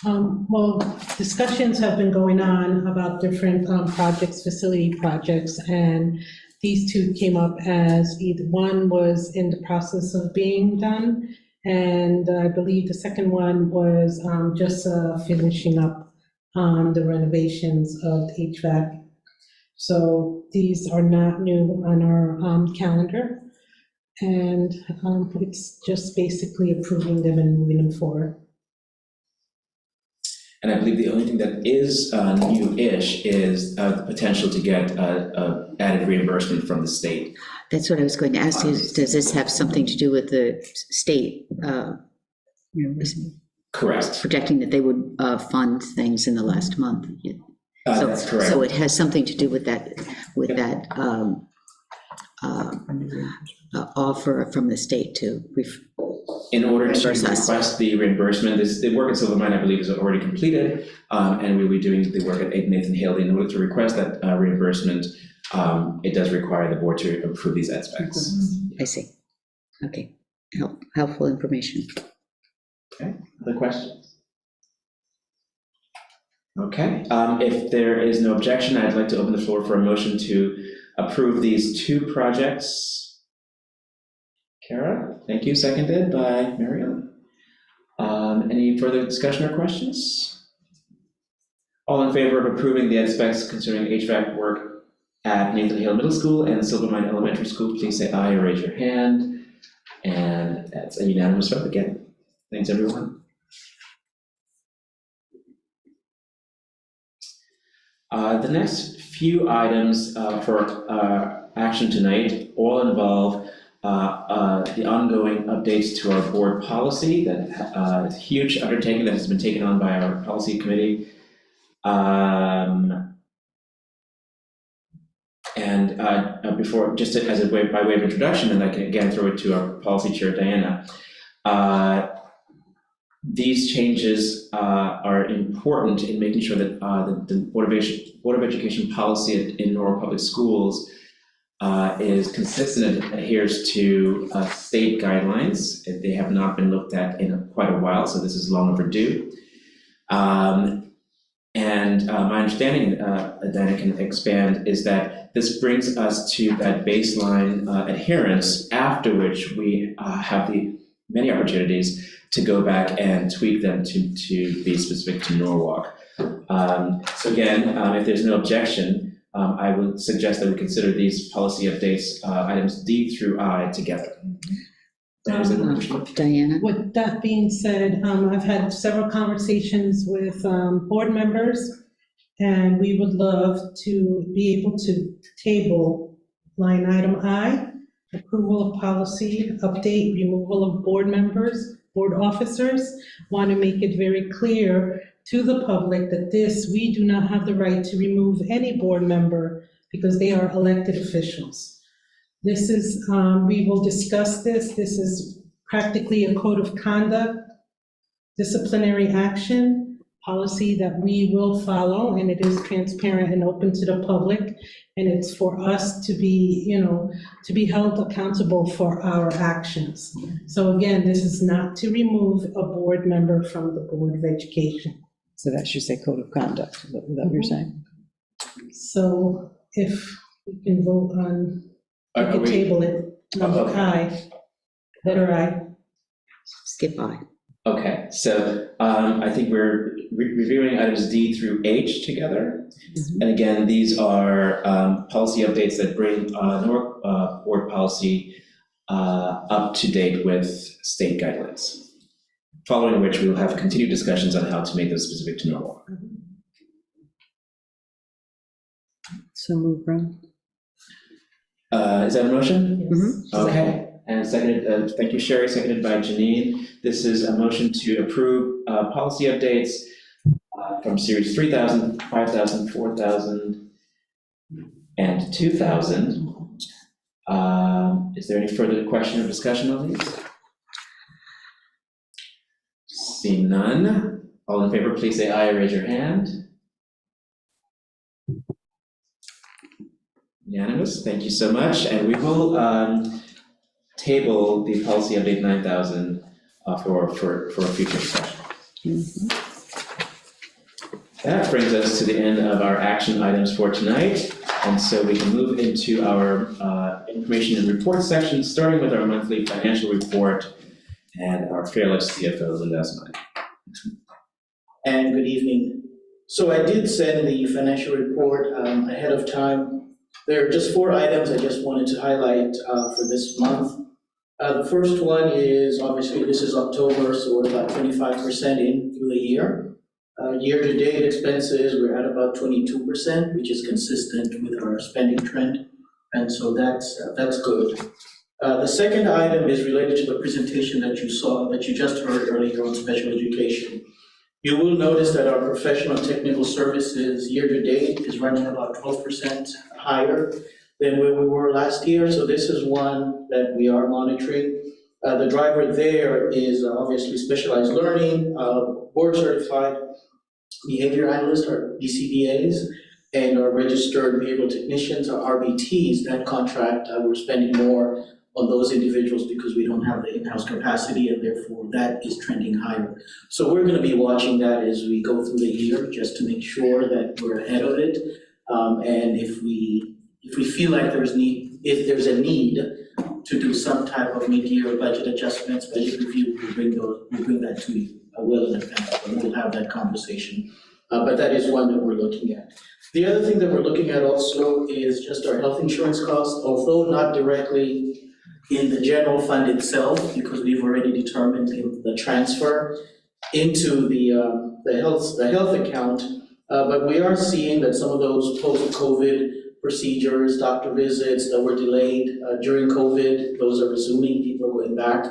S8: Well, discussions have been going on about different projects, facility projects, and these two came up as either one was in the process of being done, and I believe the second one was just finishing up the renovations of the HVAC. So these are not new on our calendar. And it's just basically approving them and moving them forward.
S1: And I believe the only thing that is new-ish is the potential to get added reimbursement from the state.
S3: That's what I was going to ask you. Does this have something to do with the state?
S1: Correct.
S3: Projecting that they would fund things in the last month.
S1: That's correct.
S3: So it has something to do with that, offer from the state to.
S1: In order to
S3: reimburse us.
S1: request the reimbursement, the work at Silver Mine, I believe, is already completed, and we'll be doing the work at Nathan Haley. In order to request that reimbursement, it does require the board to approve these ed specs.
S3: I see. Okay, helpful information.
S1: Okay, other questions? Okay, if there is no objection, I'd like to open the floor for a motion to approve these two projects. Kara, thank you, seconded by Miriam. Any further discussion or questions? All in favor of approving the ed specs concerning HVAC work at Nathan Hale Middle School and Silver Mine Elementary School, please say aye or raise your hand. And that's a unanimous vote again. Thanks, everyone. The next few items for action tonight all involve the ongoing updates to our board policy, that is a huge undertaking that has been taken on by our policy committee. Before, just as a way, by way of introduction, and I can again throw it to our policy chair, Diana. These changes are important in making sure that the Board of Education policy in Norwalk Public Schools is consistent and adheres to state guidelines. They have not been looked at in quite a while, so this is long overdue. My understanding, Diana can expand, is that this brings us to that baseline adherence, after which we have the many opportunities to go back and tweak them to be specific to Norwalk. So again, if there's no objection, I would suggest that we consider these policy updates, items D through I, together.
S3: Diana?
S8: With that being said, I've had several conversations with board members, and we would love to be able to table line item I, approval of policy, update, removal of board members, board officers. Want to make it very clear to the public that we do not have the right to remove any board member because they are elected officials. This is, we will discuss this. This is practically a code of conduct, disciplinary action policy that we will follow, and it is transparent and open to the public. And it's for us to be, to be held accountable for our actions. So again, this is not to remove a board member from the Board of Education.
S6: So that should say code of conduct, is that what you're saying?
S8: So if we can vote on, we can table it, number I, letter I.
S3: Skip I.
S1: Okay, so I think we're reviewing items D through H together. And again, these are policy updates that bring Norwalk board policy up to date with state guidelines. Following which we will have continued discussions on how to make those specific to Norwalk.
S6: So move, Brown.
S1: Is that a motion?
S8: Yes.
S1: Okay, and seconded, thank you, Sherry, seconded by Janine. This is a motion to approve policy updates from series 3,000, 5,000, 4,000, and 2,000. Is there any further question or discussion on these? Seeing none, all in favor, please say aye or raise your hand. Unanimous, thank you so much. And we will table the policy update 9,000 for a future discussion. That brings us to the end of our action items for tonight. And so we can move into our information and report section, starting with our monthly financial report and our fearless CFO, Linda Esmay.
S9: And good evening. So I did send the financial report ahead of time. There are just 4 items I just wanted to highlight for this month. The first one is, obviously, this is October, so we're about 25% in through the year. Year-to-date expenses, we're at about 22%, which is consistent with our spending trend, and so that's good. The second item is related to the presentation that you just heard earlier on special education. You will notice that our professional technical services year-to-date is running about 12% higher than where we were last year, so this is one that we are monitoring. The driver there is obviously specialized learning, board-certified behavior analysts, or BCBAs, and our registered behavioral technicians, or RBTs. That contract, we're spending more on those individuals because we don't have the in-house capacity, and therefore that is trending higher. So we're going to be watching that as we go through the year, just to make sure that we're ahead of it. And if we feel like if there's a need to do some type of mid-year budget adjustments, budget review, we'll bring that to you well in advance, and we'll have that conversation. But that is one that we're looking at. The other thing that we're looking at also is just our health insurance costs, although not directly in the general fund itself, because we've already determined the transfer into the health account. But we are seeing that some of those post-COVID procedures, doctor visits that were delayed during COVID, those are resuming. People are going back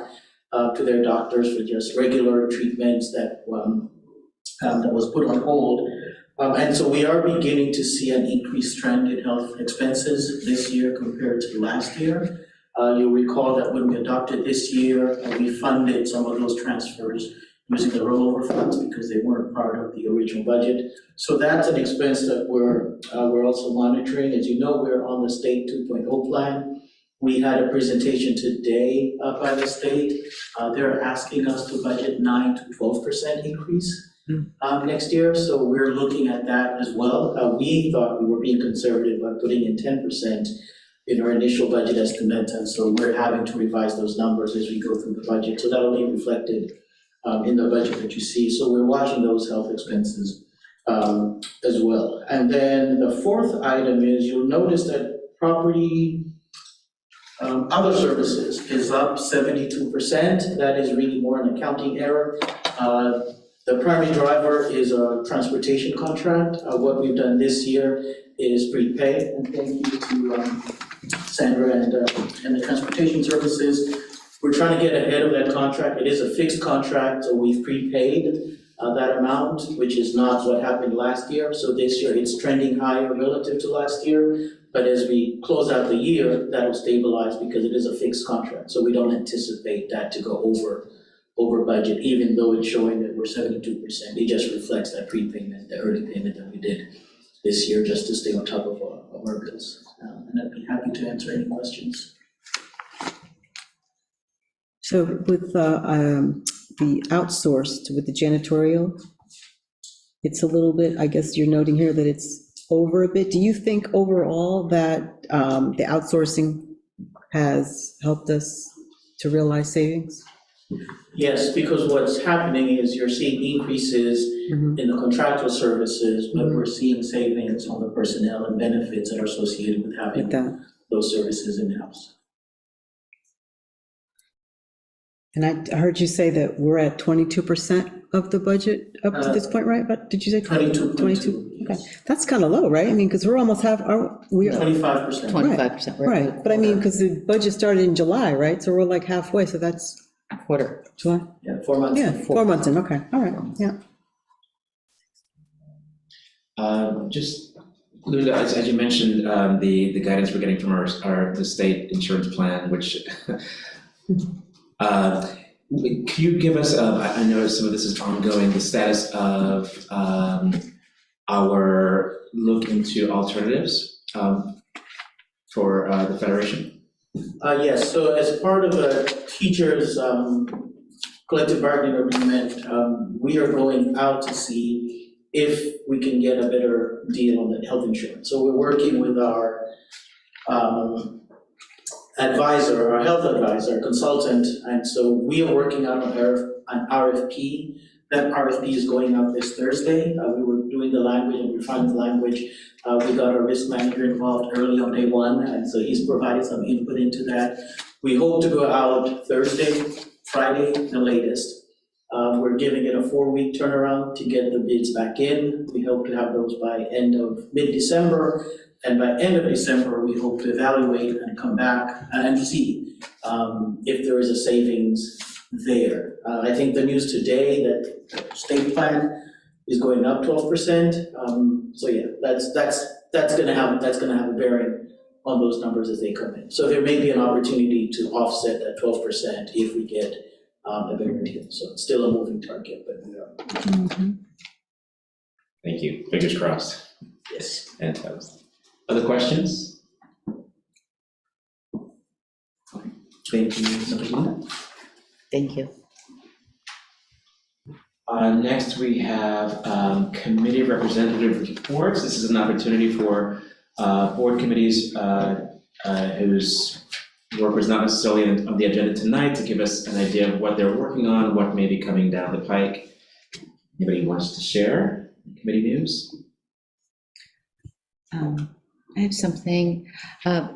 S9: to their doctors for just regular treatments that was put on hold. And so we are beginning to see an increased trend in health expenses this year compared to last year. You'll recall that when we adopted this year, we funded some of those transfers using the rollover funds because they weren't part of the original budget. So that's an expense that we're also monitoring. As you know, we're on the state 2.0 plan. We had a presentation today by the state. They're asking us to budget 9 to 12% increase next year. So we're looking at that as well. We thought we were being conservative by putting in 10% in our initial budget estimate, and so we're having to revise those numbers as we go through the budget. So that'll be reflected in the budget that you see. So we're watching those health expenses as well. And then the fourth item is, you'll notice that property other services is up 72%. That is really more an accounting error. The primary driver is a transportation contract. What we've done this year is prepay, and thank you to Sandra and the transportation services. We're trying to get ahead of that contract. It is a fixed contract, so we've prepaid that amount, which is not what happened last year. So this year it's trending higher relative to last year. But as we close out the year, that'll stabilize because it is a fixed contract. So we don't anticipate that to go over budget, even though it's showing that we're 72%. It just reflects that prepayment, the early payment that we did this year, just to stay on top of our bills. And I'd be happy to answer any questions.
S6: So with the outsourced, with the janitorial, it's a little bit, I guess you're noting here that it's over a bit. Do you think overall that the outsourcing has helped us to realize savings?
S9: Yes, because what's happening is you're seeing increases in the contractual services, but we're seeing savings on the personnel and benefits that are associated with having those services in-house.
S6: And I heard you say that we're at 22% of the budget up to this point, right? But did you say 22? Okay, that's kind of low, right? I mean, because we're almost half, we are
S9: 25%.
S3: 25%.
S6: Right, but I mean, because the budget started in July, right? So we're like halfway, so that's
S3: quarter.
S6: July?
S9: Yeah, 4 months.
S6: Yeah, 4 months in, okay, all right, yeah.
S1: Just, Lula, as you mentioned, the guidance we're getting from the state insurance plan, which can you give us, I know some of this is ongoing, the status of our look into alternatives for the Federation?
S9: Yes, so as part of the teachers' collective bargaining agreement, we are going out to see if we can get a better deal on the health insurance. So we're working with our advisor, our health advisor, consultant, and so we are working out an RFP. That RFP is going out this Thursday. We were doing the language and refining the language. We got our risk manager involved early on day one, and so he's provided some input into that. We hope to go out Thursday, Friday, the latest. We're giving it a 4-week turnaround to get the bids back in. We hope to have those by end of mid-December. And by end of December, we hope to evaluate and come back and see if there is a savings there. I think the news today that the state plan is going up 12%. So yeah, that's gonna have a bearing on those numbers as they come in. So there may be an opportunity to offset that 12% if we get a better deal. So it's still a moving target, but we are.
S1: Thank you. Fingers crossed.
S9: Yes.
S1: And toast. Other questions? Thank you, Sabrina.
S3: Thank you.
S1: Next, we have committee representative reports. This is an opportunity for board committees whose work was not necessarily on the agenda tonight to give us an idea of what they're working on, what may be coming down the pike. Anybody wants to share committee news?
S3: I have something.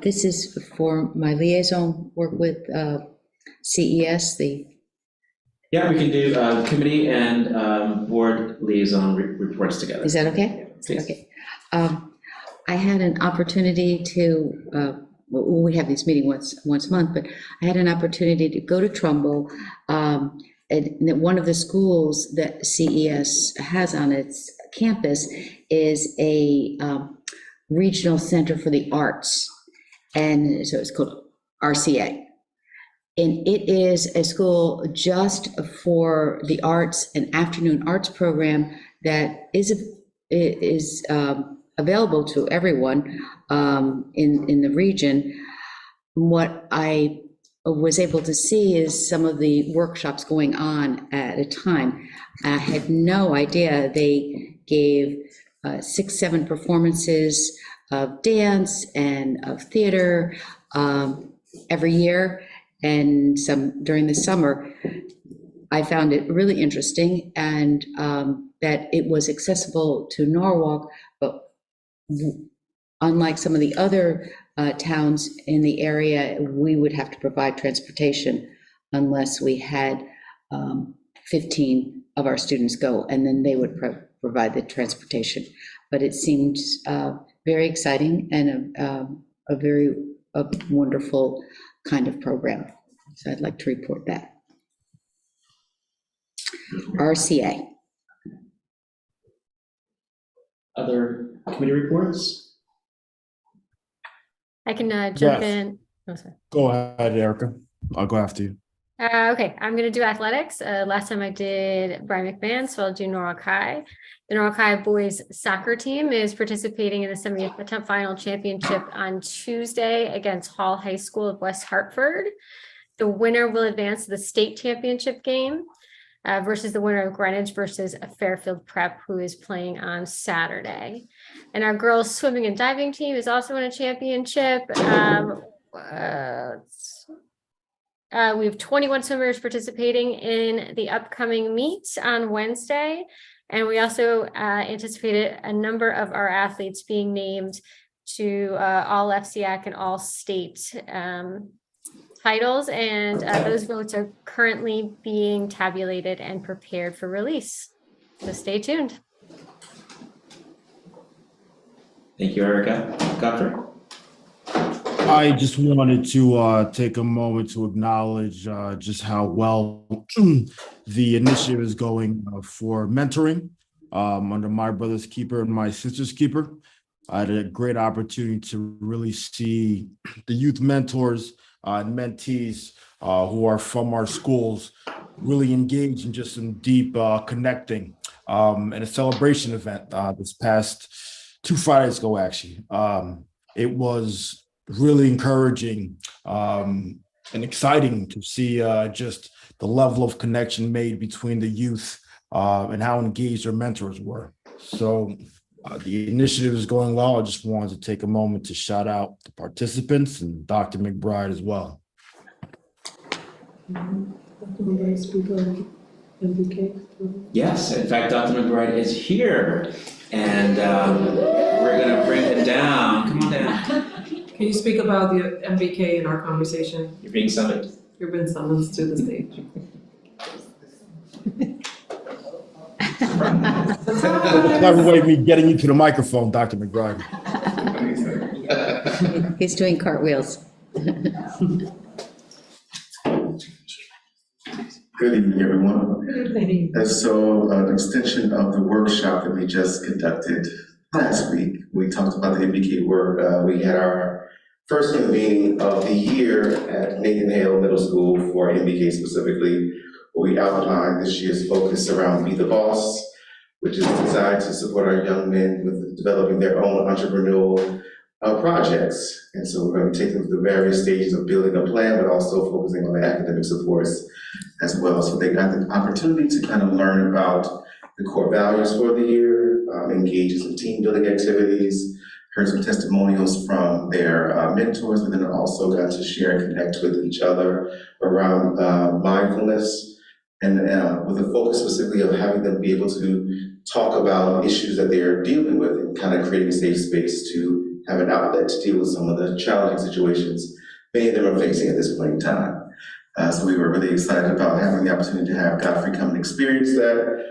S3: This is for my liaison work with CES,
S1: Yeah, we can do committee and board liaison reports together.
S3: Is that okay?
S1: Please.
S3: Okay. I had an opportunity to, we have this meeting once a month, but I had an opportunity to go to Trumbull. And one of the schools that CES has on its campus is a regional center for the arts. And so it's called RCA. And it is a school just for the arts, an afternoon arts program that is available to everyone in the region. What I was able to see is some of the workshops going on at a time. I had no idea they gave 6-7 performances of dance and of theater every year, and some during the summer. I found it really interesting, and that it was accessible to Norwalk, but unlike some of the other towns in the area, we would have to provide transportation unless we had 15 of our students go, and then they would provide the transportation. But it seemed very exciting and a very wonderful kind of program. So I'd like to report that. RCA.
S1: Other committee reports?
S7: I can jump
S12: Yes.
S7: in. Oh, sorry.
S12: Go ahead, Erica. I'll go after you.
S7: Okay, I'm going to do athletics. Last time I did Brian McMahon, so I'll do Norwalk High. The Norwalk High boys soccer team is participating in the semi-final championship on Tuesday against Hall High School of West Hartford. The winner will advance to the state championship game versus the winner of Greenwich versus Fairfield Prep, who is playing on Saturday. And our girls swimming and diving team is also in a championship. We have 21 swimmers participating in the upcoming meet on Wednesday. And we also anticipated a number of our athletes being named to all FCAC and all state titles. And those votes are currently being tabulated and prepared for release. So stay tuned.
S1: Thank you, Erica. Godfrey?
S12: I just wanted to take a moment to acknowledge just how well the initiative is going for mentoring under My Brother's Keeper and My Sister's Keeper. I had a great opportunity to really see the youth mentors and mentees who are from our schools really engage in just some deep connecting and a celebration event this past 2 Fridays ago, actually. It was really encouraging and exciting to see just the level of connection made between the youth and how engaged their mentors were. So the initiative is going well. I just wanted to take a moment to shout out the participants and Dr. McBride as well.
S1: Yes, in fact, Dr. McBride is here, and we're gonna bring it down. Come on down.
S16: Can you speak about the MBK in our conversation?
S1: You're being summoned.
S16: You've been summoned to the stage.
S12: Never wait me getting you to the microphone, Dr. McBride.
S3: He's doing cartwheels.
S13: Good evening, everyone.
S8: Good evening.
S13: And so, an extension of the workshop that we just conducted last week, we talked about the MBK work. We had our first convening of the year at Nathan Hale Middle School for MBK specifically, where we outlined this year's focus around Be the Boss, which is designed to support our young men with developing their own entrepreneurial projects. And so we're going to take them through the various stages of building a plan, but also focusing on the academic supports as well. So they got the opportunity to kind of learn about the core values for the year, engage in some team building activities, heard some testimonials from their mentors, but then also got to share and connect with each other around mindfulness, and with a focus specifically of having them be able to talk about issues that they're dealing with and kind of creating a safe space to have an outlet to deal with some of the challenging situations many of them are facing at this point in time. So we were really excited about having the opportunity to have Godfrey come and experience that,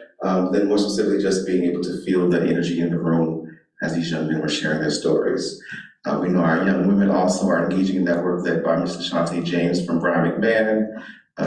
S13: then more specifically just being able to feel the energy in the room as these young men were sharing their stories. We know our young women also are engaging in that work led by Mrs. Shante James from Brian McMahon.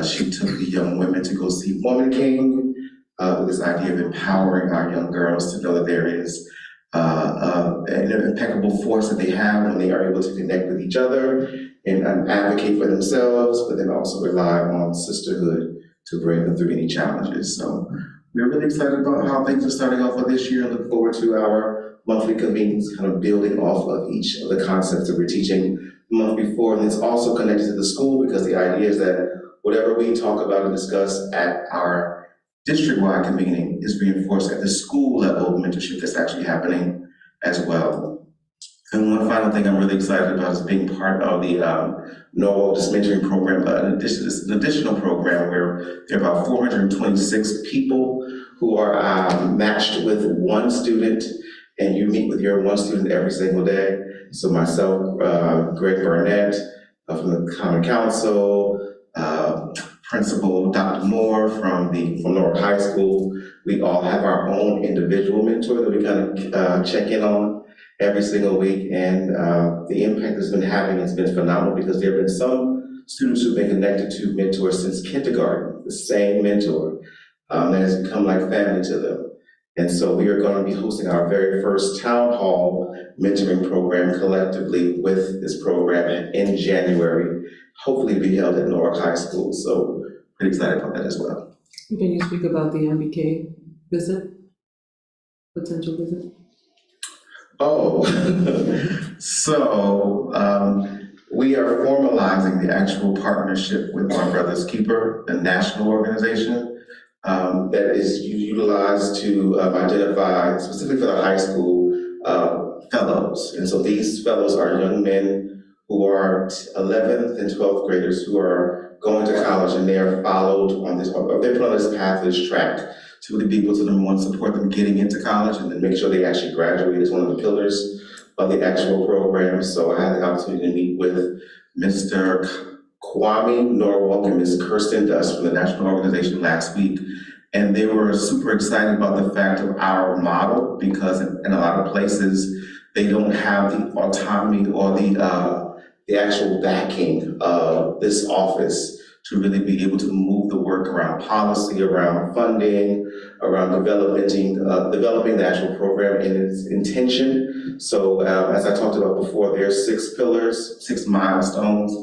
S13: She took the young women to go see Woman King with this idea of empowering our young girls to know that there is an impeccable force that they have when they are able to connect with each other and advocate for themselves, but then also rely on sisterhood to bring them through any challenges. So we're really excited about how things are starting off for this year and look forward to our monthly convenings, kind of building off of each of the concepts that we're teaching the month before. And it's also connected to the school because the idea is that whatever we talk about and discuss at our district-wide convening is reinforced at the school level mentorship that's actually happening as well. And one final thing I'm really excited about is being part of the Norwalk Mentoring Program. It's an additional program where there are about 426 people who are matched with one student, and you meet with your one student every single day. So myself, Greg Burnett from the Common Council, Principal Dr. Moore from Norwalk High School. We all have our own individual mentor that we kind of check in on every single week, and the impact it's been having has been phenomenal because there have been some students who've been connected to mentors since kindergarten, the same mentor that has become like family to them. And so we are going to be hosting our very first town hall mentoring program collectively with this program in January, hopefully be held at Norwalk High School. So pretty excited about that as well.
S16: Can you speak about the MBK visit, potential visit?
S13: Oh, so we are formalizing the actual partnership with My Brother's Keeper, a national organization that is utilized to identify, specifically for the high school, fellows. And so these fellows are young men who are 11th and 12th graders who are going to college, and they are followed on this, they're put on this path, this track to really be able to, number one, support them getting into college and then make sure they actually graduate as one of the pillars of the actual program. So I had the opportunity to meet with Mr. Kwame Norwalk and Ms. Kirsten Dust from the national organization last week. And they were super excited about the fact of our model because in a lot of places, they don't have the autonomy or the actual backing of this office to really be able to move the work around policy, around funding, around developing the actual program in its intention. So as I talked about before, there are 6 pillars, 6 milestones.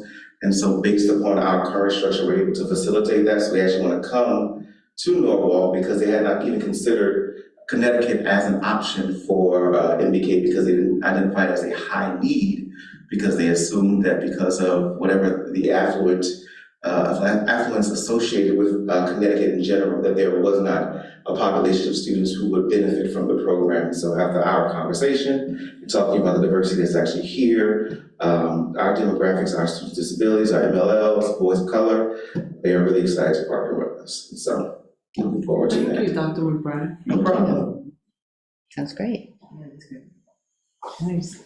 S13: And so based upon our current structure, we're able to facilitate that. So we actually want to come to Norwalk because they had not even considered Connecticut as an option for MBK because they didn't identify it as a high need, because they assumed that because of whatever the affluence associated with Connecticut in general, that there was not a population of students who would benefit from the program. So after our conversation, we're talking about the diversity that's actually here, our demographics, our students' disabilities, our MLLs, boys of color, they are really excited to partner with us. So looking forward to that.
S16: Thank you, Dr. McBride.
S13: No problem.
S3: Sounds great.
S8: Nice.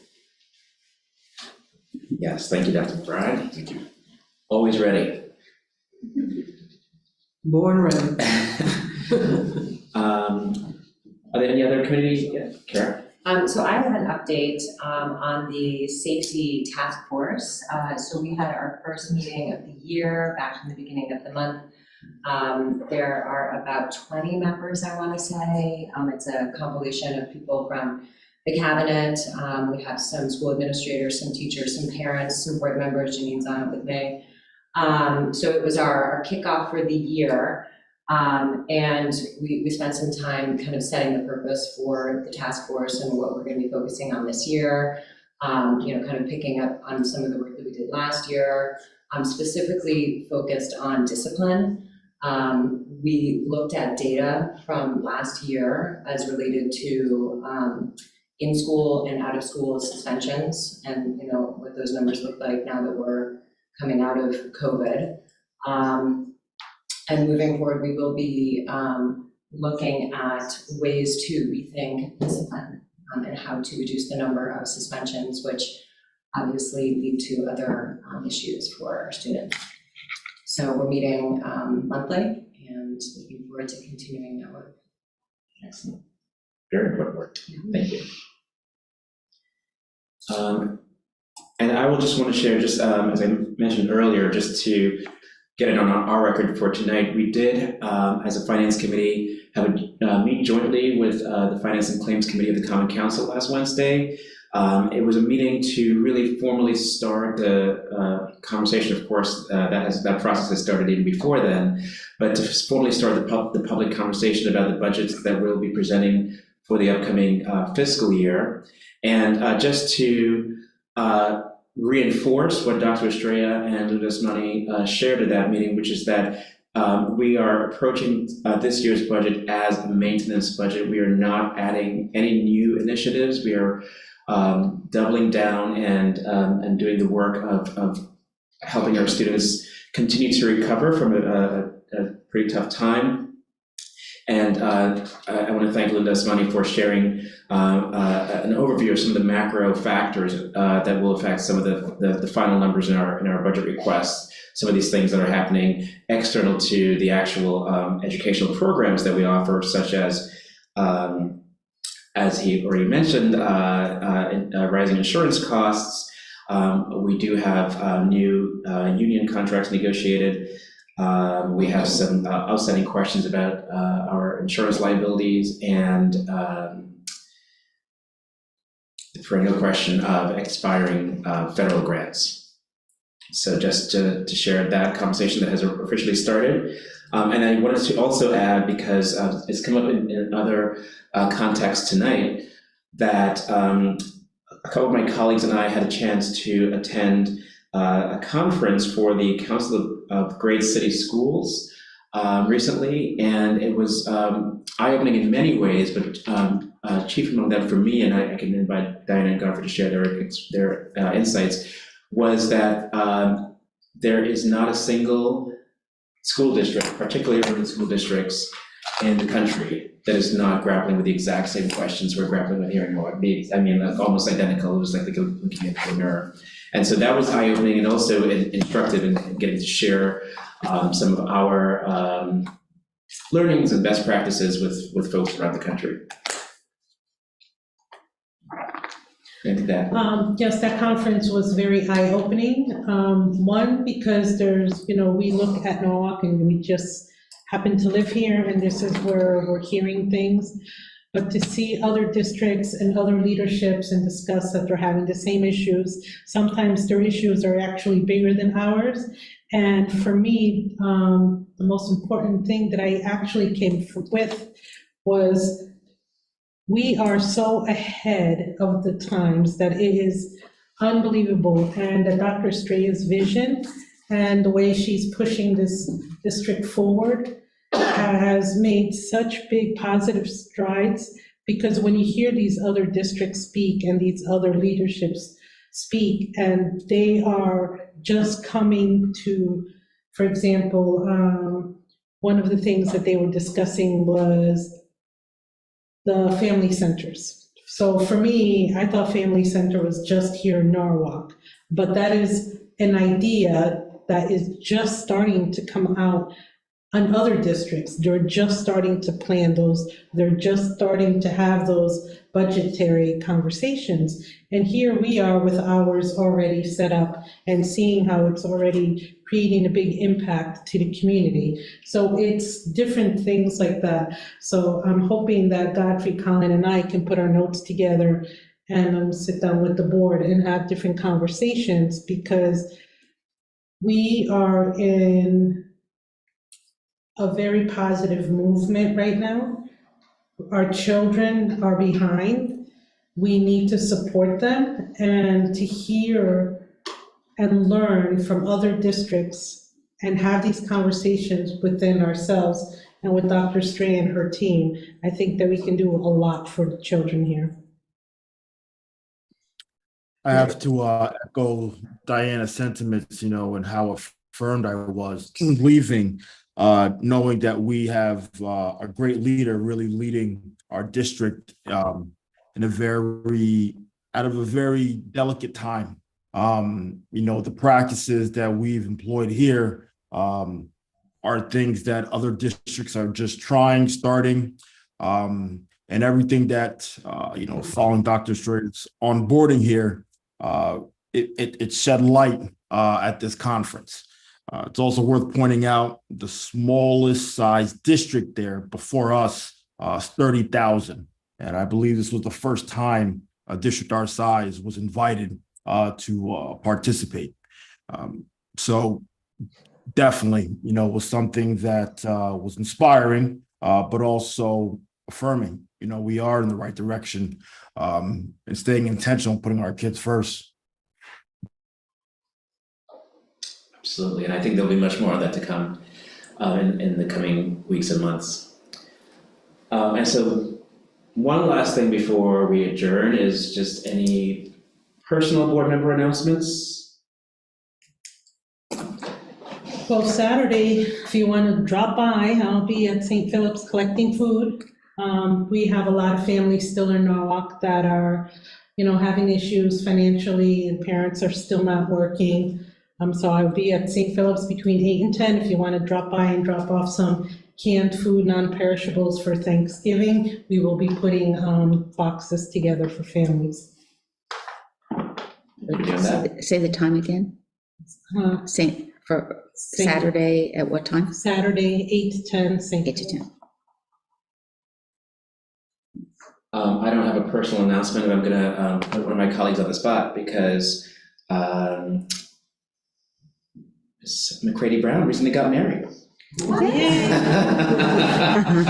S1: Yes, thank you, Dr. McBride. Thank you. Always ready.
S8: Born ready.
S1: Are there any other committees? Yeah, Kara?
S5: So I have an update on the safety task force. So we had our first meeting of the year back in the beginning of the month. There are about 20 members, I want to say. It's a compilation of people from the cabinet. We have some school administrators, some teachers, some parents, some board members. Janine's on it with me. So it was our kickoff for the year. And we spent some time kind of setting the purpose for the task force and what we're going to be focusing on this year. Kind of picking up on some of the work that we did last year, specifically focused on discipline. We looked at data from last year as related to in-school and out-of-school suspensions and, what those numbers look like now that we're coming out of COVID. And moving forward, we will be looking at ways to rethink discipline and how to reduce the number of suspensions, which obviously lead to other issues for our students. So we're meeting monthly and looking forward to continuing that work.
S1: Excellent. Very important work. Thank you. And I will just want to share, just as I mentioned earlier, just to get it on our record for tonight, we did, as a finance committee, have a meet jointly with the Finance and Claims Committee of the Common Council last Wednesday. It was a meeting to really formally start the conversation. Of course, that process has started even before then, but to formally start the public conversation about the budgets that we'll be presenting for the upcoming fiscal year. And just to reinforce what Dr. Estrella and Linda Usmani shared at that meeting, which is that we are approaching this year's budget as a maintenance budget. We are not adding any new initiatives. We are doubling down and doing the work of helping our students continue to recover from a pretty tough time. And I want to thank Linda Usmani for sharing an overview of some of the macro factors that will affect some of the final numbers in our budget requests. Some of these things that are happening external to the actual educational programs that we offer, such as he already mentioned, rising insurance costs. We do have new union contracts negotiated. We have some outstanding questions about our insurance liabilities and the perennial question of expiring federal grants. So just to share that conversation that has officially started. And I wanted to also add, because it's come up in other contexts tonight, that a couple of my colleagues and I had a chance to attend a conference for the Council of Great City Schools recently, and it was eye-opening in many ways, but chief among them for me, and I can invite Diana and Godfrey to share their insights, was that there is not a single school district, particularly urban school districts in the country, that is not grappling with the exact same questions we're grappling with here in Norwalk. I mean, almost identical. It was like looking into a mirror. And so that was eye-opening and also instructive in getting to share some of our learnings and best practices with folks around the country.
S8: Yes, that conference was very eye-opening. One, because there's, we look at Norwalk and we just happen to live here, and this is where we're hearing things. But to see other districts and other leaderships and discuss that they're having the same issues, sometimes their issues are actually bigger than ours. And for me, the most important thing that I actually came with was, we are so ahead of the times that it is unbelievable. And Dr. Estrella's vision and the way she's pushing this district forward has made such big positive strides, because when you hear these other districts speak and these other leaderships speak, and they are just coming to, for example, one of the things that they were discussing was the family centers. So for me, I thought Family Center was just here in Norwalk, but that is an idea that is just starting to come out on other districts. They're just starting to plan those, they're just starting to have those budgetary conversations. And here we are with ours already set up and seeing how it's already creating a big impact to the community. So it's different things like that. So I'm hoping that Godfrey, Colin, and I can put our notes together and sit down with the board and have different conversations, because we are in a very positive movement right now. Our children are behind. We need to support them, and to hear and learn from other districts and have these conversations within ourselves and with Dr. Stray and her team. I think that we can do a lot for the children here.
S12: I have to echo Diana's sentiments, and how affirmed I was leaving, knowing that we have a great leader really leading our district in out of a very delicate time. The practices that we've employed here are things that other districts are just starting, and everything that, following Dr. Stray's onboarding here, it shed light at this conference. It's also worth pointing out the smallest size district there before us is 30,000. And I believe this was the first time a district our size was invited to participate. So definitely, was something that was inspiring, but also affirming. We are in the right direction, and staying intentional, putting our kids first.
S1: Absolutely, and I think there'll be much more of that to come in the coming weeks and months. And so one last thing before we adjourn is just any personal board member announcements?
S8: Well, Saturday, if you want to drop by, I'll be at St. Philip's collecting food. We have a lot of families still in Norwalk that are, having issues financially, and parents are still not working. So I'll be at St. Philip's between 8 and 10 if you want to drop by and drop off some canned food, non-perishables for Thanksgiving. We will be putting boxes together for families.
S3: Say the time again. Saturday at what time?
S8: Saturday, 8 to 10, St.
S3: 8 to 10.
S1: I don't have a personal announcement, but I'm gonna put one of my colleagues on the spot because Ms. McCready Brown recently got married.
S8: I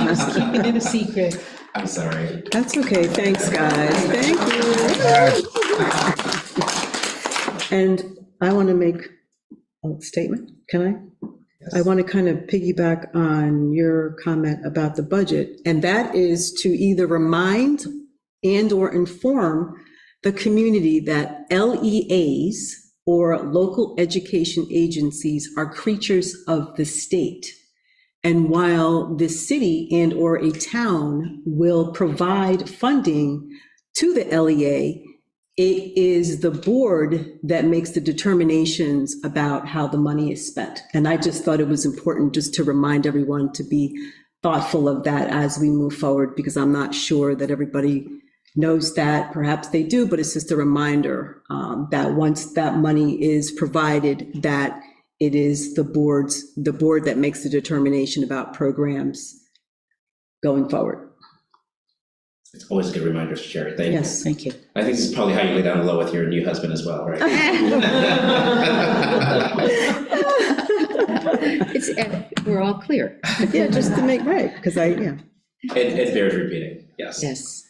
S8: was keeping it a secret.
S1: I'm sorry.
S6: That's okay. Thanks, guys. Thank you. And I want to make a statement. Can I? Yes. I want to kind of piggyback on your comment about the budget, and that is to either remind and or inform the community that LEAs, or local education agencies, are creatures of the state. And while the city and or a town will provide funding to the LEA, it is the board that makes the determinations about how the money is spent. And I just thought it was important just to remind everyone to be thoughtful of that as we move forward, because I'm not sure that everybody knows that. Perhaps they do, but it's just a reminder that once that money is provided, that it is the board that makes the determination about programs going forward.
S1: It's always a good reminder, Sherry. Thank you.
S3: Yes, thank you.
S1: I think this is probably how you lay down low with your new husband as well, right?
S3: We're all clear.
S6: Yeah, just to make right, because
S1: It bears repeating, yes.
S3: Yes.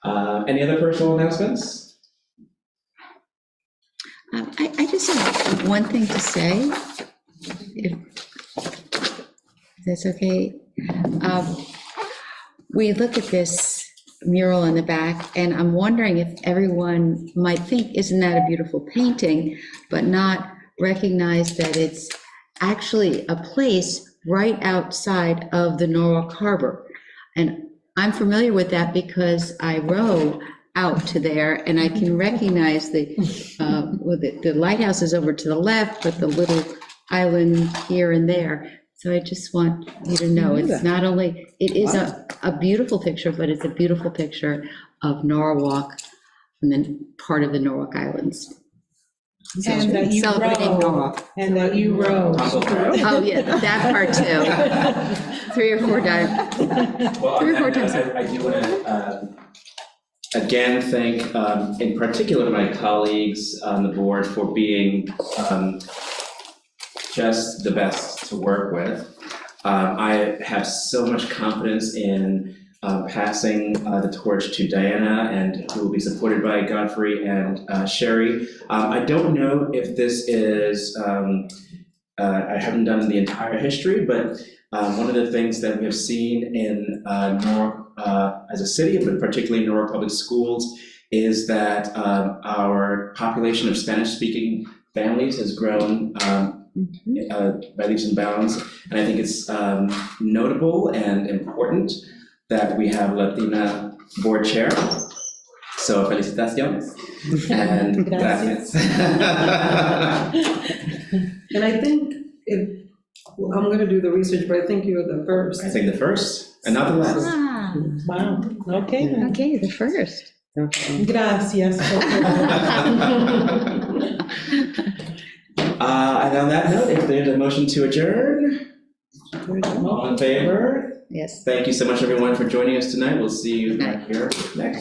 S1: Any other personal announcements?
S3: I just have one thing to say, if that's okay. We look at this mural in the back, and I'm wondering if everyone might think, isn't that a beautiful painting, but not recognize that it's actually a place right outside of the Norwalk Harbor. And I'm familiar with that because I row out to there, and I can recognize the lighthouse is over to the left, but the little island here and there. So I just want you to know, it's not only, it is a beautiful picture, but it's a beautiful picture of Norwalk and then part of the Norwalk Islands. So
S8: And that you
S3: celebrating
S8: row.
S3: Norwalk.
S8: And that you row.
S3: Oh, yeah, that part too. 3 or 4 times.
S1: Well,
S3: 3 or 4
S1: and
S3: times.
S1: I do want to again thank in particular my colleagues on the board for being just the best to work with. I have so much confidence in passing the torch to Diana, and who will be supported by Godfrey and Sherry. I don't know if this is, I haven't done the entire history, but one of the things that we have seen in Norwalk as a city, but particularly Norwalk Public Schools, is that our population of Spanish-speaking families has grown by leaps and bounds. And I think it's notable and important that we have Latina board chair. So felicitaciones. And gracias.
S16: And I think I'm gonna do the research, but I think you're the first.
S1: I think the first, and not the last.
S8: Wow, okay. then.
S3: Okay, the first.
S8: Gracias.
S1: And on that note, if there's a motion to adjourn, all in favor?
S3: Yes.
S1: Thank you so much, everyone, for joining us tonight. We'll see you back here next.